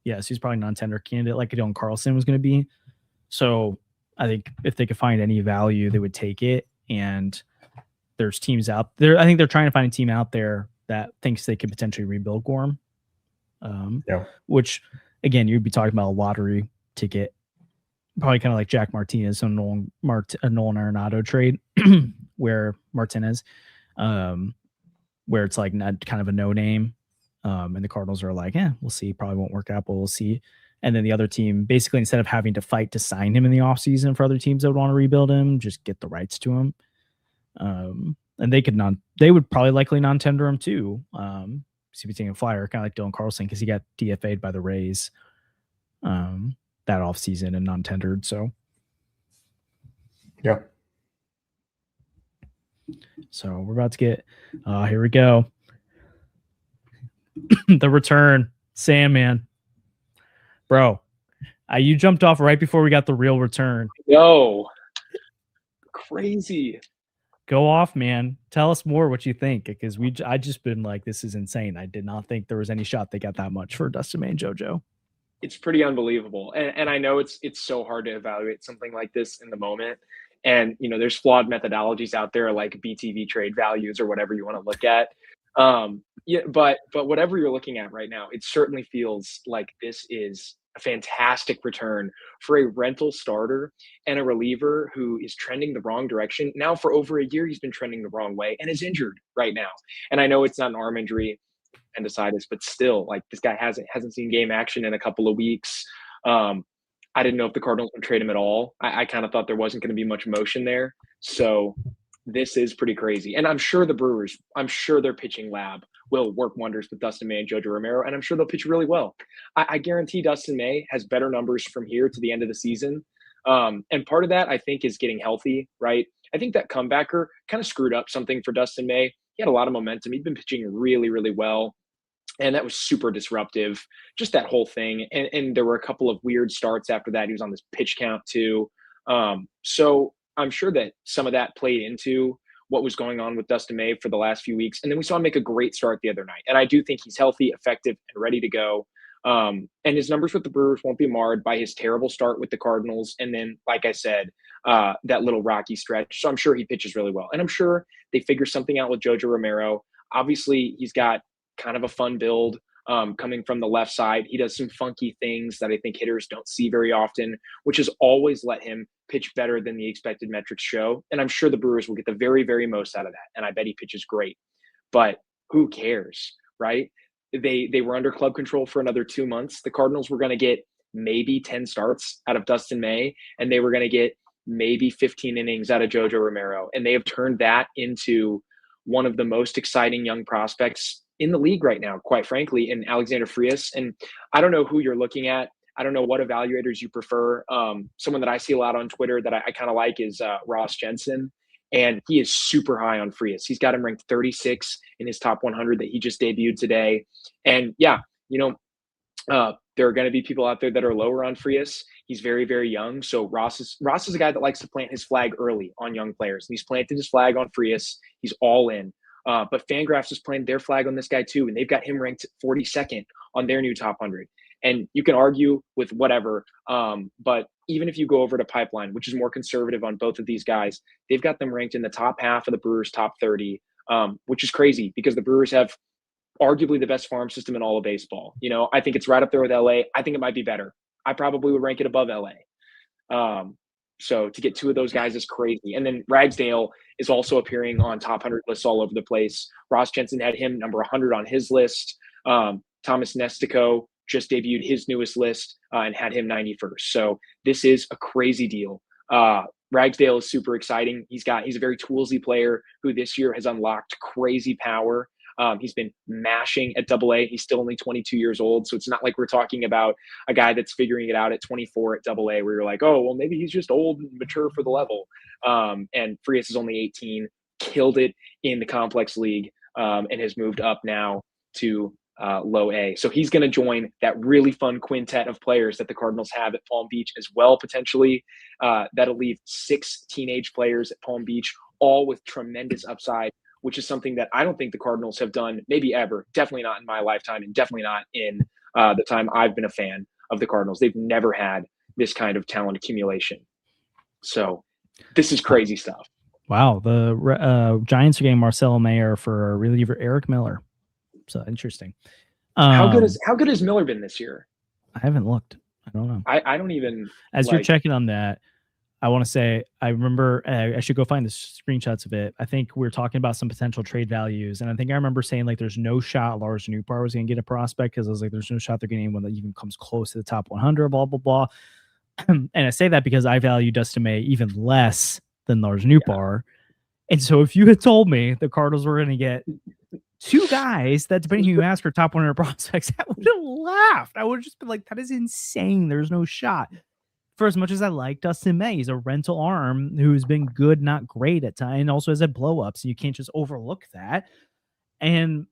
Yes, he's probably non-tender candidate like Dylan Carlson was going to be. So I think if they could find any value, they would take it. And there's teams out there. I think they're trying to find a team out there that thinks they could potentially rebuild Gorm. Which, again, you'd be talking about a lottery ticket. Probably kind of like Jack Martinez on Nolan Arenado trade, where Martinez, where it's not kind of a no name, and the Cardinals are like, we'll see, probably won't work out, but we'll see. And then the other team, basically, instead of having to fight to sign him in the offseason for other teams that would want to rebuild him, just get the rights to him. And they would probably likely non-tender him too. CB taking a flyer, kind of like Dylan Carlson, because he got DFA'd by the Rays that offseason and non-tendered. So, yeah. So we're about to get, here we go. The return, Sandman. Bro, you jumped off right before we got the real return. Yo, crazy. Go off, man. Tell us more what you think, because I just been like, this is insane. I did not think there was any shot they got that much for Dustin May and JoJo. It's pretty unbelievable. And I know it's so hard to evaluate something like this in the moment. And, there's flawed methodologies out there like BTV trade values or whatever you want to look at. But whatever you're looking at right now, it certainly feels like this is a fantastic return for a rental starter and a reliever who is trending the wrong direction. Now, for over a year, he's been trending the wrong way and is injured right now. And I know it's not an arm injury, appendicitis, but still, like, this guy hasn't seen game action in a couple of weeks. I didn't know if the Cardinals would trade him at all. I kind of thought there wasn't going to be much motion there. So this is pretty crazy. And I'm sure the Brewers, I'm sure their pitching lab will work wonders with Dustin May and Jojo Romero, and I'm sure they'll pitch really well. I guarantee Dustin May has better numbers from here to the end of the season. And part of that, I think, is getting healthy, right? I think that comebacker kind of screwed up something for Dustin May. He had a lot of momentum. He'd been pitching really, really well. And that was super disruptive, just that whole thing. And there were a couple of weird starts after that. He was on this pitch count too. So I'm sure that some of that played into what was going on with Dustin May for the last few weeks. And then we saw him make a great start the other night. And I do think he's healthy, effective, and ready to go. And his numbers with the Brewers won't be marred by his terrible start with the Cardinals. And then, like I said, that little rocky stretch. So I'm sure he pitches really well. And I'm sure they figure something out with Jojo Romero. Obviously, he's got kind of a fun build coming from the left side. He does some funky things that I think hitters don't see very often, which has always let him pitch better than the expected metrics show. And I'm sure the Brewers will get the very, very most out of that. And I bet he pitches great. But who cares, right? They were under club control for another 2 months. The Cardinals were going to get maybe 10 starts out of Dustin May, and they were going to get maybe 15 innings out of Jojo Romero. And they have turned that into one of the most exciting young prospects in the league right now, quite frankly, in Alexander Frias. And I don't know who you're looking at. I don't know what evaluators you prefer. Someone that I see a lot on Twitter that I kind of like is Ross Jensen. And he is super high on Frias. He's got him ranked 36 in his top 100 that he just debuted today. And yeah, there are going to be people out there that are lower on Frias. He's very, very young. So Ross is a guy that likes to plant his flag early on young players. And he's planted his flag on Frias. He's all in. But Fangraphs has planted their flag on this guy too, and they've got him ranked 42nd on their new top 100. And you can argue with whatever, but even if you go over to Pipeline, which is more conservative on both of these guys, they've got them ranked in the top half of the Brewers' top 30, which is crazy because the Brewers have arguably the best farm system in all of baseball. I think it's right up there with LA. I think it might be better. I probably would rank it above LA. So to get two of those guys is crazy. And then Ragsdale is also appearing on top 100 lists all over the place. Ross Jensen had him number 100 on his list. Thomas Nestico just debuted his newest list and had him 91st. So this is a crazy deal. Ragsdale is super exciting. He's a very toolsy player who this year has unlocked crazy power. He's been mashing at AA. He's still only 22 years old. So it's not like we're talking about a guy that's figuring it out at 24 at AA where you're like, oh, well, maybe he's just old and mature for the level. And Frias is only 18, killed it in the complex league and has moved up now to low A. So he's going to join that really fun quintet of players that the Cardinals have at Palm Beach as well, potentially. That'll leave 6 teenage players at Palm Beach, all with tremendous upside, which is something that I don't think the Cardinals have done maybe ever, definitely not in my lifetime, and definitely not in the time I've been a fan of the Cardinals. They've never had this kind of talent accumulation. So this is crazy stuff. Wow. The Giants are getting Marcelo Mayer for reliever Eric Miller. So interesting. How good has Miller been this year? I haven't looked. I don't know. I don't even. As you're checking on that, I want to say, I remember, I should go find the screenshots of it. I think we were talking about some potential trade values. And I think I remember saying, like, there's no shot Lars Nootbaar was going to get a prospect because I was like, there's no shot they're getting anyone that even comes close to the top 100, blah, blah, blah. And I say that because I value Dustin May even less than Lars Nootbaar. Yeah. And so if you had told me the Cardinals were going to get 2 guys that, depending who you ask, are top 100 prospects, I would have laughed. I would have just been like, that is insane. There's no shot. For as much as I like Dustin May, he's a rental arm who's been good, not great at times, and also has had blow-ups. You can't just overlook that. And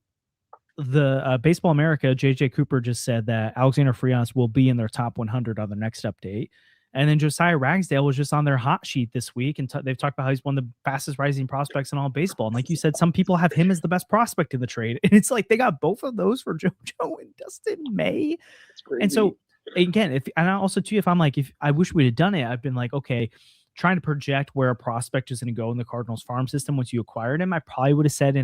the Baseball America, JJ Cooper just said that Alexander Frias will be in their top 100 on the next update. And then Josiah Ragsdale was just on their hot sheet this week, and they've talked about how he's one of the fastest rising prospects in all baseball. And like you said, some people have him as the best prospect in the trade. And it's like they got both of those for JoJo and Dustin May. That's crazy. And so, again, if I'm like, if I wish we'd have done it, I've been like, okay, trying to project where a prospect is going to go in the Cardinals farm system once you acquired him, I probably would have said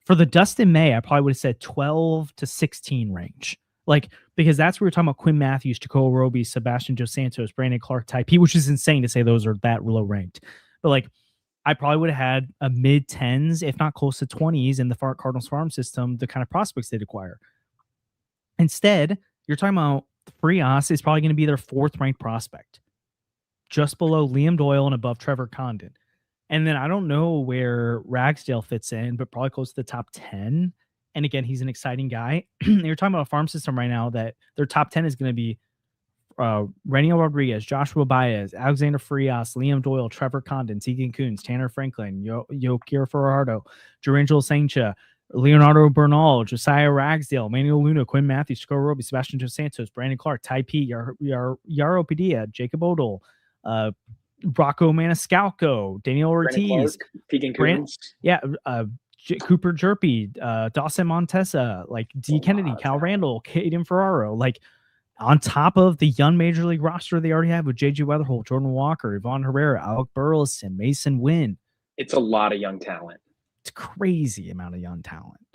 for the Dustin May, I probably would have said 12 to 16 range. Like, because that's where we're talking about Quinn Matthews, Jacobo Roby, Sebastian Dos Santos, Brandon Clark type, which is insane to say those are that low ranked. But like, I probably would have had a mid 10s, if not close to 20s in the Cardinals farm system, the kind of prospects they'd acquire. Instead, you're talking about Frias is probably going to be their 4th ranked prospect, just below Liam Doyle and above Trevor Condon. And then I don't know where Ragsdale fits in, but probably close to the top 10. And again, he's an exciting guy. You're talking about a farm system right now that their top 10 is going to be Reniel Rodriguez, Joshua Baez, Alexander Frias, Liam Doyle, Trevor Condon, Tegan Coons, Tanner Franklin, Yokir Ferraro, Durangelo Sancha, Leonardo Bernal, Josiah Ragsdale, Manuel Luna, Quinn Matthews, Jacobo Roby, Sebastian Dos Santos, Brandon Clark, Ty P, Yaro Padilla, Jacob Odell, Rocco Maniscalco, Daniel Ortiz, Tegan Coons. Cooper Jerpy, Dawson Montesa, like D. Kennedy, Cal Randall, Caden Ferraro, like on top of the young major league roster they already have with J.J. Weatherholt, Jordan Walker, Yvonne Herrera, Alec Burleson, Mason Wynn. It's a lot of young talent. It's a crazy amount of young talent.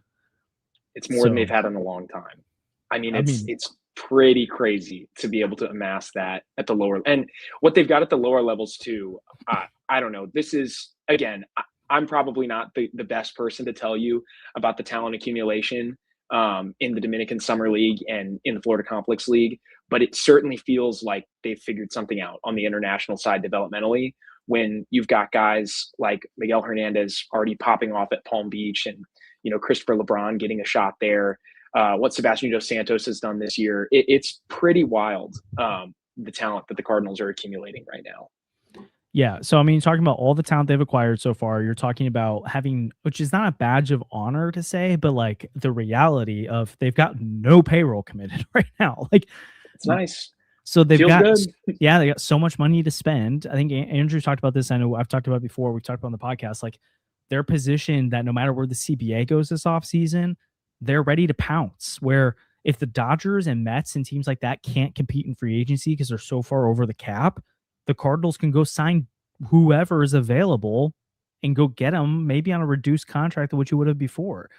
It's more than they've had in a long time. I mean, it's pretty crazy to be able to amass that at the lower, and what they've got at the lower levels too. I don't know. This is, again, I'm probably not the best person to tell you about the talent accumulation in the Dominican Summer League and in the Florida Complex League, but it certainly feels like they've figured something out on the international side developmentally, when you've got guys like Miguel Hernandez already popping off at Palm Beach, and, you know, Christopher LeBron getting a shot there. What Sebastian Dos Santos has done this year, it's pretty wild, the talent that the Cardinals are accumulating right now. Yeah. So, I mean, talking about all the talent they've acquired so far, you're talking about having, which is not a badge of honor to say, but like the reality of they've got no payroll committed right now. Like, it's nice. So they've they got so much money to spend. I think Andrew talked about this. I know I've talked about it before. We talked about on the podcast, like they're positioned that no matter where the CBA goes this offseason, they're ready to pounce. Where if the Dodgers and Mets and teams like that can't compete in free agency because they're so far over the cap, the Cardinals can go sign whoever is available and go get them, maybe on a reduced contract than what you would have before.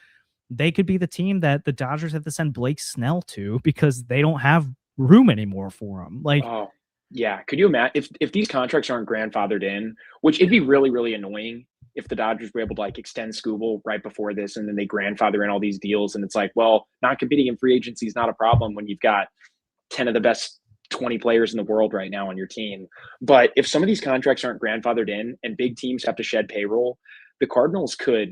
They could be the team that the Dodgers have to send Blake Snell to because they don't have room anymore for him. Like, oh yeah, could you imagine if these contracts aren't grandfathered in, which it'd be really, really annoying if the Dodgers were able to like extend Skubal right before this, and then they grandfather in all these deals, and it's like, well, not competing in free agency is not a problem when you've got 10 of the best 20 players in the world right now on your team. But if some of these contracts aren't grandfathered in and big teams have to shed payroll, the Cardinals could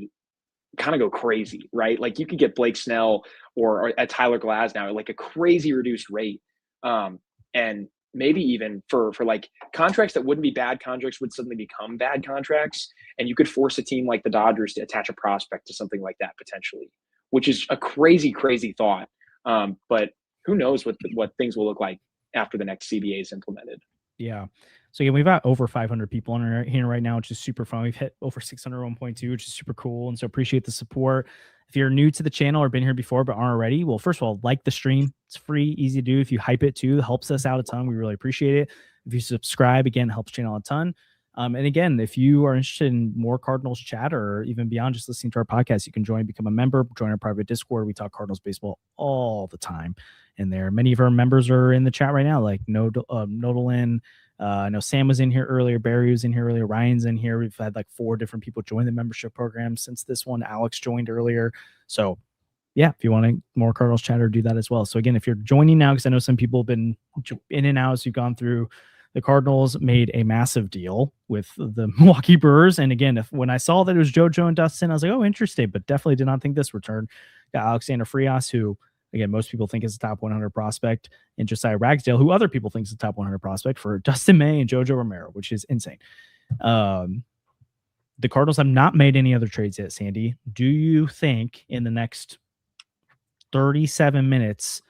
kind of go crazy, right? Like you could get Blake Snell or at Tyler Glasnow at like a crazy reduced rate. And maybe even for like contracts that wouldn't be bad contracts would suddenly become bad contracts. And you could force a team like the Dodgers to attach a prospect to something like that potentially, which is a crazy, crazy thought. But who knows what things will look like after the next CBA is implemented. Yeah. So yeah, we've got over 500 people on here right now, which is super fun. We've hit over 601.2, which is super cool. And so appreciate the support. If you're new to the channel or been here before but aren't already, well, first of all, like the stream. It's free, easy to do. If you hype it too, it helps us out a ton. We really appreciate it. If you subscribe, again, helps channel a ton. And again, if you are interested in more Cardinals chat or even beyond just listening to our podcast, you can become a member, join our private Discord. We talk Cardinals baseball all the time in there. Many of our members are in the chat right now, like Nodalin. I know Sam was in here earlier. Barry was in here earlier. Ryan's in here. We've had like 4 different people join the membership program since this one. Alex joined earlier. So yeah, if you want more Cardinals chatter, do that as well. So again, if you're joining now, because I know some people have been in and out as you've gone through, the Cardinals made a massive deal with the Milwaukee Brewers. And again, when I saw that it was JoJo and Dustin, I was like, oh, interesting, but definitely did not think this return. Got Alexander Frias, who again, most people think is a top 100 prospect, and Josiah Ragsdale, who other people think is a top 100 prospect, for Dustin May and JoJo Romero, which is insane. The Cardinals have not made any other trades yet, Sandy. Do you think in the next 37 minutes,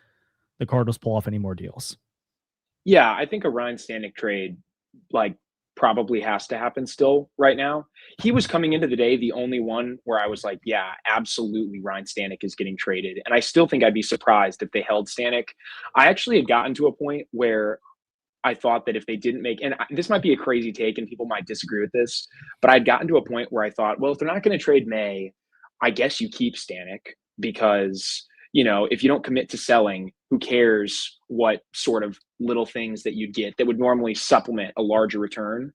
the Cardinals pull off any more deals? Yeah, I think a Ryan Stanek trade, like, probably has to happen still right now. He was coming into the day the only one where I was like, yeah, absolutely, Ryan Stanek is getting traded. And I still think I'd be surprised if they held Stanek. I actually had gotten to a point where I thought that if they didn't make, and this might be a crazy take and people might disagree with this, but I'd gotten to a point where I thought, well, if they're not going to trade May, I guess you keep Stanek because, you know, if you don't commit to selling, who cares what sort of little things that you'd get that would normally supplement a larger return,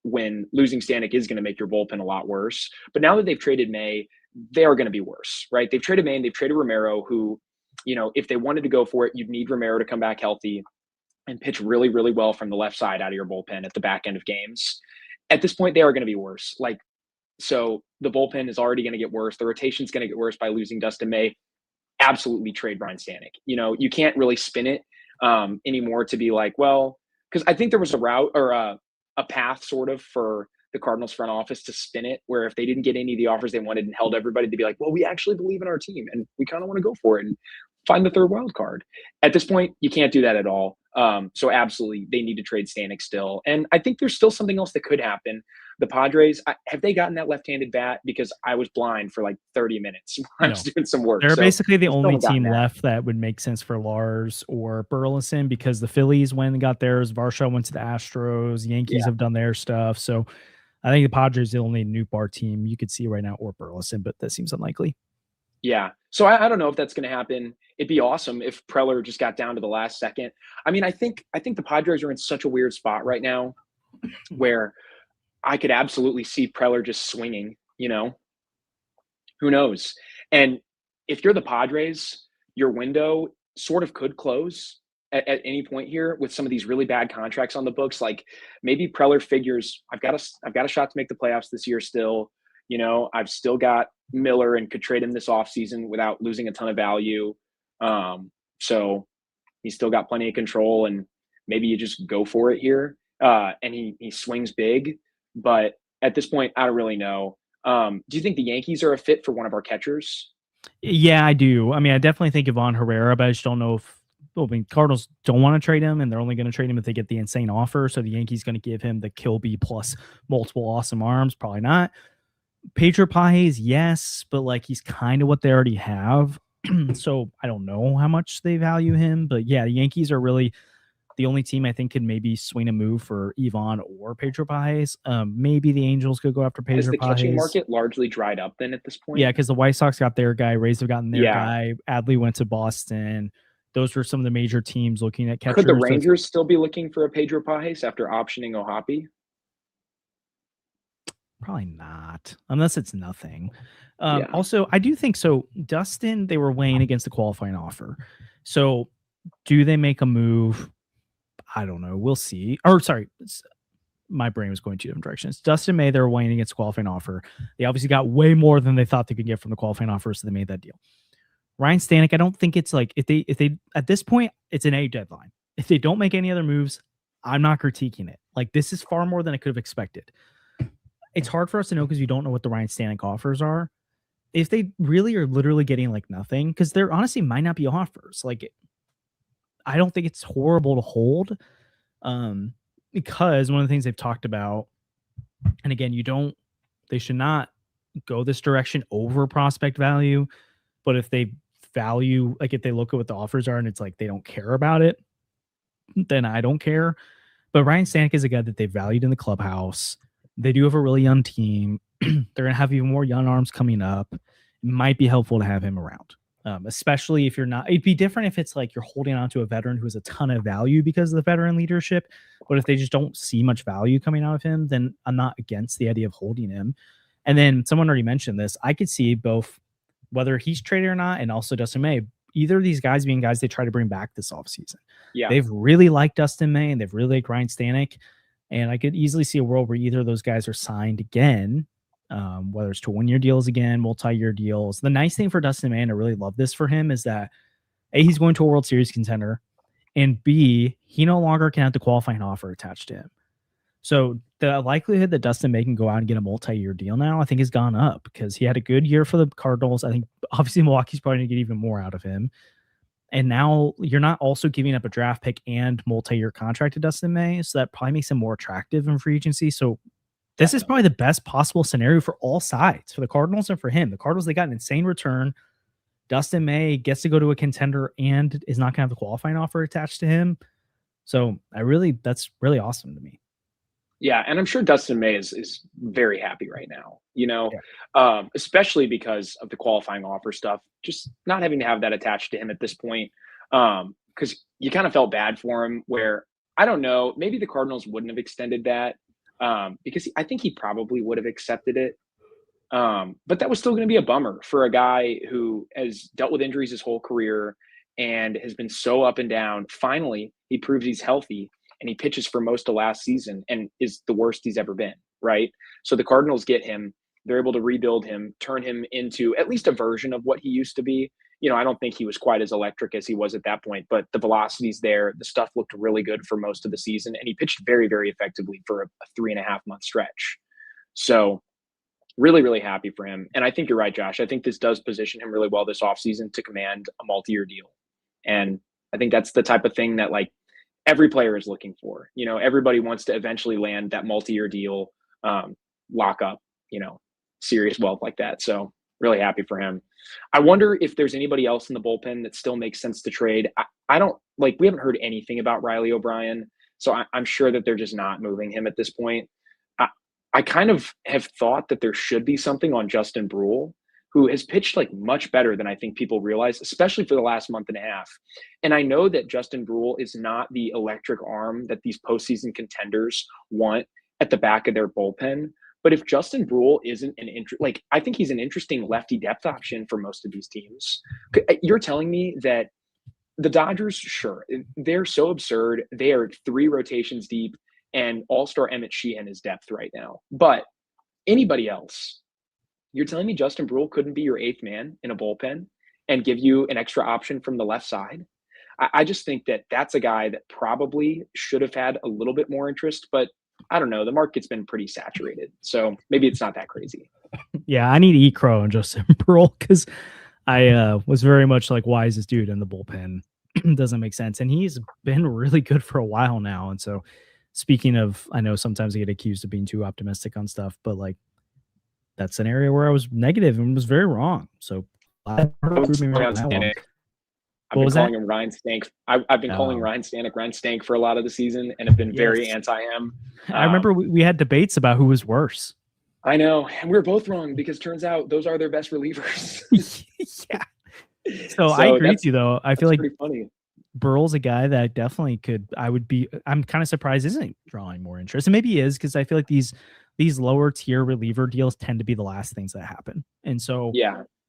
when losing Stanek is going to make your bullpen a lot worse. But now that they've traded May, they are going to be worse, right? They've traded May and they've traded Romero, who, if they wanted to go for it, you'd need Romero to come back healthy and pitch really, really well from the left side out of your bullpen at the back end of games. At this point, they are going to be worse. So the bullpen is already going to get worse. The rotation is going to get worse by losing Dustin May. Absolutely trade Brian Stanek. You can't really spin it anymore to be like, well, because I think there was a route or a path sort of for the Cardinals front office to spin it, where if they didn't get any of the offers they wanted and held everybody, to be like, well, we actually believe in our team and we kind of want to go for it and find the third wild card. At this point, you can't do that at all. So absolutely, they need to trade Stanek still. And I think there's still something else that could happen. The Padres, have they gotten that left-handed bat? Because I was blind for like 30 minutes when I was doing some work. They're basically the they still only haven't gotten team that. left that would make sense for Lars or Burleson, because the Phillies went and got theirs. Varsho went to the Astros. Yankees have done their stuff. So I think the Padres are the only new bar team you could see right now, or Burleson, but that seems unlikely. Yeah. So I don't know if that's going to happen. It'd be awesome if Preller just got down to the last second. I mean, I think the Padres are in such a weird spot right now where I could absolutely see Preller just swinging, who knows? And if you're the Padres, your window sort of could close at any point here with some of these really bad contracts on the books. Like maybe Preller figures, I've got a shot to make the playoffs this year still. I've still got Miller and could trade him this offseason without losing a ton of value. So he's still got plenty of control, and maybe you just go for it here. And he swings big, but at this point, I don't really know. Do you think the Yankees are a fit for one of our catchers? Yeah, I do. I mean, I definitely think Ivan Herrera, but I just don't know if Cardinals don't want to trade him, and they're only going to trade him if they get the insane offer. So the Yankees going to give him the Kilby plus multiple awesome arms? Probably not. Pedro Pages, yes, but like he's kind of what they already have. So I don't know how much they value him, but yeah, the Yankees are really the only team I think could maybe swing a move for Ivan or Pedro Pages. Maybe the Angels could go after Pedro Pages. Has the catching market largely dried up then at this point? Yeah, because the White Sox got their guy, Rays have gotten their guy, Adley went to Boston. Those were some of the major teams looking at catchers. Could the Rangers still be looking for a Pedro Pages after optioning Ohapi? Probably not, unless it's nothing. Also, I do think so. Dustin, they were weighing against the qualifying offer. So do they make a move? I don't know. We'll see. Or sorry, my brain was going two different directions. Dustin May, they were weighing against qualifying offer. They obviously got way more than they thought they could get from the qualifying offer, so they made that deal. Ryan Stanek, I don't think it's like if they at this point, it's an A deadline. If they don't make any other moves, I'm not critiquing it. Like this is far more than I could have expected. It's hard for us to know because we don't know what the Ryan Stanek offers are. If they really are literally getting like nothing, because there honestly might not be offers. Like, I don't think it's horrible to hold, because one of the things they've talked about, and again, they should not go this direction over prospect value, but if they value, like if they look at what the offers are and it's like they don't care about it, then I don't care. But Ryan Stanek is a guy that they valued in the clubhouse. They do have a really young team. They're going to have even more young arms coming up. It might be helpful to have him around, especially if you're not. It'd be different if it's like you're holding on to a veteran who has a ton of value because of the veteran leadership. But if they just don't see much value coming out of him, then I'm not against the idea of holding him. And then someone already mentioned this. I could see both, whether he's traded or not, and also Dustin May, either of these guys being guys they try to bring back this offseason. Yeah. They've really liked Dustin May and they've really liked Ryan Stanek. And I could easily see a world where either of those guys are signed again, whether it's to one-year deals again, multi-year deals. The nice thing for Dustin May, and I really love this for him, is that A, he's going to a World Series contender, and B, he no longer can have the qualifying offer attached to him. So the likelihood that Dustin May can go out and get a multi-year deal now, I think, has gone up because he had a good year for the Cardinals. I think obviously Milwaukee's probably going to get even more out of him. And now you're not also giving up a draft pick and multi-year contract to Dustin May. So that probably makes him more attractive in free agency. So this is probably the best possible scenario for all sides, for the Cardinals and for him. The Cardinals, they got an insane return. Dustin May gets to go to a contender and is not going to have the qualifying offer attached to him. So that's really awesome to me. Yeah, and I'm sure Dustin May is very happy right now, especially because of the qualifying offer stuff, just not having to have that attached to him at this point. Because you kind of felt bad for him. Where I don't know, maybe the Cardinals wouldn't have extended that because I think he probably would have accepted it. But that was still going to be a bummer for a guy who has dealt with injuries his whole career and has been so up and down. Finally, he proves he's healthy and he pitches for most of last season and is the worst he's ever been, right? So the Cardinals get him. They're able to rebuild him, turn him into at least a version of what he used to be. I don't think he was quite as electric as he was at that point, but the velocity's there. The stuff looked really good for most of the season, and he pitched very, very effectively for a 3.5-month stretch. So really, really happy for him. And I think you're right, Josh. I think this does position him really well this offseason to command a multi-year deal. And I think that's the type of thing that like every player is looking for. Everybody wants to eventually land that multi-year deal, lock up, serious wealth like that. So really happy for him. I wonder if there's anybody else in the bullpen that still makes sense to trade. I don't like, we haven't heard anything about Riley O'Brien. So I'm sure that they're just not moving him at this point. I kind of have thought that there should be something on Justin Brule, who has pitched like much better than I think people realize, especially for the last month and a half. And I know that Justin Brule is not the electric arm that these postseason contenders want at the back of their bullpen. But if Justin Brule isn't I think he's an interesting lefty depth option for most of these teams. You're telling me that the Dodgers, sure, they're so absurd. They are 3 rotations deep, and all-star Emmett Sheehan is depth right now. But anybody else, you're telling me Justin Brule couldn't be your 8th man in a bullpen and give you an extra option from the left side? I just think that that's a guy that probably should have had a little bit more interest, but I don't know. The market's been pretty saturated, so maybe it's not that crazy. Yeah, I need E-Crow and Justin Brule because I was very much like, why is this dude in the bullpen? Doesn't make sense. And he's been really good for a while now. And so speaking of, I know sometimes I get accused of being too optimistic on stuff, but like that's an area where I was negative and was very wrong. So I've been calling him Ryan Stank. I've been calling Ryan Stanek Ryan Stank for a lot of the season and have been very anti-him. I remember we had debates about who was worse. I know. And we were both wrong because turns out those are their best relievers. Yeah. So I agree with you though. I feel like pretty funny. Burrell's a guy that definitely could. I'm kind of surprised isn't drawing more interest, and maybe he is because I feel like these lower tier reliever deals tend to be the last things that happen, and so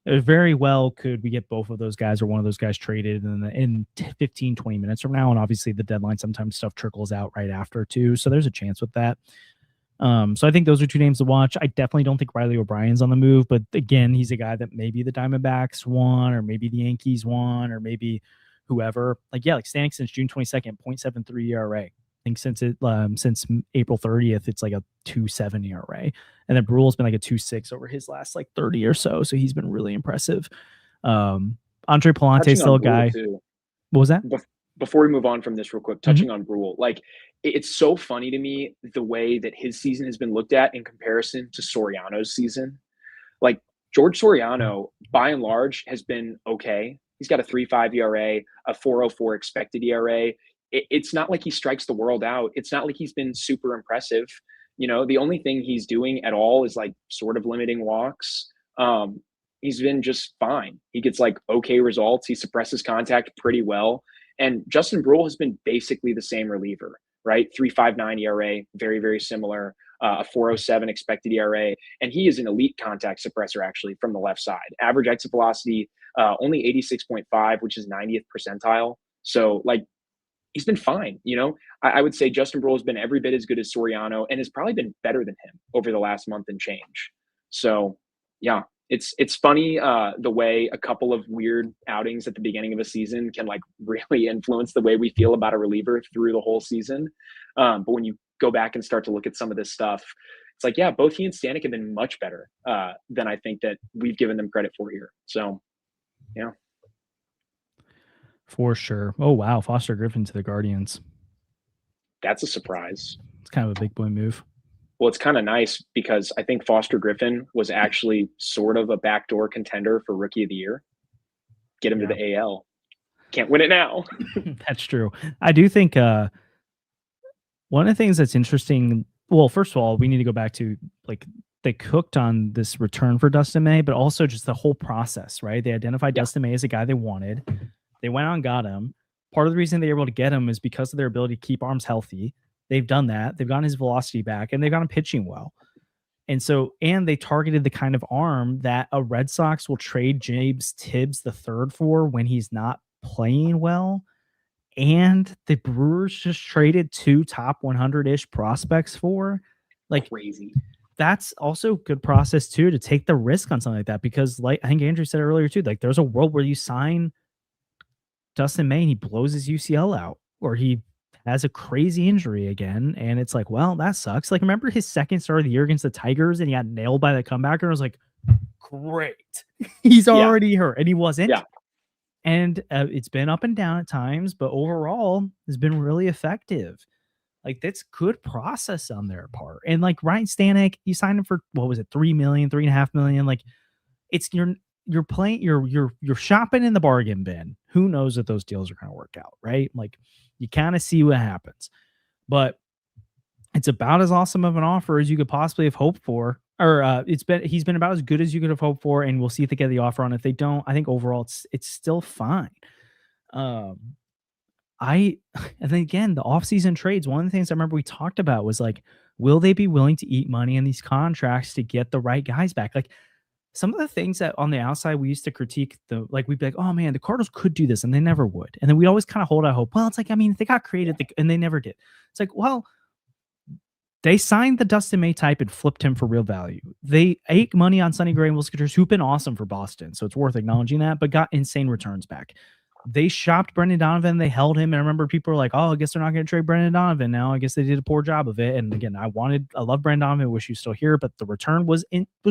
very well could we get both of those guys or one of those guys traded in 15, 20 minutes from now, and obviously the deadline sometimes stuff trickles out right after too, so there's a chance with that. So I think those are 2 names to watch. I definitely don't think Riley O'Brien's on the move, but again, he's a guy that maybe the Diamondbacks want, or maybe the Yankees want, or maybe whoever. Like Stanek since June 22nd, 0.73 ERA. I think since April 30th, it's like a 2.7 ERA. And then Brule's been like a 2.6 over his last like 30 or so. So he's been really impressive. Andre Palante's still a guy. What was that? Before we move on from this real quick, touching on Brule, like it's so funny to me the way that his season has been looked at in comparison to Soriano's season. Like George Soriano, by and large, has been okay. He's got a 3.5 ERA, a 4.04 expected ERA. It's not like he strikes the world out. It's not like he's been super impressive. The only thing he's doing at all is like sort of limiting walks. He's been just fine. He gets like okay results. He suppresses contact pretty well. And Justin Brule has been basically the same reliever, right? 3.59 ERA, very, very similar. A 4.07 expected ERA. And he is an elite contact suppressor actually from the left side. Average exit velocity, only 86.5, which is 90th percentile. So like he's been fine. I would say Justin Brule has been every bit as good as Soriano and has probably been better than him over the last month and change. So yeah, it's funny the way a couple of weird outings at the beginning of a season can like really influence the way we feel about a reliever through the whole season. But when you go back and start to look at some of this stuff, it's like, yeah, both he and Stanek have been much better than I think that we've given them credit for here. So, yeah. For sure. Oh, wow. Foster Griffin to the Guardians. That's a surprise. It's kind of a big boy move. Well, it's kind of nice because I think Foster Griffin was actually sort of a backdoor contender for Rookie of the Year. Get him to the AL. Can't win it now. That's true. I do think one of the things that's interesting, well, first of all, we need to go back to like they cooked on this return for Dustin May, but also just the whole process, right? They identified Dustin May as a guy they wanted. They went out and got him. Part of the reason they were able to get him is because of their ability to keep arms healthy. They've done that. They've gotten his velocity back, and they've got him pitching well. And so, and they targeted the kind of arm that a Red Sox will trade James Tibbs the third for when he's not playing well. And the Brewers just traded 2 top 100-ish prospects for. Like, crazy. That's also good process too, to take the risk on something like that, because like I think Andrew said earlier too, like there's a world where you sign Dustin May and he blows his UCL out, or he has a crazy injury again, and it's like, well, that sucks. Like, remember his second start of the year against the Tigers and he got nailed by the comebacker, and I was like, great. He's already hurt, and he wasn't. Yeah. And it's been up and down at times, but overall has been really effective. Like, that's good process on their part. And like Ryan Stanek, you signed him for, what was it, 3 million, 3.5 million. Like, it's you're playing, you're shopping in the bargain bin. Who knows if those deals are going to work out, right? Like, you kind of see what happens. But it's about as awesome of an offer as you could possibly have hoped for. Or he's been about as good as you could have hoped for, and we'll see if they get the offer on. If they don't, I think overall it's still fine. And then again, the offseason trades, one of the things I remember we talked about was like, will they be willing to eat money in these contracts to get the right guys back? Like, some of the things that on the outside we used to critique, we'd be like, oh man, the Cardinals could do this, and they never would. And then we always kind of hold out hope. Well, it's like, I mean, they got creative, and they never did. It's like, well, they signed the Dustin May type and flipped him for real value. They ate money on Sonny Gray and Will Skiters, who've been awesome for Boston, so it's worth acknowledging that, but got insane returns back. They shopped Brendan Donovan. They held him. And I remember people were like, oh, I guess they're not going to trade Brendan Donovan now. I guess they did a poor job of it. And again, I love Brendan Donovan. I wish he was still here, but the return was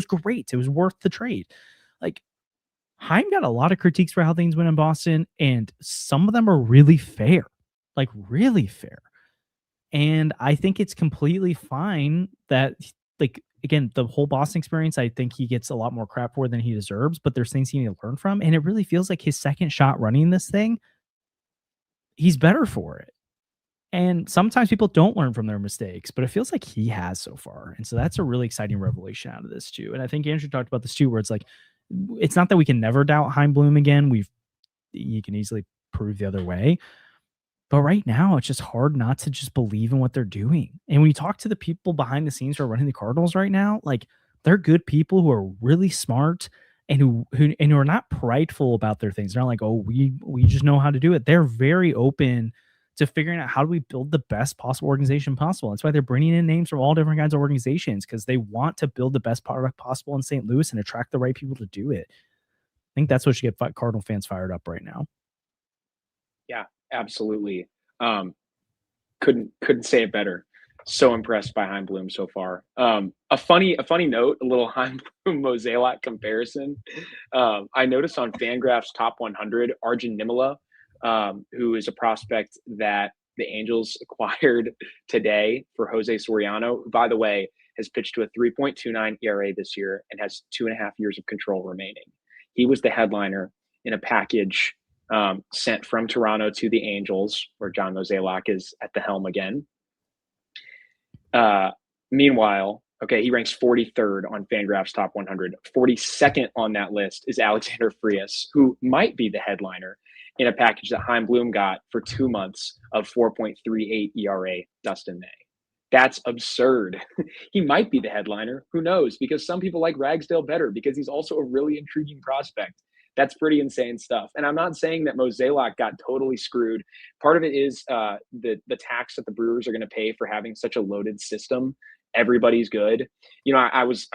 great. It was worth the trade. Like, Heim got a lot of critiques for how things went in Boston, and some of them are really fair, like really fair. And I think it's completely fine that, like, again, the whole Boston experience, I think he gets a lot more crap for than he deserves, but there's things he needs to learn from. And it really feels like his second shot running this thing, he's better for it. And sometimes people don't learn from their mistakes, but it feels like he has so far. And so that's a really exciting revelation out of this too. And I think Andrew talked about this too, where it's like, it's not that we can never doubt Heim Bloom again. You can easily prove the other way. But right now, it's just hard not to just believe in what they're doing. And when you talk to the people behind the scenes who are running the Cardinals right now, like, they're good people who are really smart and who are not prideful about their things. They're not like, oh, we just know how to do it. They're very open to figuring out how do we build the best possible organization possible. That's why they're bringing in names from all different kinds of organizations, because they want to build the best product possible in St. Louis and attract the right people to do it. I think that's what should get Cardinal fans fired up right now. Yeah, absolutely. Couldn't say it better. So impressed by Heim Bloom so far. A funny note, a little Heim Bloom Mozeliak comparison. I noticed on Fangraphs Top 100, Arjun Nimala, who is a prospect that the Angels acquired today for Jose Soriano, who, by the way, has pitched to a 3.29 ERA this year and has 2.5 years of control remaining. He was the headliner in a package sent from Toronto to the Angels, where John Mozeliak is at the helm again. Meanwhile, he ranks 43rd on Fangraphs Top 100. 42nd on that list is Alexander Frias, who might be the headliner in a package that Heim Bloom got for 2 months of 4.38 ERA Dustin May. That's absurd. He might be the headliner. Who knows? Because some people like Ragsdale better because he's also a really intriguing prospect. That's pretty insane stuff. And I'm not saying that Mozeliak got totally screwed. Part of it is the tax that the Brewers are going to pay for having such a loaded system. Everybody's good. You know, I was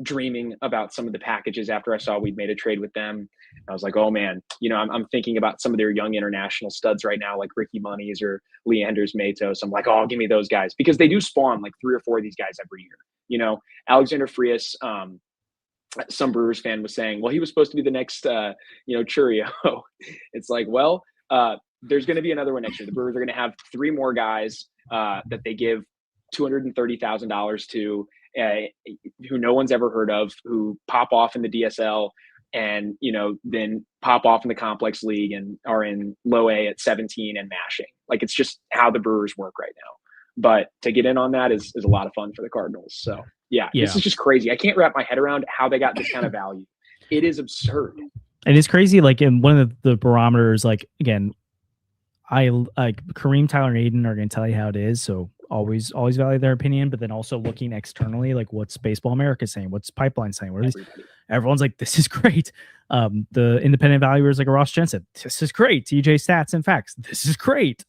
dreaming about some of the packages after I saw we'd made a trade with them. I was like, oh man, you know, I'm thinking about some of their young international studs right now, like Ricky Moniz or Leanders Matos. I'm like, oh, give me those guys, because they do spawn like 3 or 4 of these guys every year. You know, Alexander Frias, some Brewers fan was saying, well, he was supposed to be the next, Churio. It's like, well, there's going to be another one next year. The Brewers are going to have 3 more guys that they give $230,000 to, who no one's ever heard of, who pop off in the DSL and, then pop off in the complex league and are in low A at 17 and mashing. Like, it's just how the Brewers work right now. But to get in on that is a lot of fun for the Cardinals. So yeah, this is just crazy. I can't wrap my head around how they got this kind of value. It is absurd. And it's crazy. Like in one of the barometers, like again, I like Kareem, Tyler, and Aiden are going to tell you how it is. So always value their opinion, but then also looking externally, like what's Baseball America saying, what's Pipeline saying, what are these? Everyone's like, this is great. The independent valuers like Ross Jensen, this is great. TJ Stats and Facts, this is great.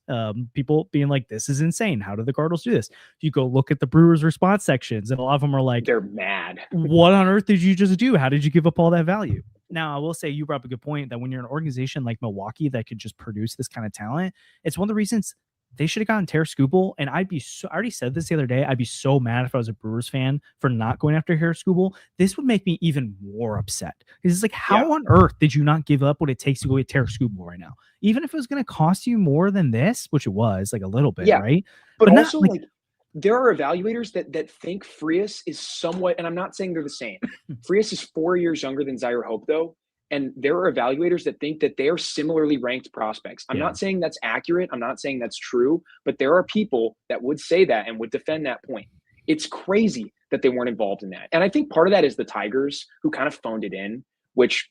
People being like, this is insane. How did the Cardinals do this? You go look at the Brewers response sections, and a lot of them are like, they're mad. What on earth did you just do? How did you give up all that value? Now, I will say you brought up a good point that when you're an organization like Milwaukee that could just produce this kind of talent, it's one of the reasons they should have gotten Terry Skubal. And I already said this the other day, I'd be so mad if I was a Brewers fan for not going after Harry Skubal. This would make me even more upset. Because it's like, how on earth did you not give up what it takes to go get Terry Skubal right now? Even if it was going to cost you more than this, which it was, like a little bit, right? But also, not, like there are evaluators that think Frias is somewhat, and I'm not saying they're the same. Frias is 4 years younger than Zaire Hope, though. And there are evaluators that think that they are similarly ranked prospects. I'm not saying that's accurate. I'm not saying that's true. But there are people that would say that and would defend that point. It's crazy that they weren't involved in that. And I think part of that is the Tigers, who kind of phoned it in, which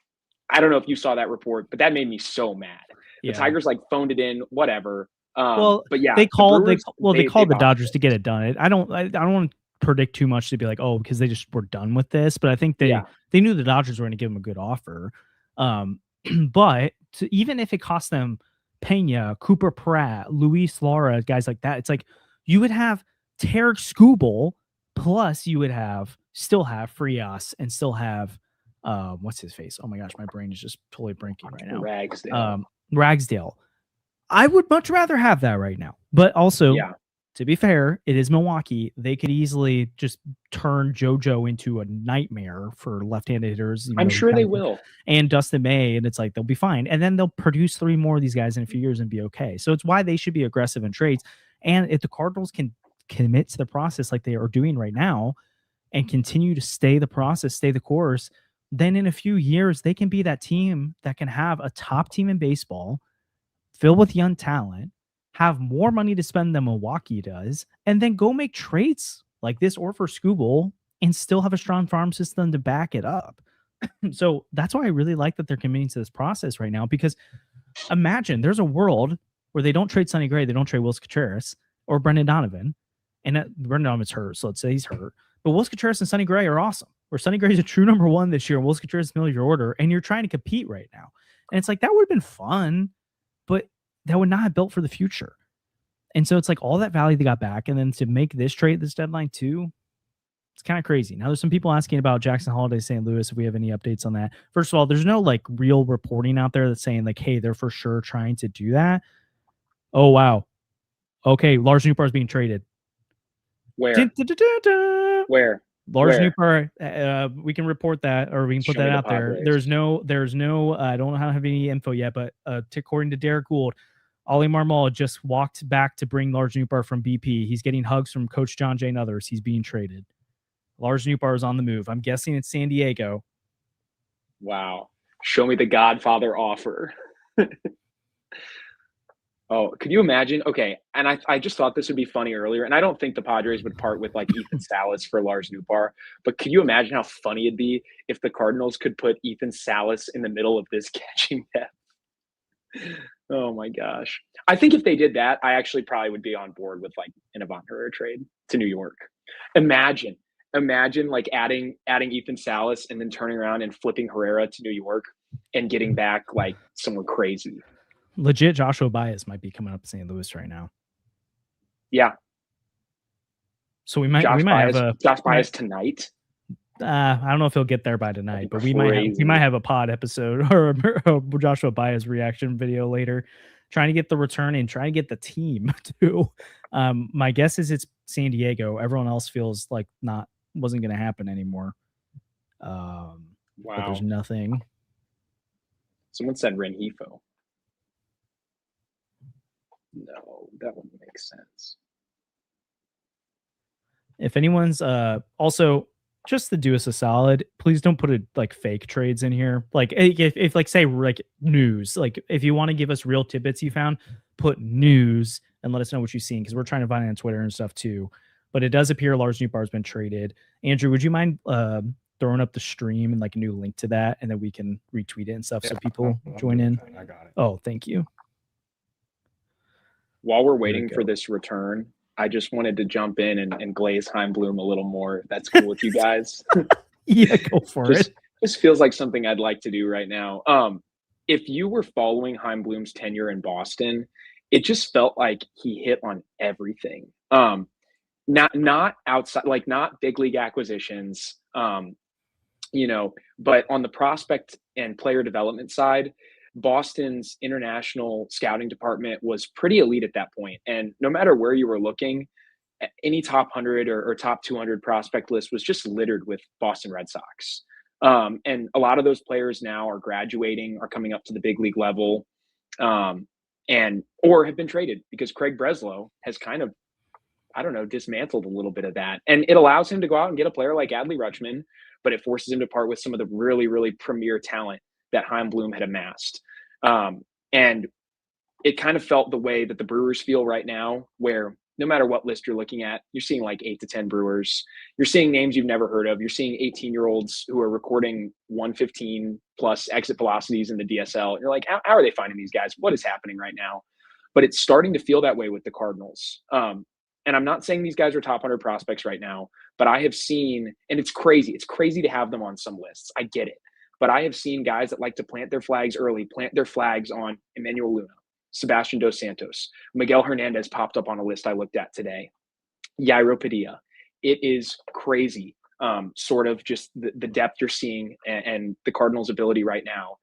I don't know if you saw that report, but that made me so mad. The Tigers like phoned it in, whatever. But yeah, they called the Dodgers to get it done. I don't want to predict too much to be like, oh, because they just were done with this. But I think they knew the Dodgers were going to give them a good offer. But even if it cost them Pena, Cooper Pratt, Luis Lara, guys like that, it's like you would have Tarek Skubal, plus you would still have Frias and still have what's his face? Oh my gosh, my brain is just totally blanking right now. Ragsdale. I would much rather have that right now. But also, to be fair, it is Milwaukee. They could easily just turn JoJo into a nightmare for left-handed hitters. I'm sure they will. And Dustin May, and it's like they'll be fine. And then they'll produce 3 more of these guys in a few years and be okay. So it's why they should be aggressive in trades. And if the Cardinals can commit to the process like they are doing right now and continue to stay the process, stay the course, then in a few years, they can be that team that can have a top team in baseball, filled with young talent, have more money to spend than Milwaukee does, and then go make trades like this or for Skubal and still have a strong farm system to back it up. So that's why I really like that they're committing to this process right now, because imagine there's a world where they don't trade Sonny Gray, they don't trade Wilson Contreras or Brendan Donovan, and Brendan Donovan's hurt, so let's say he's hurt. But Wilson Contreras and Sonny Gray are awesome. Where Sonny Gray is a true number 1 this year, and Wilson Contreras is middle of your order, and you're trying to compete right now. And it's like, that would have been fun, but that would not have built for the future. And so it's like all that value they got back, and then to make this trade this deadline too, it's kind of crazy. Now there's some people asking about Jackson Holiday St. Louis, if we have any updates on that. First of all, there's no like real reporting out there that's saying like, hey, they're for sure trying to do that. Oh wow. Okay, Lars Nootbaar is being traded. Where? Where? Lars Nootbaar, we can report that, or we can put that out there. There's no, I don't have any info yet, but according to Derek Gould, Ollie Marmol just walked back to bring Lars Nootbaar from BP. He's getting hugs from Coach John Jay and others. He's being traded. Lars Nootbaar is on the move. I'm guessing it's San Diego. Wow. Show me the Godfather offer. Oh, could you imagine? Okay, and I just thought this would be funny earlier, and I don't think the Padres would part with like Ethan Salas for Lars Nootbaar, but could you imagine how funny it'd be if the Cardinals could put Ethan Salas in the middle of this catching depth? Oh my gosh. I think if they did that, I actually probably would be on board with like an Avant Herrera trade to New York. Imagine like adding Ethan Salas and then turning around and flipping Herrera to New York and getting back like someone crazy. Legit Joshua Baez might be coming up to St. Louis right now. Yeah. So we might have Josh Baez tonight. I don't know if he'll get there by tonight, but we might have a pod episode or a Joshua Baez reaction video later, trying to get the return and trying to get the team too. My guess is it's San Diego. Everyone else feels like wasn't going to happen anymore. Wow. But there's nothing. Someone said Rengifo. No, that wouldn't make sense. If anyone's also, just to do us a solid, please don't put like fake trades in here. Like if like say like news, like if you want to give us real tidbits you found, put news and let us know what you've seen, because we're trying to find it on Twitter and stuff too. But it does appear Lars Nootbaar has been traded. Andrew, would you mind throwing up the stream and like a new link to that, and then we can retweet it and stuff so people I'm join doing in. that. I got it. Oh, thank you. While we're waiting for this return, I just wanted to jump in and glaze Heimblum a little more. If that's cool with you guys. Yeah, go for it. This feels like something I'd like to do right now. If you were following Heimblum's tenure in Boston, it just felt like he hit on everything. Not outside, like not big league acquisitions, you know, but on the prospect and player development side, Boston's international scouting department was pretty elite at that point. And no matter where you were looking, any top 100 or top 200 prospect list was just littered with Boston Red Sox. And a lot of those players now are graduating, are coming up to the big league level, and or have been traded because Craig Breslow has kind of, I don't know, dismantled a little bit of that. And it allows him to go out and get a player like Adley Rutschman, but it forces him to part with some of the really, really premier talent that Heimblum had amassed. And it kind of felt the way that the Brewers feel right now, where no matter what list you're looking at, you're seeing like 8 to 10 Brewers. You're seeing names you've never heard of. You're seeing 18-year-olds who are recording 115 plus exit velocities in the DSL. You're like, how are they finding these guys? What is happening right now? But it's starting to feel that way with the Cardinals. And I'm not saying these guys are top 100 prospects right now, but I have seen, and it's crazy. It's crazy to have them on some lists. I get it. But I have seen guys that like to plant their flags early, plant their flags on Emmanuel Luna, Sebastian Dos Santos. Miguel Hernandez popped up on a list I looked at today. Yairo Padilla. It is crazy, sort of just the depth you're seeing and the Cardinals' ability right now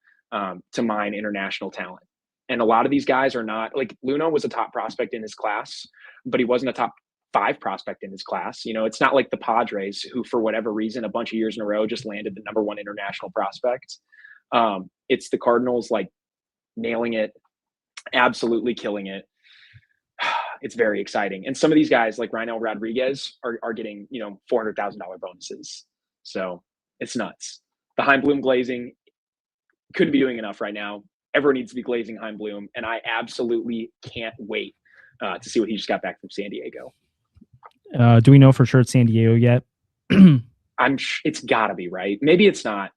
to mine international talent. And a lot of these guys are not, like Luna was a top prospect in his class, but he wasn't a top 5 prospect in his class. You know, it's not like the Padres, who for whatever reason, a bunch of years in a row just landed the number 1 international prospect. It's the Cardinals like nailing it, absolutely killing it. It's very exciting. And some of these guys like Reinel Rodriguez are getting, you know, $400,000 bonuses. So it's nuts. The Heimblum glazing couldn't be doing enough right now. Everyone needs to be glazing Heimblum, and I absolutely can't wait to see what he just got back from San Diego. Do we know for sure it's San Diego yet? It's got to be, right? Maybe it's not.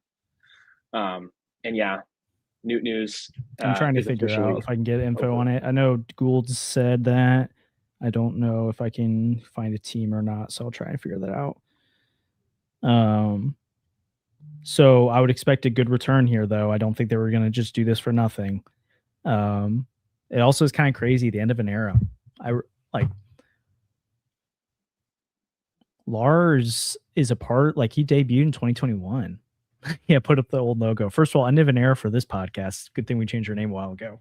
And yeah, Newt News. I'm trying to figure out if I can get info on it. I know Gould said that. I don't know if I can find a team or not, so I'll try and figure that out. So I would expect a good return here, though. I don't think they were going to just do this for nothing. It also is kind of crazy, the end of an era. Lars is a part, like he debuted in 2021. Yeah, put up the old logo. First of all, end of an era for this podcast. Good thing we changed our name a while ago.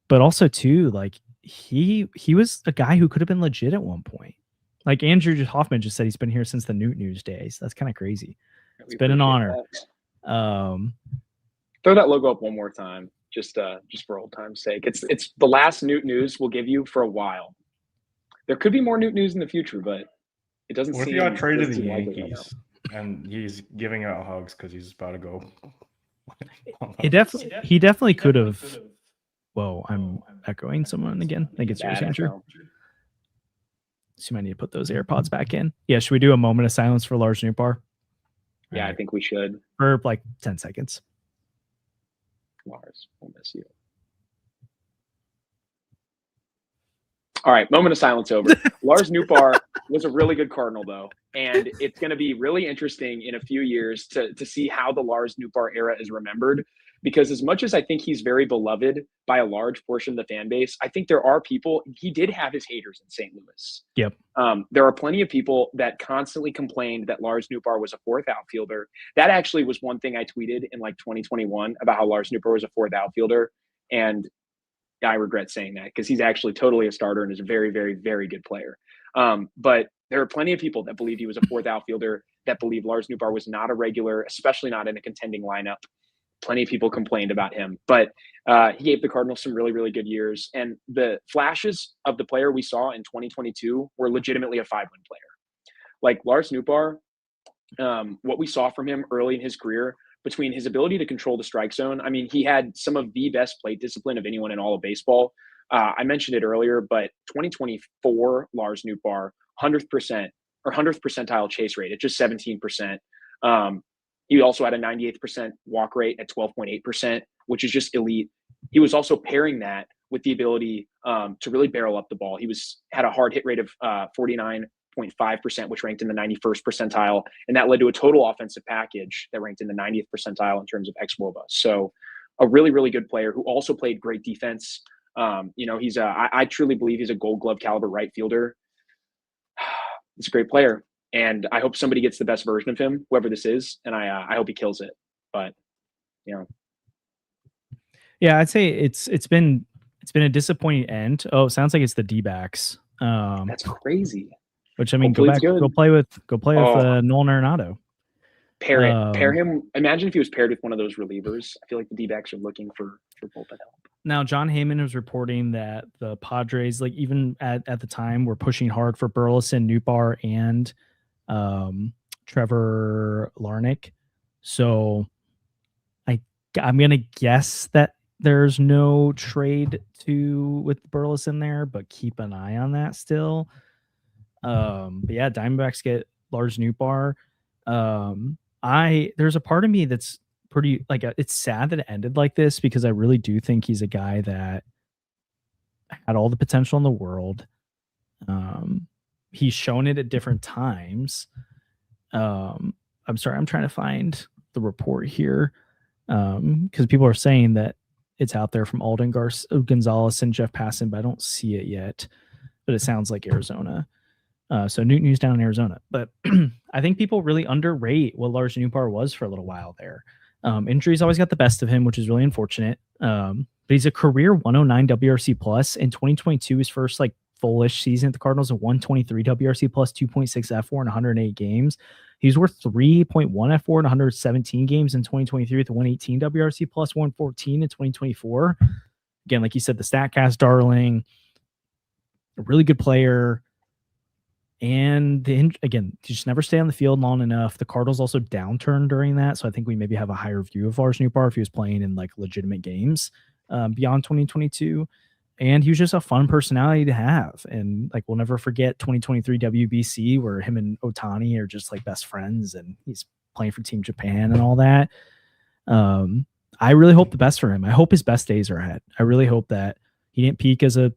But also too, like he was a guy who could have been legit at one point. Like Andrew Hoffman just said, he's been here since the Newt News days. That's kind of crazy. It's been an honor. Throw that logo up one more time, just for old time's sake. It's the last Newt News we'll give you for a while. There could be more Newt News in the future, but it doesn't seem. What if he got traded to the Yankees and he's giving out hugs because he's about to go? He definitely could have. Whoa, I'm echoing someone again. I think it's yours, Andrew. So you might need to put those AirPods back in. Yeah, should we do a moment of silence for Lars Nootbaar? Yeah, right. I think we should. For like 10 seconds. Lars, we'll miss you. All right, moment of silence over. Lars Nootbaar was a really good Cardinal, though. And it's going to be really interesting in a few years to see how the Lars Nootbaar era is remembered. Because as much as I think he's very beloved by a large portion of the fan base, I think there are people, he did have his haters in St. Louis. Yep. There are plenty of people that constantly complained that Lars Nootbaar was a 4th outfielder. That actually was one thing I tweeted in like 2021 about how Lars Nootbaar was a 4th outfielder. And I regret saying that because he's actually totally a starter and is a very, very, very good player. But there are plenty of people that believe he was a 4th outfielder, that believe Lars Nootbaar was not a regular, especially not in a contending lineup. Plenty of people complained about him, but he gave the Cardinals some really, really good years. And the flashes of the player we saw in 2022 were legitimately a 5-win player. Like Lars Nootbaar, what we saw from him early in his career, between his ability to control the strike zone, I mean, he had some of the best plate discipline of anyone in all of baseball. I mentioned it earlier, but 2024 Lars Nootbaar, 100% or 100th percentile chase rate at just 17%. He also had a 98th walk rate at 12.8%, which is just elite. He was also pairing that with the ability to really barrel up the ball. He had a hard hit rate of 49.5%, which ranked in the 91st percentile, and that led to a total offensive package that ranked in the 90th percentile in terms of xWOBA. So a really, really good player who also played great defense. I truly believe he's a Gold Glove caliber right fielder. He's a great player, and I hope somebody gets the best version of him, whoever this is, and I hope he kills it. But yeah, I'd say it's been a disappointing end. Oh, it sounds like it's the D-backs. That's crazy. Which, I mean, go play with Nolan Arenado. Pair him. Imagine if he was paired with one of those relievers. I feel like the D-backs are looking for bullpen help. Now, John Heyman was reporting that the Padres, like even at the time, were pushing hard for Burleson, Nootbaar, and Trevor Larnach. So I'm gonna guess that there's no trade with Burleson there, but keep an eye on that still. But yeah, Diamondbacks get Lars Nootbaar. There's a part of me that's pretty it's sad that it ended like this, because I really do think he's a guy that had all the potential in the world. He's shown it at different times. I'm sorry, I'm trying to find the report here, because people are saying that it's out there from Alden Gonzalez and Jeff Passan, but I don't see it yet. But it sounds like Arizona. So Newton's down in Arizona. But I think people really underrate what Lars Nootbaar was for a little while there. Injuries always got the best of him, which is really unfortunate. But he's a career 109 WRC plus. In 2022, his first fullish season at the Cardinals, a 123 WRC plus, 2.6 F4 in 108 games. He's worth 3.1 F4 in 117 games in 2023 with a 118 WRC plus, 114 in 2024. Again, like you said, the StatCast darling, a really good player. And again, you just never stay on the field long enough. The Cardinals also downturned during that, so I think we maybe have a higher view of Lars Nootbaar if he was playing in legitimate games beyond 2022. And he was just a fun personality to have. And we'll never forget 2023 WBC, where him and Ohtani are just best friends, and he's playing for Team Japan and all that. I really hope the best for him. I hope his best days are ahead. I really hope that he didn't peak as a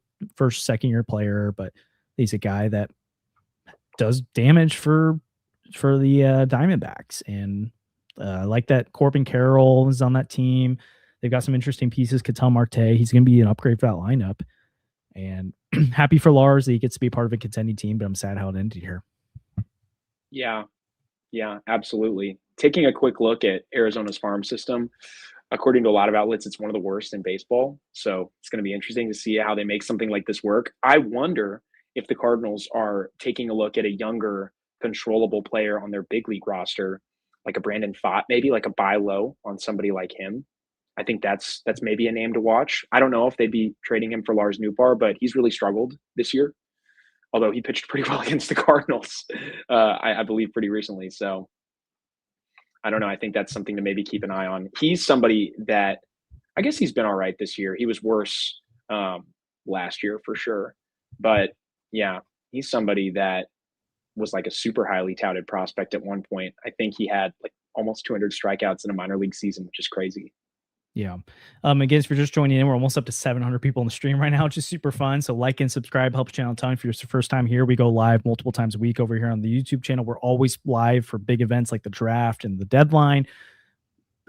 second year player, but he's a guy that does damage for the Diamondbacks. And I like that Corbin Carroll is on that team. They've got some interesting pieces. Ketel Marte, he's going to be an upgrade for that lineup. And happy for Lars that he gets to be part of a contending team, but I'm sad how it ended here. Yeah, absolutely. Taking a quick look at Arizona's farm system, according to a lot of outlets, it's one of the worst in baseball. So it's going to be interesting to see how they make something like this work. I wonder if the Cardinals are taking a look at a younger, controllable player on their big league roster, like a Brandon Pfaadt, maybe a buy low on somebody like him. I think that's maybe a name to watch. I don't know if they'd be trading him for Lars Nootbaar, but he's really struggled this year, although he pitched pretty well against the Cardinals, I believe, pretty recently. So I don't know. I think that's something to maybe keep an eye on. He's somebody that I guess he's been all right this year. He was worse last year for sure. But yeah, he's somebody that was a super highly touted prospect at one point. I think he had almost 200 strikeouts in a minor league season, which is crazy. Yeah. Again, if you're just joining in, we're almost up to 700 people on the stream right now, which is super fun. So like and subscribe, helps the channel a ton. If you're the first time here, we go live multiple times a week over here on the YouTube channel. We're always live for big events like the draft and the deadline.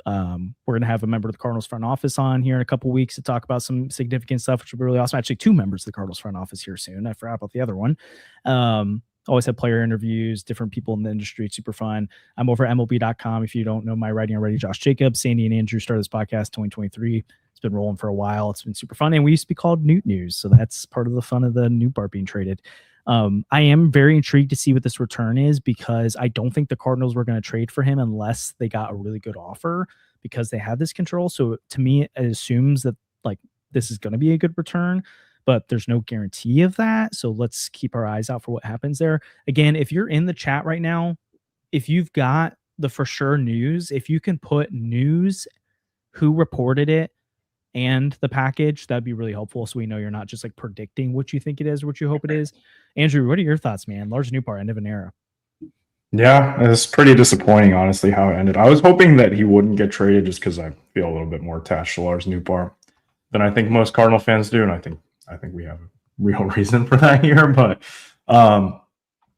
We're going to have a member of the Cardinals front office on here in a couple of weeks to talk about some significant stuff, which will be really awesome. Actually, 2 members of the Cardinals front office here soon. I forgot about the other one. Always have player interviews, different people in the industry. It's super fun. I'm over at MLB.com. If you don't know my writing already, Josh Jacobs, Sandy and Andrew started this podcast 2023. It's been rolling for a while. It's been super fun. And we used to be called Newt News. So that's part of the fun of the Nootbaar being traded. I am very intrigued to see what this return is, because I don't think the Cardinals were going to trade for him unless they got a really good offer, because they have this control. So to me, it assumes that this is going to be a good return, but there's no guarantee of that. So let's keep our eyes out for what happens there. Again, if you're in the chat right now, if you've got the for sure news, if you can put news, who reported it, and the package, that'd be really helpful, so we know you're not just predicting what you think it is or what you hope it is. Andrew, what are your thoughts, man? Lars Nootbaar, end of an era. Yeah, it's pretty disappointing, honestly, how it ended. I was hoping that he wouldn't get traded just because I feel a little bit more attached to Lars Nootbaar than I think most Cardinal fans do, and I think we have a real reason for that here. But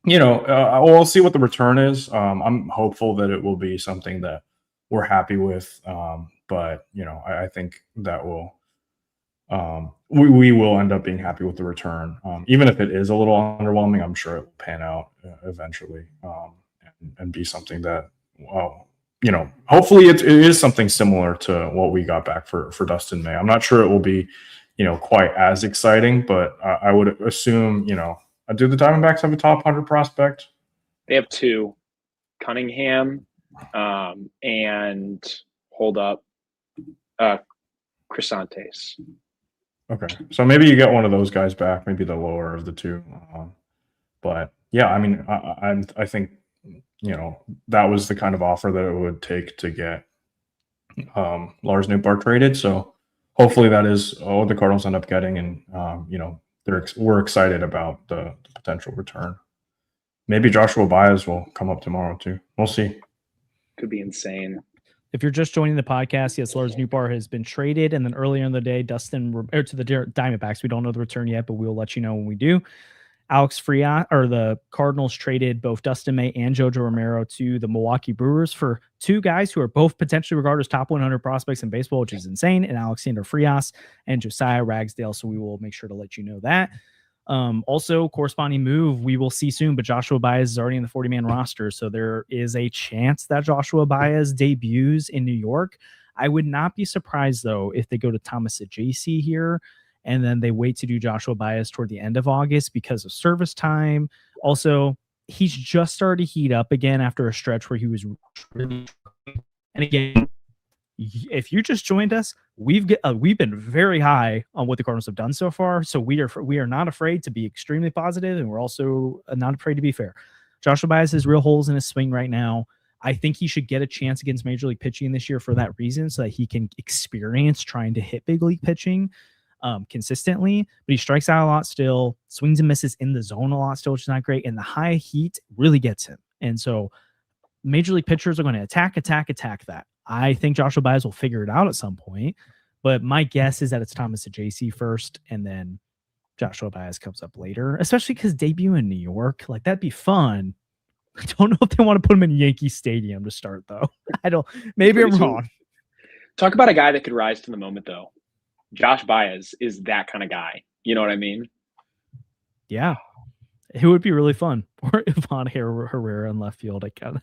we'll see what the return is. I'm hopeful that it will be something that we're happy with. But I think that we will end up being happy with the return, even if it is a little underwhelming. I'm sure it will pan out eventually, and be something that, well, hopefully it is something similar to what we got back for Dustin May. I'm not sure it will be, quite as exciting, but I would assume, do the Diamondbacks have a top 100 prospect? They have two, Cunningham, and hold up, Crisantes. Okay, so maybe you get one of those guys back, maybe the lower of the two. But yeah, I mean, I think that was the kind of offer that it would take to get Lars Nootbaar traded. So hopefully that is what the Cardinals end up getting, and we're excited about the potential return. Maybe Joshua Baez will come up tomorrow too. We'll see. Could be insane. If you're just joining the podcast, yes, Lars Nootbaar has been traded, and then earlier in the day, to the Diamondbacks. We don't know the return yet, but we'll let you know when we do. Alex Frias, or the Cardinals, traded both Dustin May and Jojo Romero to the Milwaukee Brewers for two guys who are both potentially regarded as top 100 prospects in baseball, which is insane, and Alexander Frias and Josiah Ragsdale. So we will make sure to let you know that. Also, corresponding move we will see soon, but Joshua Baez is already in the 40-man roster, so there is a chance that Joshua Baez debuts in New York. I would not be surprised, though, if they go to Thomas Ajacci here, and then they wait to do Joshua Baez toward the end of August because of service time. Also, he's just started to heat up again after a stretch where he was really, and again, if you just joined us, we've been very high on what the Cardinals have done so far. So we are not afraid to be extremely positive, and we're also not afraid to be fair. Joshua Baez has real holes in his swing right now. I think he should get a chance against Major League pitching this year for that reason, so that he can experience trying to hit big league pitching consistently. But he strikes out a lot still, swings and misses in the zone a lot still, which is not great. And the high heat really gets him. And so Major League pitchers are going to attack that. I think Joshua Baez will figure it out at some point, but my guess is that it's Thomas Ajacci first, and then Joshua Baez comes up later, especially because debut in New York, like that'd be fun. I don't know if they want to put him in Yankee Stadium to start, though. Maybe I'm wrong. Talk about a guy that could rise to the moment, though. Josh Baez is that kind of guy. You know what I mean? Yeah. It would be really fun. Or Ivan Herrera in left field. I kind of.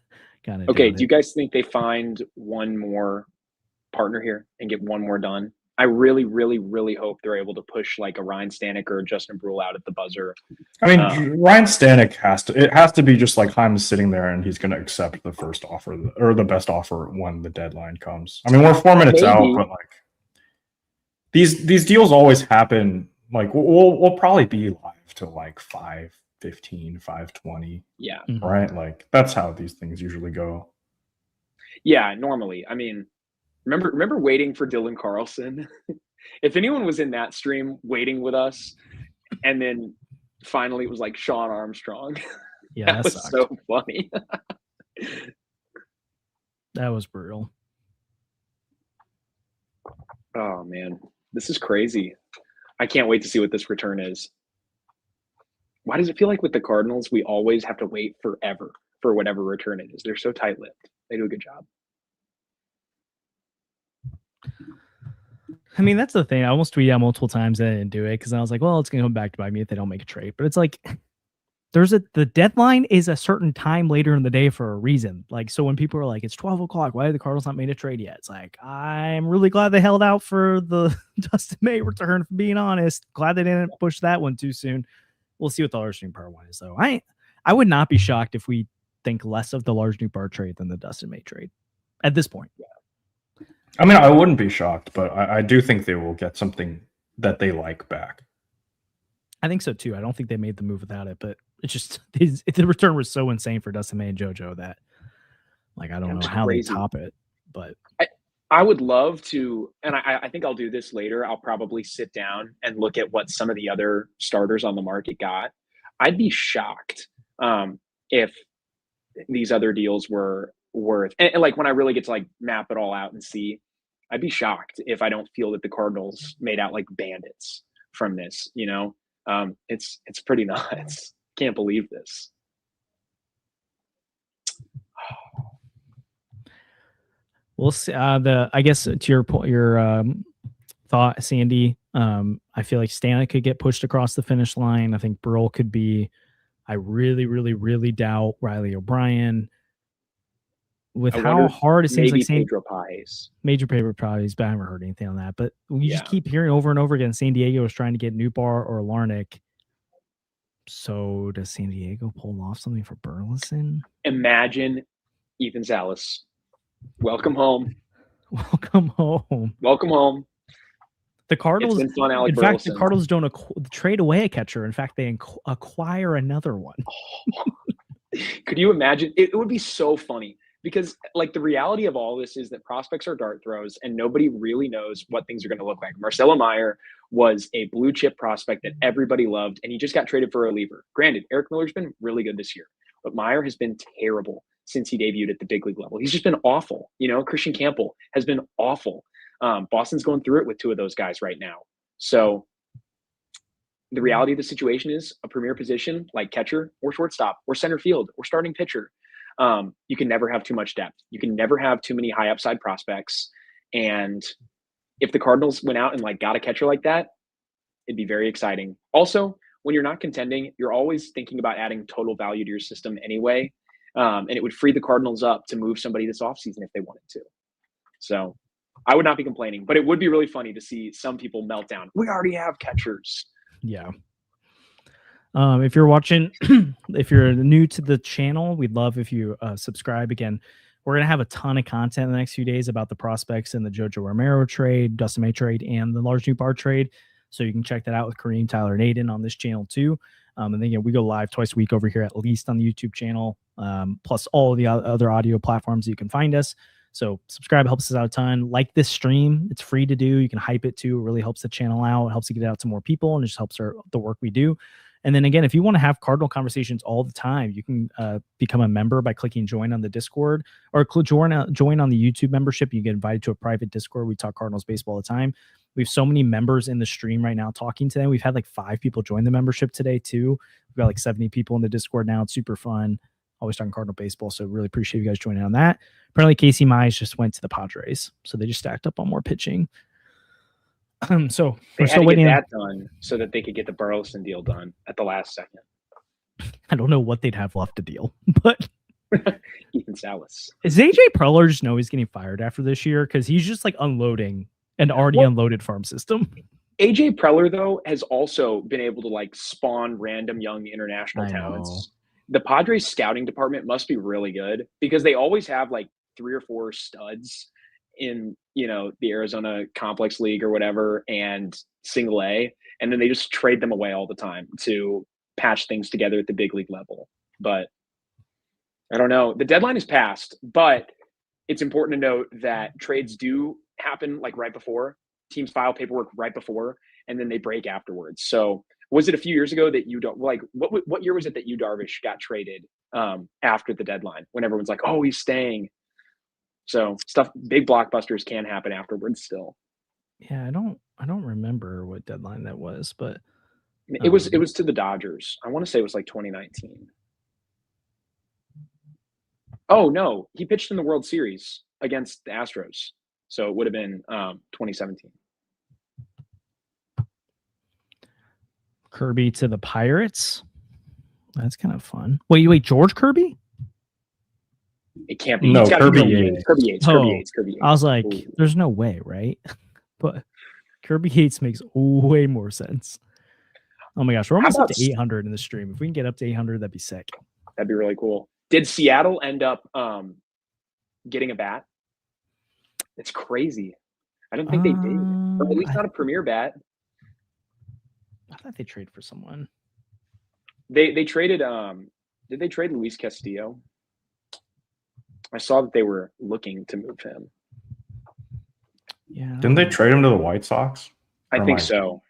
Okay, do you guys think they find one more partner here and get one more done? I really, really, really hope they're able to push like a Ryan Stanek or a Justin Brule out at the buzzer. I mean, Ryan Stanek has to be just like Heim's sitting there and he's going to accept the first offer or the best offer when the deadline comes. I mean, we're 4 minutes out, but like these deals always happen. Like we'll probably be live till like 5:15, 5:20. Yeah. Right. Like that's how these things usually go. Yeah. Normally. I mean, remember waiting for Dylan Carlson? If anyone was in that stream waiting with us, and then finally it was like Sean Armstrong. Yeah. that was sucked. So funny. That was brutal. Oh man, this is crazy. I can't wait to see what this return is. Why does it feel like with the Cardinals, we always have to wait forever for whatever return it is? They're so tight-lipped. They do a good job. I mean, that's the thing. I almost tweeted out multiple times that I didn't do it because I was like, well, it's going to come back to bite me if they don't make a trade. But it's like the deadline is a certain time later in the day for a reason. Like, so when people are like, it's 12 o'clock, why have the Cardinals not made a trade yet? It's like, I'm really glad they held out for the Dustin May return, for being honest. Glad they didn't push that one too soon. We'll see what the Lars Nootbaar one is, though. I would not be shocked if we think less of the Lars Nootbaar trade than the Dustin May trade at this point. Yeah. I mean, I wouldn't be shocked, but I do think they will get something that they like back. I think so, too. I don't think they made the move without it, but it's just the return was so insane for Dustin May and JoJo that, like, I don't know how they top it. But I would love to, and I think I'll do this later. I'll probably sit down and look at what some of the other starters on the market got. I'd be shocked if these other deals were worth. And like when I really get to like map it all out and see, I'd be shocked if I don't feel that the Cardinals made out like bandits from this. It's pretty nuts. Can't believe this. We'll see. I guess to your point, your thought, Sandy. I feel like Stanek could get pushed across the finish line. I think Burrell could be. I really, really, really doubt Riley O'Brien. With how hard it seems like Pedro Paez. Major Pedro Paez, but I haven't heard anything on that. But you just keep hearing over and over again San Diego is trying to get Newbar or Larnick. So does San Diego pull off something for Burleson? Imagine Ethan Salas. Welcome home. Welcome home. Welcome home. The Cardinals, in fact, the Cardinals don't trade away a catcher. In fact, they acquire another one. Could you imagine? It would be so funny because, like, the reality of all this is that prospects are dart throws and nobody really knows what things are going to look like. Marcelo Meyer was a blue chip prospect that everybody loved, and he just got traded for a reliever. Granted, Eric Miller's been really good this year, but Meyer has been terrible since he debuted at the big league level. He's just been awful. Christian Campbell has been awful. Boston's going through it with two of those guys right now. So the reality of the situation is a premier position like catcher or shortstop or center field or starting pitcher. You can never have too much depth. You can never have too many high upside prospects. And if the Cardinals went out and like got a catcher like that, it'd be very exciting. Also, when you're not contending, you're always thinking about adding total value to your system anyway. And it would free the Cardinals up to move somebody this offseason if they wanted to. So I would not be complaining, but it would be really funny to see some people melt down. We already have catchers. Yeah. If you're watching, if you're new to the channel, we'd love if you subscribe. Again, we're going to have a ton of content in the next few days about the prospects and the Jojo Romero trade, Dustin May trade, and the Large Newbar trade. So you can check that out with Kareem, Tyler, and Aiden on this channel too. And then we go live twice a week over here, at least on the YouTube channel, plus all the other audio platforms that you can find us. So subscribe, helps us out a ton. Like this stream, it's free to do. You can hype it too. It really helps the channel out. It helps it get out to more people, and it just helps the work we do. And then again, if you want to have Cardinal conversations all the time, you can become a member by clicking join on the Discord, or join on the YouTube membership. You get invited to a private Discord. We talk Cardinals baseball all the time. We have so many members in the stream right now talking to them. We've had like 5 people join the membership today too. We've got like 70 people in the Discord now. It's super fun. Always talking Cardinal baseball, so really appreciate you guys joining on that. Apparently, Casey Mize just went to the Padres, so they just stacked up on more pitching. So we're still waiting to get that done so that they could get the Burleson deal done at the last second. I don't know what they'd have left to deal, but Ethan Salas. Is AJ Preller just know he's getting fired after this year because he's just like unloading an already unloaded farm system? AJ Preller though has also been able to like spawn random young international talents. The Padres scouting department must be really good because they always have like 3 or 4 studs in, the Arizona Complex League or whatever and Single A. And then they just trade them away all the time to patch things together at the big league level. But I don't know. The deadline is passed, but it's important to note that trades do happen like right before. Teams file paperwork right before, and then they break afterwards. So was it a few years ago that what year was it that Yu Darvish got traded after the deadline when everyone's like, oh, he's staying? So big blockbusters can happen afterwards still. Yeah, I don't remember what deadline that was, but it was to the Dodgers. I want to say it was like 2019. Oh no, he pitched in the World Series against the Astros. So it would have been 2017. Kirby to the Pirates. That's kind of fun. Wait, George Kirby? It can't be. No, Kirby Yates. Kirby Yates. I was like, there's no way, right? But Kirby Yates makes way more sense. Oh my gosh, we're almost up to 800 in the stream. If we can get up to 800, that'd be sick. That'd be really cool. Did Seattle end up getting a bat? It's crazy. I don't think they did. Or at least not a premier bat. I thought they traded for someone. They traded did they trade Luis Castillo? I saw that they were looking to move him. Yeah. Didn't they trade him to the White Sox? I think so.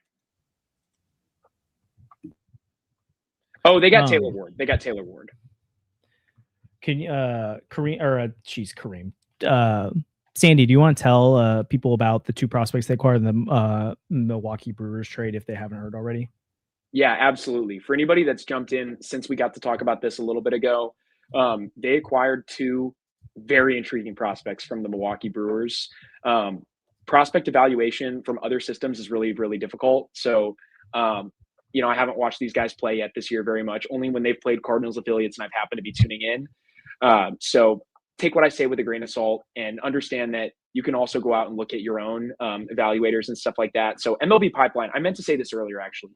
Oh, they got Taylor Ward. Can you, Kareem, Sandy, do you want to tell people about the two prospects they acquired in the Milwaukee Brewers trade if they haven't heard already? Yeah, absolutely. For anybody that's jumped in since we got to talk about this a little bit ago, they acquired two very intriguing prospects from the Milwaukee Brewers. Prospect evaluation from other systems is really, really difficult. So, I haven't watched these guys play yet this year very much, only when they've played Cardinals affiliates and I've happened to be tuning in. So take what I say with a grain of salt and understand that you can also go out and look at your own evaluators and stuff like that. So MLB Pipeline, I meant to say this earlier actually.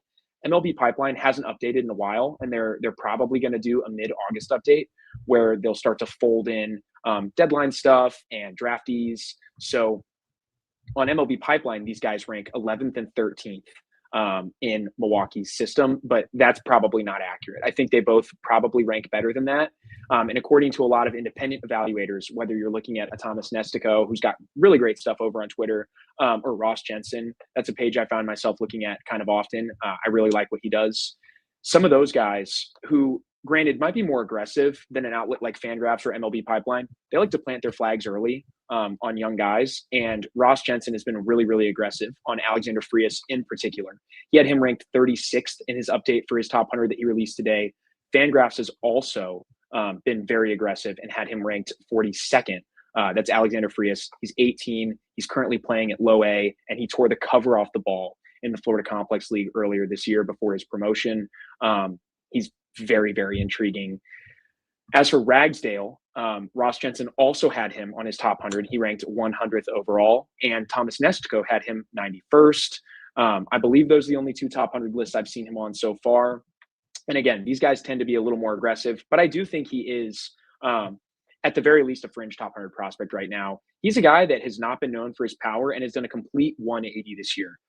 MLB Pipeline hasn't updated in a while, and they're probably going to do a mid-August update where they'll start to fold in deadline stuff and draftees. So on MLB Pipeline, these guys rank 11th and 13th in Milwaukee's system, but that's probably not accurate. I think they both probably rank better than that. And according to a lot of independent evaluators, whether you're looking at a Thomas Nestico, who's got really great stuff over on Twitter, or Ross Jensen, that's a page I found myself looking at kind of often. I really like what he does. Some of those guys who, granted, might be more aggressive than an outlet like Fangraphs or MLB Pipeline, they like to plant their flags early on young guys. And Ross Jensen has been really, really aggressive on Alexander Frias in particular. He had him ranked 36th in his update for his top 100 that he released today. Fangraphs has also been very aggressive and had him ranked 42nd. That's Alexander Frias. He's 18. He's currently playing at low A, and he tore the cover off the ball in the Florida Complex League earlier this year before his promotion. He's very, very intriguing. As for Ragsdale, Ross Jensen also had him on his top 100. He ranked 100th overall, and Thomas Nestico had him 91st. I believe those are the only two top 100 lists I've seen him on so far. And again, these guys tend to be a little more aggressive, but I do think he is, at the very least, a fringe top 100 prospect right now. He's a guy that has not been known for his power and has done a complete 180 this year.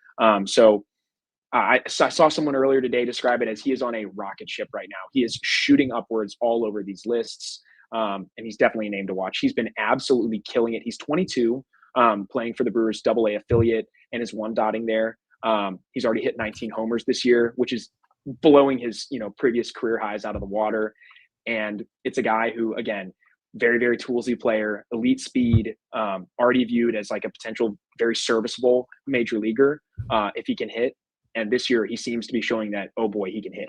I saw someone earlier today describe it as he is on a rocket ship right now. He is shooting upwards all over these lists, and he's definitely a name to watch. He's been absolutely killing it. He's 22, playing for the Brewers AA affiliate and is one dotting there. He's already hit 19 homers this year, which is blowing his previous career highs out of the water. And it's a guy who, again, very, very toolsy player, elite speed, already viewed as like a potential very serviceable major leaguer if he can hit. And this year he seems to be showing that, oh boy, he can hit.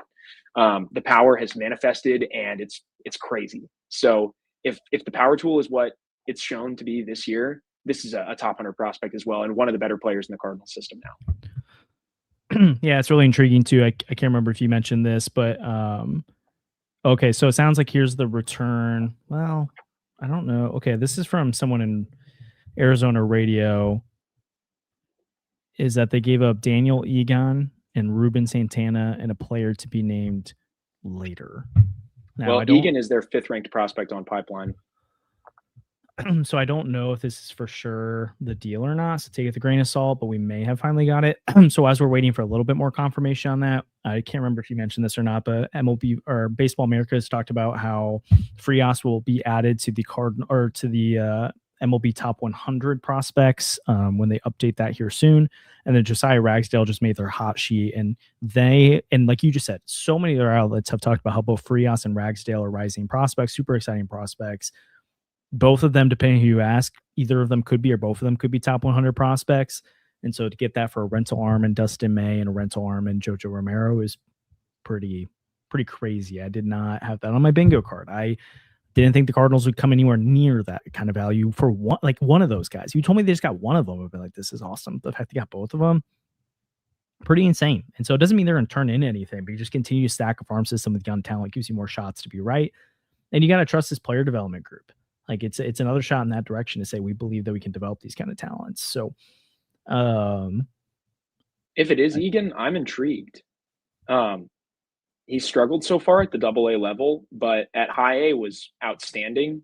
The power has manifested and it's crazy. So if the power tool is what it's shown to be this year, this is a top 100 prospect as well, and one of the better players in the Cardinals system now. Yeah, it's really intriguing too. I can't remember if you mentioned this, but okay, so it sounds like here's the return. Well, I don't know. Okay, this is from someone in Arizona radio. Is that they gave up Daniel Egan and Ruben Santana and a player to be named later. Now, Egan is their 5th ranked prospect on Pipeline. So I don't know if this is for sure the deal or not, so take it with a grain of salt, but we may have finally got it. So as we're waiting for a little bit more confirmation on that, I can't remember if you mentioned this or not, but MLB or Baseball America has talked about how Frias will be added to the MLB top 100 prospects when they update that here soon. And then Josiah Ragsdale just made their hot sheet, and like you just said, so many other outlets have talked about how both Frias and Ragsdale are rising prospects, super exciting prospects. Both of them, depending who you ask, either of them could be, or both of them could be top 100 prospects. And so to get that for a rental arm and Dustin May and a rental arm and Jojo Romero is pretty crazy. I did not have that on my bingo card. I didn't think the Cardinals would come anywhere near that kind of value for one of those guys. You told me they just got one of them, I'd be like, this is awesome. The fact they got both of them, pretty insane. And so it doesn't mean they're going to turn into anything, but you just continue to stack a farm system with young talent, gives you more shots to be right. And you got to trust this player development group. Like it's another shot in that direction to say, we believe that we can develop these kind of talents. So if it is Egan, I'm intrigued. He struggled so far at the AA level, but at high A was outstanding.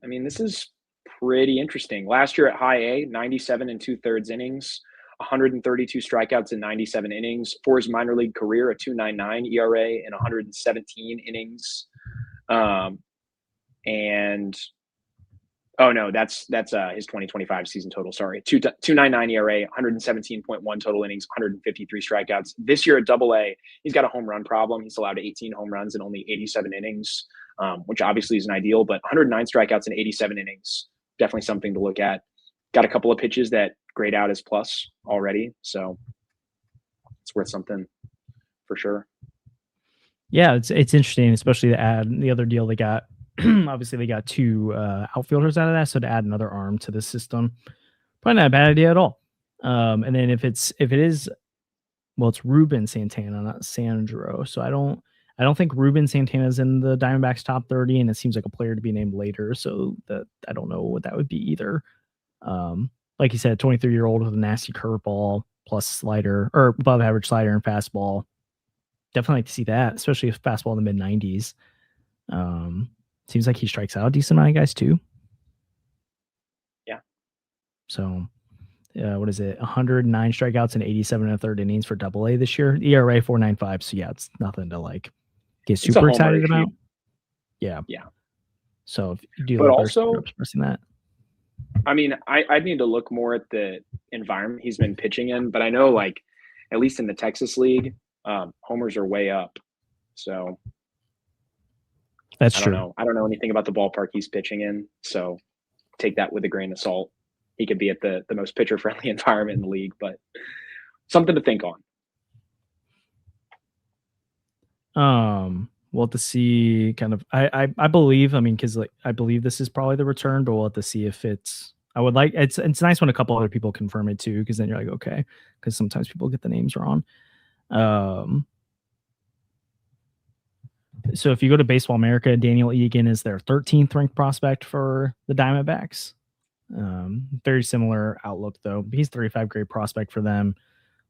I mean, this is pretty interesting. Last year at high A, 97 and 2/3 innings, 132 strikeouts in 97 innings. For his minor league career, a 2.99 ERA in 117 innings. That's his 2025 season total. Sorry, 2.99 ERA, 117.1 total innings, 153 strikeouts. This year at AA, he's got a home run problem. He's allowed 18 home runs in only 87 innings. which obviously isn't ideal, but 109 strikeouts in 87 innings, definitely something to look at. Got a couple of pitches that grade out as plus already, so it's worth something for sure. Yeah, it's interesting, especially to add the other deal they got. Obviously, they got 2 outfielders out of that, so to add another arm to the system, probably not a bad idea at all. And then if it is, well, it's Ruben Santana, not Sandro. So I don't think Ruben Santana's in the Diamondbacks top 30, and it seems like a player to be named later. So that I don't know what that would be either. Like you said, 23-year-old with a nasty curveball plus slider or above average slider and fastball. Definitely like to see that, especially if fastball in the mid 90s. Seems like he strikes out a decent amount of guys too. Yeah. So, what is it? 109 strikeouts and 87 and a third innings for AA this year. ERA 4.95. So yeah, it's nothing to like get super excited about. Yeah. Yeah. So if you do, but also expressing that. I mean, I need to look more at the environment he's been pitching in, but I know like at least in the Texas League, homers are way up. So that's true. I don't know anything about the ballpark he's pitching in, so take that with a grain of salt. He could be at the most pitcher friendly environment in the league, but something to think on. We'll have to see kind of I believe, I mean, because like I believe this is probably the return, but we'll have to see if I would like it's nice when a couple other people confirm it too, because then you're like, okay, because sometimes people get the names wrong. So if you go to Baseball America, Daniel Egan is their 13th ranked prospect for the Diamondbacks. Very similar outlook though. He's 35 grade prospect for them,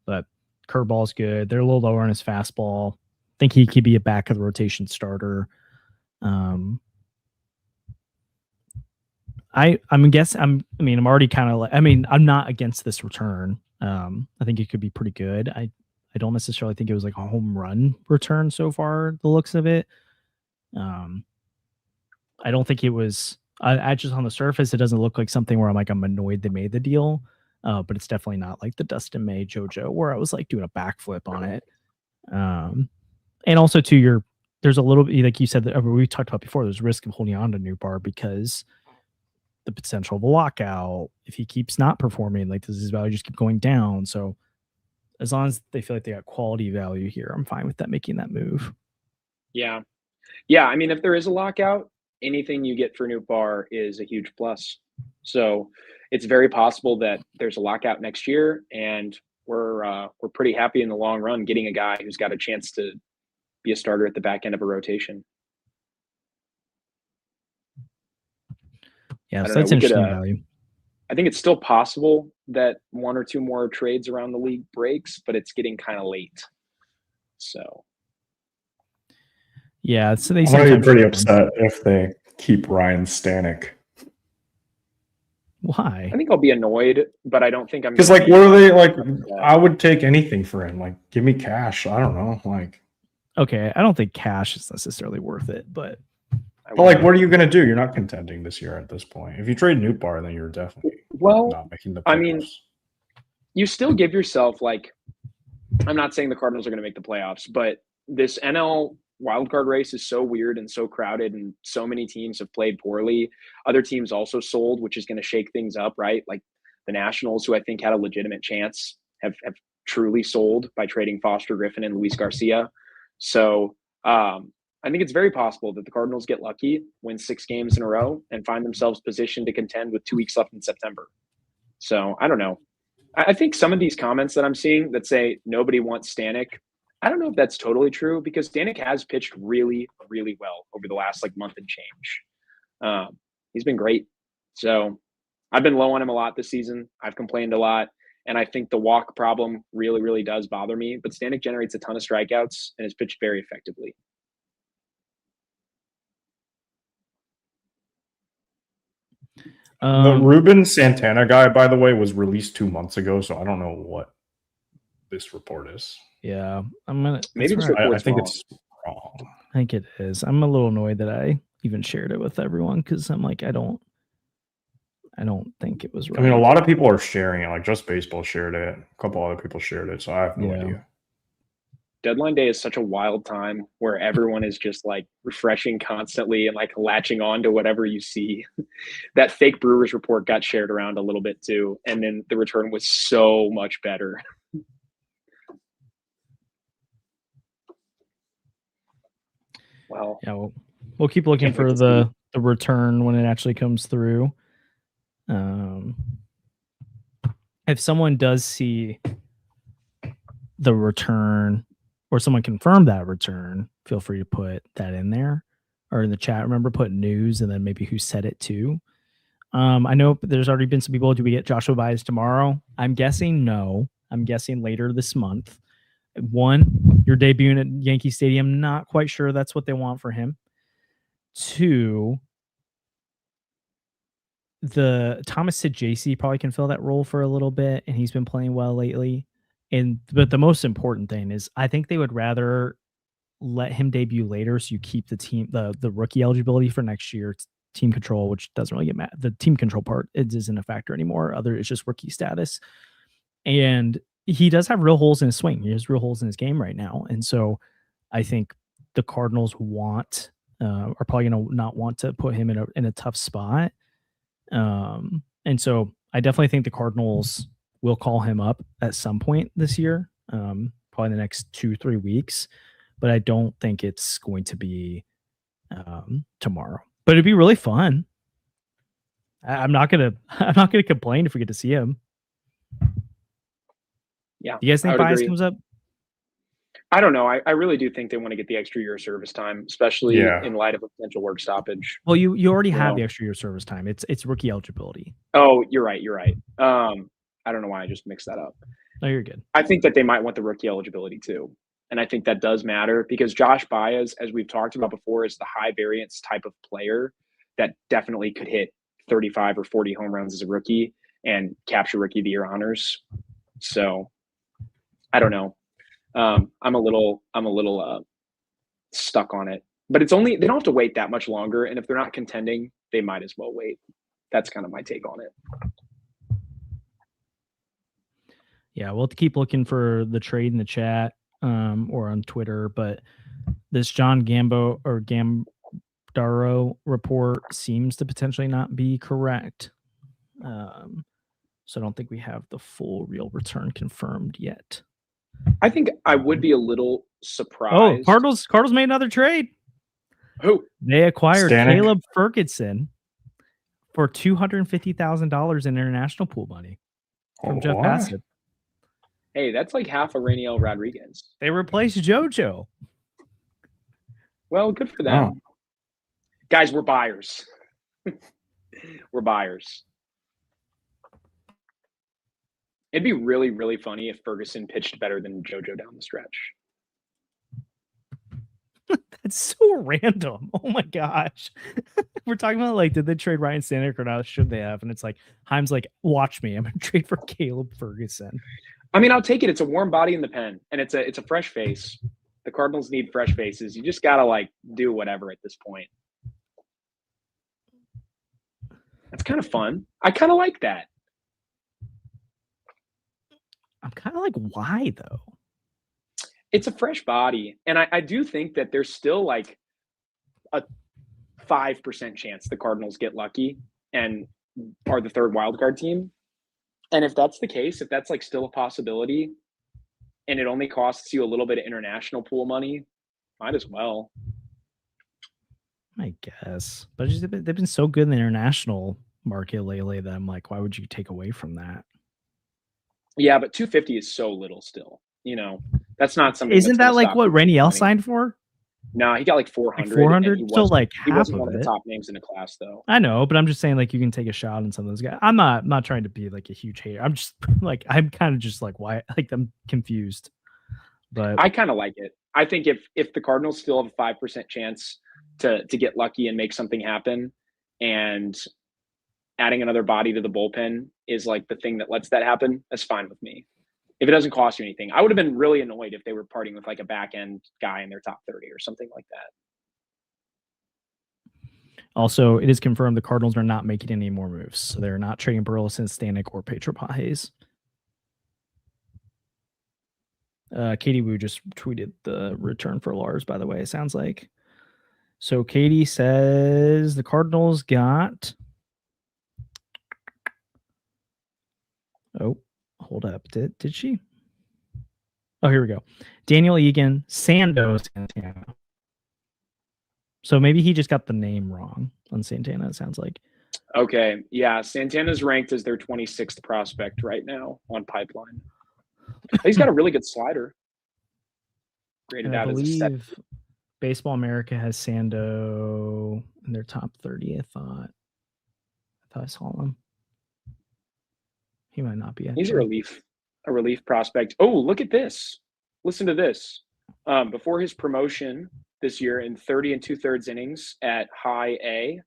but curveball's good. They're a little lower on his fastball. I think he could be a back of the rotation starter. I'm already kind of like, I'm not against this return. I think it could be pretty good. I don't necessarily think it was like a home run return so far, the looks of it. I don't think it was, I just on the surface, it doesn't look like something where I'm annoyed they made the deal. But it's definitely not like the Dustin May JoJo where I was like doing a backflip on it. And also too, there's a little bit, like you said, that we talked about before, there's risk of holding on to Nootbaar because the potential of a lockout, if he keeps not performing, like does his value just keep going down? So as long as they feel like they got quality value here, I'm fine with that, making that move. Yeah. Yeah. I mean, if there is a lockout, anything you get for Nootbaar is a huge plus. So it's very possible that there's a lockout next year, and we're pretty happy in the long run getting a guy who's got a chance to be a starter at the back end of a rotation. Yeah, so that's interesting value. I think it's still possible that 1 or 2 more trades around the league breaks, but it's getting kind of late. So, yeah, so I'm gonna be pretty upset if they keep Ryan Stanek. Why? I think I'll be annoyed, but I don't think I'm because like, what are they like? I would take anything for him. Like, give me cash. I don't know. Like, okay, I don't think cash is necessarily worth it, but like, what are you gonna do? You're not contending this year at this point. If you trade Nootbaar, then you're definitely not making the playoffs. I mean, you still give yourself like, I'm not saying the Cardinals are going to make the playoffs, but this NL wildcard race is so weird and so crowded, and so many teams have played poorly. Other teams also sold, which is going to shake things up, right? Like the Nationals, who I think had a legitimate chance, have truly sold by trading Foster Griffin and Luis Garcia. So I think it's very possible that the Cardinals get lucky, win 6 games in a row, and find themselves positioned to contend with 2 weeks left in September. So I don't know. I think some of these comments that I'm seeing that say nobody wants Stanek, I don't know if that's totally true, because Stanek has pitched really, really well over the last like month and change. He's been great. So I've been low on him a lot this season. I've complained a lot. And I think the walk problem really, really does bother me. But Stanek generates a ton of strikeouts and has pitched very effectively. The Ruben Santana guy, by the way, was released 2 months ago, so I don't know what this report is. Yeah, I'm gonna. Maybe this I think it's wrong. I think it is. I'm a little annoyed that I even shared it with everyone, because I'm like, I don't think it was right. I mean, a lot of people are sharing it. Like Just Baseball shared it. A couple other people shared it, so I have no idea. deadline day is such a wild time where everyone is just like refreshing constantly and like latching on to whatever you see. That fake Brewers report got shared around a little bit too, and then the return was so much better. Well, Yeah, we'll keep looking can't wait for to the return when it actually comes through. If someone does see the return or someone confirm that return, feel free to put that in there or in the chat. Remember, put news and then maybe who said it too. I know there's already been some people. Do we get Joshua Baez tomorrow? I'm guessing no. I'm guessing later this month. One, you're debuting at Yankee Stadium. Not quite sure that's what they want for him. Two, the Thomas Sajacy probably can fill that role for a little bit, and he's been playing well lately. But the most important thing is I think they would rather let him debut later so you keep the team the rookie eligibility for next year. It's team control, which doesn't really get mad. The team control part isn't a factor anymore. It's just rookie status. And he does have real holes in his swing. He has real holes in his game right now. And so I think the Cardinals are probably going to not want to put him in a tough spot. And so I definitely think the Cardinals will call him up at some point this year, probably the next 2-3 weeks, but I don't think it's going to be tomorrow. But it'd be really fun. I'm not gonna complain if we get to see him. Yeah. You guys think Baez comes up? I don't know. I really do think they want to get the extra year of service time, especially in light of a potential work stoppage. Well, you already have the extra year of service time. It's rookie eligibility. Oh, you're right. I don't know why I just mixed that up. No, you're good. I think that they might want the rookie eligibility too. And I think that does matter because Josh Baez, as we've talked about before, is the high variance type of player that definitely could hit 35 or 40 home runs as a rookie and capture rookie of the year honors. So I don't know. I'm a little stuck on it, but they don't have to wait that much longer. And if they're not contending, they might as well wait. That's kind of my take on it. Yeah, we'll have to keep looking for the trade in the chat or on Twitter, but this John Gambaro report seems to potentially not be correct. So I don't think we have the full real return confirmed yet. I think I would be a little surprised. Oh, Cardinals made another trade. Who? They acquired Stanek. Caleb Ferguson for $250,000 in international pool money from Jeff Bassett. Hey, that's like half of Rainiel Rodriguez. They replaced JoJo. Well, good for them. Oh. Guys, we're buyers. We're buyers. It'd be really, really funny if Ferguson pitched better than JoJo down the stretch. That's so random. Oh my gosh. We're talking about like, did they trade Ryan Stanek or not? Should they have? And it's like, Heim's like, watch me. I'm going to trade for Caleb Ferguson. I mean, I'll take it. It's a warm body in the pen, and it's a fresh face. The Cardinals need fresh faces. You just got to like do whatever at this point. That's kind of fun. I kind of like that. I'm kind of like, why though? It's a fresh body. And I do think that there's still like a 5% chance the Cardinals get lucky and are the third wildcard team. And if that's the case, if that's like still a possibility and it only costs you a little bit of international pool money, might as well. I guess. But they've been so good in the international market lately that I'm like, why would you take away from that? Yeah, but 250 is so little still. You know, that's not something. Isn't that like what Rainiel signed for? No, he got like 400. Like 400? So like he half wasn't of one of it. the top names in the class, though. I know, but I'm just saying, like, you can take a shot on some of those guys. I'm not trying to be like a huge hater. I'm just like, I'm kind of just like, why? Like, I'm confused. But I kind of like it. I think if the Cardinals still have a 5% chance to get lucky and make something happen, and adding another body to the bullpen is like the thing that lets that happen, that's fine with me. If it doesn't cost you anything, I would have been really annoyed if they were parting with like a back end guy in their top 30 or something like that. Also, it is confirmed the Cardinals are not making any more moves. So they're not trading Burleson, Stanek, or Pedro Pages. Katie Wu just tweeted the return for Lars, by the way, it sounds like. So Katie says the Cardinals got. Oh, hold up. Did she? Oh, here we go. Daniel Egan, Sando Santana. So maybe he just got the name wrong on Santana, it sounds like. Okay. Yeah. Santana's ranked as their 26th prospect right now on Pipeline. He's got a really good slider. Graded And I out as a set. believe Baseball America has Sando in their top 30, I thought. I thought I saw him. He might not be. He's a relief prospect. Oh, look at this. Listen to this. Before his promotion this year in 30 2/3 innings at high A,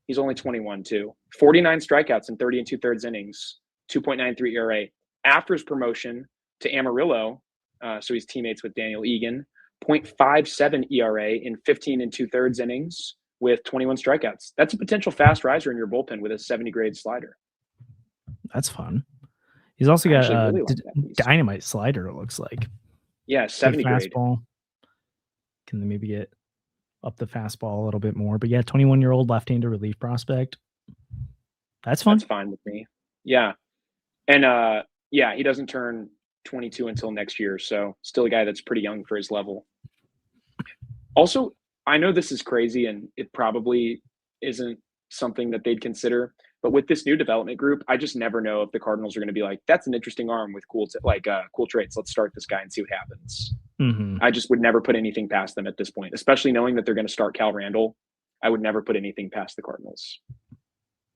he's only 21 too. 49 strikeouts in 30 2/3 innings, 2.93 ERA. After his promotion to Amarillo, so he's teammates with Daniel Egan, 0.57 ERA in 15 2/3 innings with 21 strikeouts. That's a potential fast riser in your bullpen with a 70 grade slider. That's fun. He's also got a really like dynamite slider, it looks like. Yeah, 70 grade. Fastball. Can they maybe get up the fastball a little bit more? But yeah, 21-year-old left-handed relief prospect. That's fun. That's fine with me. Yeah. And yeah, he doesn't turn 22 until next year, so still a guy that's pretty young for his level. Also, I know this is crazy and it probably isn't something that they'd consider, but with this new development group, I just never know if the Cardinals are going to be like, that's an interesting arm with cool traits. Let's start this guy and see what happens. Mm-hmm. I just would never put anything past them at this point, especially knowing that they're going to start Cal Randall. I would never put anything past the Cardinals.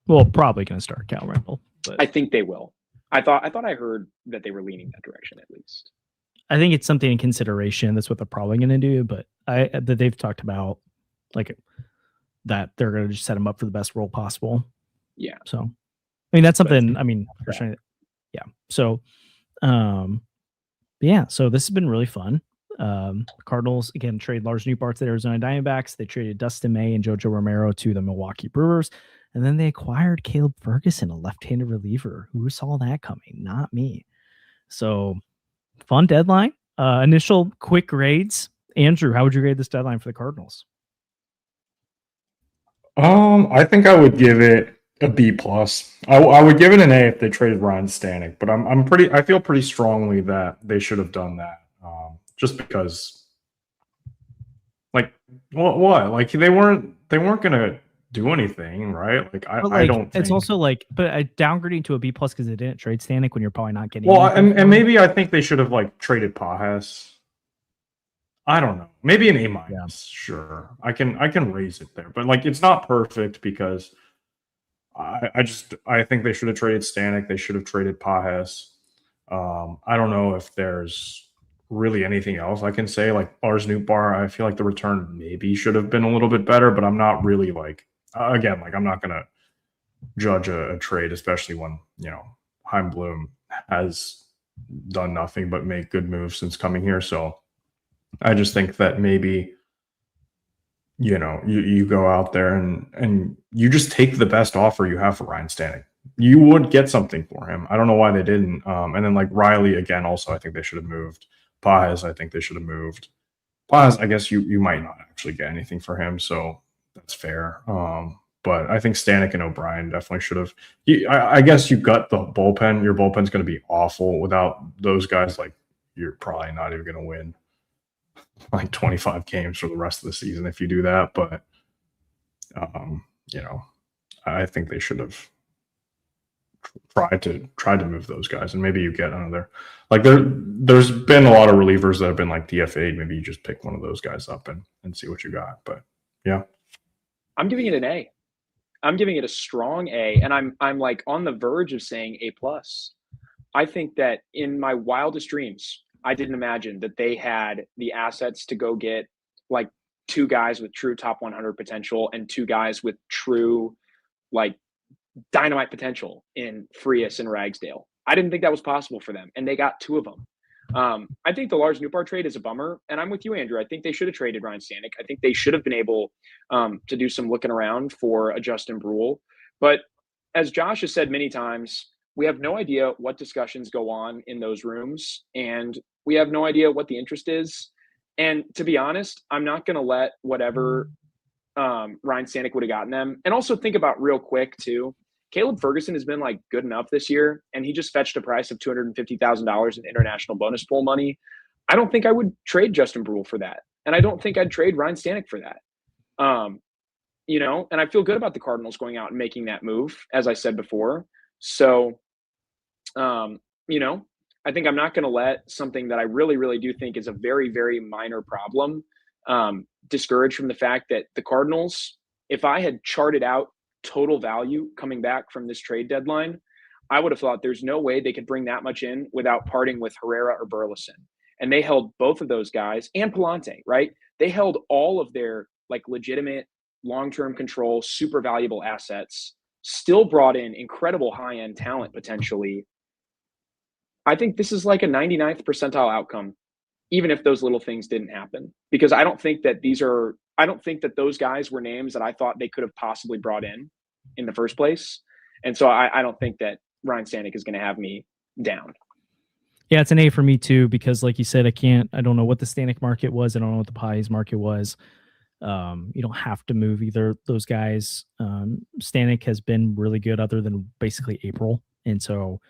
Well, probably going to start Cal Randall, but I think they will. I thought I heard that they were leaning that direction at least. I think it's something in consideration. That's what they're probably going to do. But that they've talked about like that they're going to just set him up for the best role possible. Yeah. So, I mean, that's something. I mean, yeah. So, yeah. So this has been really fun. Cardinals again trade Lars Nootbaar to the Arizona Diamondbacks. They traded Dustin May and Jojo Romero to the Milwaukee Brewers. And then they acquired Caleb Ferguson, a left-handed reliever. Who saw that coming? Not me. So fun deadline. Initial quick grades. Andrew, how would you grade this deadline for the Cardinals? I think I would give it a B plus. I would give it an A if they traded Ryan Stanek, but I feel pretty strongly that they should have done that. Just because, like, what? Like they weren't gonna do anything, right? Like I don't think it's also like, but downgrading to a B plus because they didn't trade Stanek when you're probably not getting. Well, and maybe I think they should have like traded Pajes. I don't know. Maybe an A minus. Yeah. Sure, I can raise it there, but like it's not perfect because I think they should have traded Stanek. They should have traded Pajes. I don't know if there's really anything else I can say. Like Lars Nootbaar, I feel like the return maybe should have been a little bit better, but I'm not really like. Again, like I'm not going to judge a trade, especially when, Chaim Bloom has done nothing but make good moves since coming here. So I just think that maybe, you go out there and you just take the best offer you have for Ryan Stanek. You would get something for him. I don't know why they didn't. And then like Riley, again, also, I think they should have moved. Pajes, I think they should have moved. Pajes, I guess you might not actually get anything for him. So that's fair. But I think Stanek and O'Brien definitely should have. I guess you got the bullpen. Your bullpen's going to be awful without those guys. Like you're probably not even going to win like 25 games for the rest of the season if you do that. But I think they should have tried to move those guys, and maybe you get another. Like there's been a lot of relievers that have been like DFA'd. Maybe you just pick one of those guys up and see what you got. But yeah. I'm giving it an A. I'm giving it a strong A, and I'm like on the verge of saying A plus. I think that in my wildest dreams, I didn't imagine that they had the assets to go get like two guys with true top 100 potential and two guys with true like dynamite potential in Frias and Ragsdale. I didn't think that was possible for them, and they got two of them. I think the Lars Nootbaar trade is a bummer, and I'm with you, Andrew. I think they should have traded Ryan Stanek. I think they should have been able to do some looking around for a Justin Brule. But as Josh has said many times, we have no idea what discussions go on in those rooms, and We have no idea what the interest is. And to be honest, I'm not going to let whatever Ryan Stanek would have gotten them. And also think about real quick too. Caleb Ferguson has been like good enough this year, and he just fetched a price of $250,000 in international bonus pool money. I don't think I would trade Justin Brule for that, and I don't think I'd trade Ryan Stanek for that. And I feel good about the Cardinals going out and making that move, as I said before. So, I think I'm not going to let something that I really, really do think is a very, very minor problem discourage from the fact that the Cardinals, if I had charted out total value coming back from this trade deadline, I would have thought there's no way they could bring that much in without parting with Herrera or Burleson. And they held both of those guys and Palante, right? They held all of their like legitimate long-term control, super valuable assets, still brought in incredible high-end talent potentially. I think this is like a 99th percentile outcome, even if those little things didn't happen, because I don't think that those guys were names that I thought they could have possibly brought in the first place. And so I don't think that Ryan Stanek is going to have me down. Yeah, it's an A for me too, because like you said, I don't know what the Stanek market was. I don't know what the Pies market was. You don't have to move either those guys. Stanek has been really good other than basically April. And so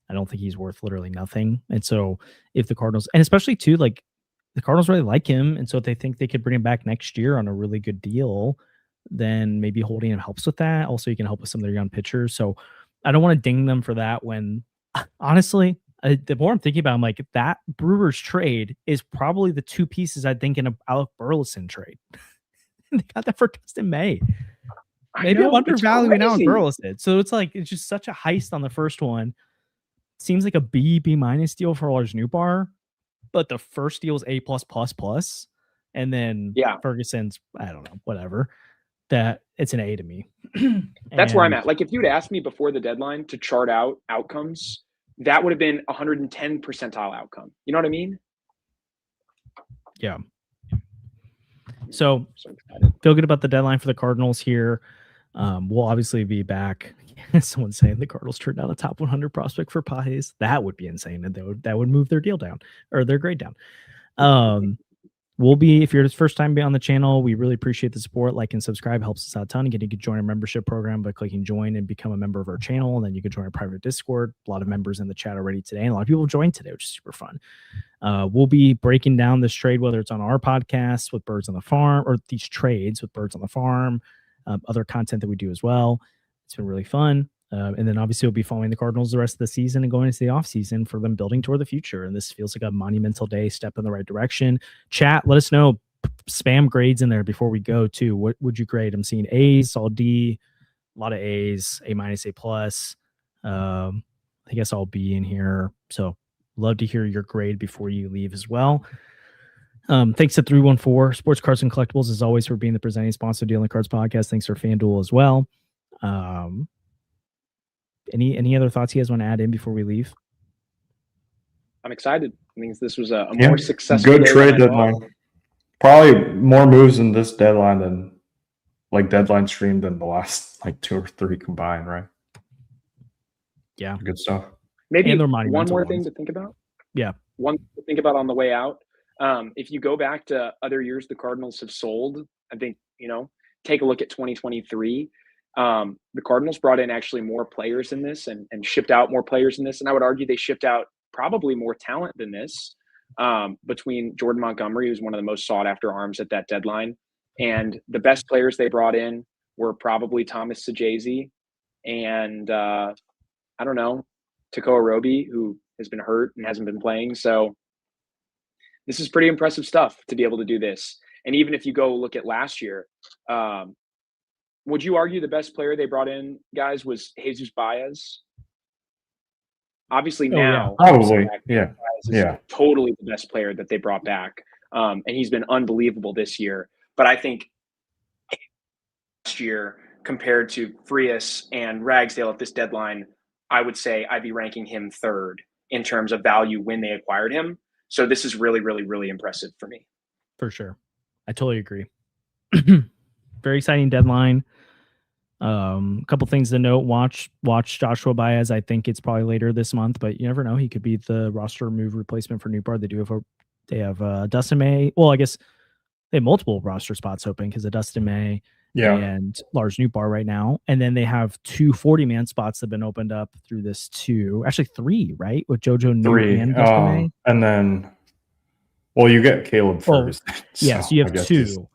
I don't think he's worth literally nothing. And so if the Cardinals, and especially too, like the Cardinals really like him. And so if they think they could bring him back next year on a really good deal, then maybe holding him helps with that. Also, you can help with some of their young pitchers. So I don't want to ding them for that when honestly, the more I'm thinking about it, I'm like, that Brewers trade is probably the two pieces I'd think in a Alec Burleson trade. They got that for Dustin May. Maybe I'm undervaluing Alec Burleson. So it's like, it's just such a heist on the first one. Seems like a B minus deal for Lars Newbar, but the first deal is A+++. And then Ferguson's, I don't know, whatever. That it's an A to me. That's where I'm at. Like if you'd asked me before the deadline to chart out outcomes, that would have been 110 percentile outcome. You know what I mean? Yeah. So feel good about the deadline for the Cardinals here. We'll obviously be back. Someone's saying the Cardinals turned down a top 100 prospect for Pajes. That would be insane. And that would move their deal down or their grade down. We'll be, if you're the first time being on the channel, we really appreciate the support. Like and subscribe helps us out a ton. Again, you can join our membership program by clicking join and become a member of our channel. And then you can join our private Discord. A lot of members in the chat already today. And a lot of people joined today, which is super fun. We'll be breaking down this trade, whether it's on our podcast with Birds on the Farm or these trades with Birds on the Farm, other content that we do as well. It's been really fun. And then obviously we'll be following the Cardinals the rest of the season and going into the offseason for them building toward the future. And this feels like a monumental day, step in the right direction. Chat, let us know. Spam grades in there before we go too. What would you grade? I'm seeing A's, all D, a lot of A's, A-, A+. I guess I'll be in here. So love to hear your grade before you leave as well. Thanks to 314 Sports Cards and Collectibles as always for being the presenting sponsor of Dealing Cards Podcast. Thanks for FanDuel as well. Any other thoughts you guys want to add in before we leave? I'm excited. I think this was a more successful good trade deadline. Probably more moves in this deadline than like deadline stream than the last like 2 or 3 combined, right? Yeah, good stuff. Maybe one more thing to think about. Yeah, one thing to think about on the way out. If you go back to other years the Cardinals have sold, I think take a look at 2023. The Cardinals brought in actually more players in this and shipped out more players in this. And I would argue they shipped out probably more talent than this between Jordan Montgomery, who's one of the most sought after arms at that deadline. And the best players they brought in were probably Thomas Sajazi and I don't know, Takoa Roby, who has been hurt and hasn't been playing. So this is pretty impressive stuff to be able to do this. And even if you go look at last year, would you argue the best player they brought in, guys, was Jesus Baez? Obviously now, probably, yeah, totally the best player that they brought back, and he's been unbelievable this year. But I think last year compared to Frias and Ragsdale at this deadline, I would say I'd be ranking him third in terms of value when they acquired him. So this is really, really, really impressive for me. For sure, I totally agree. Very exciting deadline. A couple things to note: watch Joshua Baez. I think it's probably later this month, but you never know. He could be the roster move replacement for Newbar. They have Dustin May. Well, I guess they have multiple roster spots open because of Dustin May and Lars Newbar right now. And then they have 2 40-man spots that have been opened up through this too. Actually 3, right? With JoJo New and Dustin May. And then, well, you get Caleb Ferguson. So you have 2.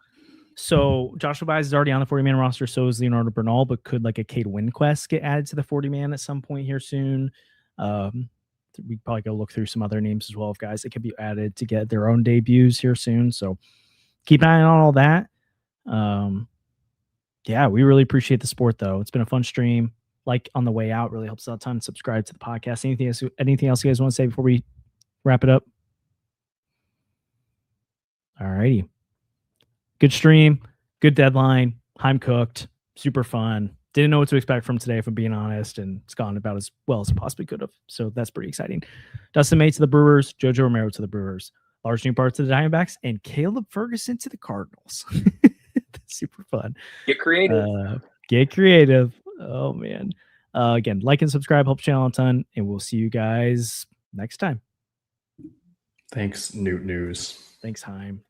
So Joshua Baez is already on the 40-man roster. So is Leonardo Bernal, but could like a Cade Winquest get added to the 40-man at some point here soon? We probably go look through some other names as well of guys that could be added to get their own debuts here soon. So keep an eye on all that. Yeah, we really appreciate the support though. It's been a fun stream. Like on the way out really helps out a ton. Subscribe to the podcast. Anything else you guys want to say before we wrap it up? All righty. Good stream, good deadline. I'm cooked, super fun. Didn't know what to expect from today, if I'm being honest, and it's gone about as well as it possibly could have. So that's pretty exciting. Dustin May to the Brewers, JoJo Romero to the Brewers, Lars Newbar to the Diamondbacks, and Caleb Ferguson to the Cardinals. That's super fun. Get creative. Oh, man. Again, like and subscribe, helps channel a ton, and we'll see you guys next time. Thanks, Newt News. Thanks, Heim.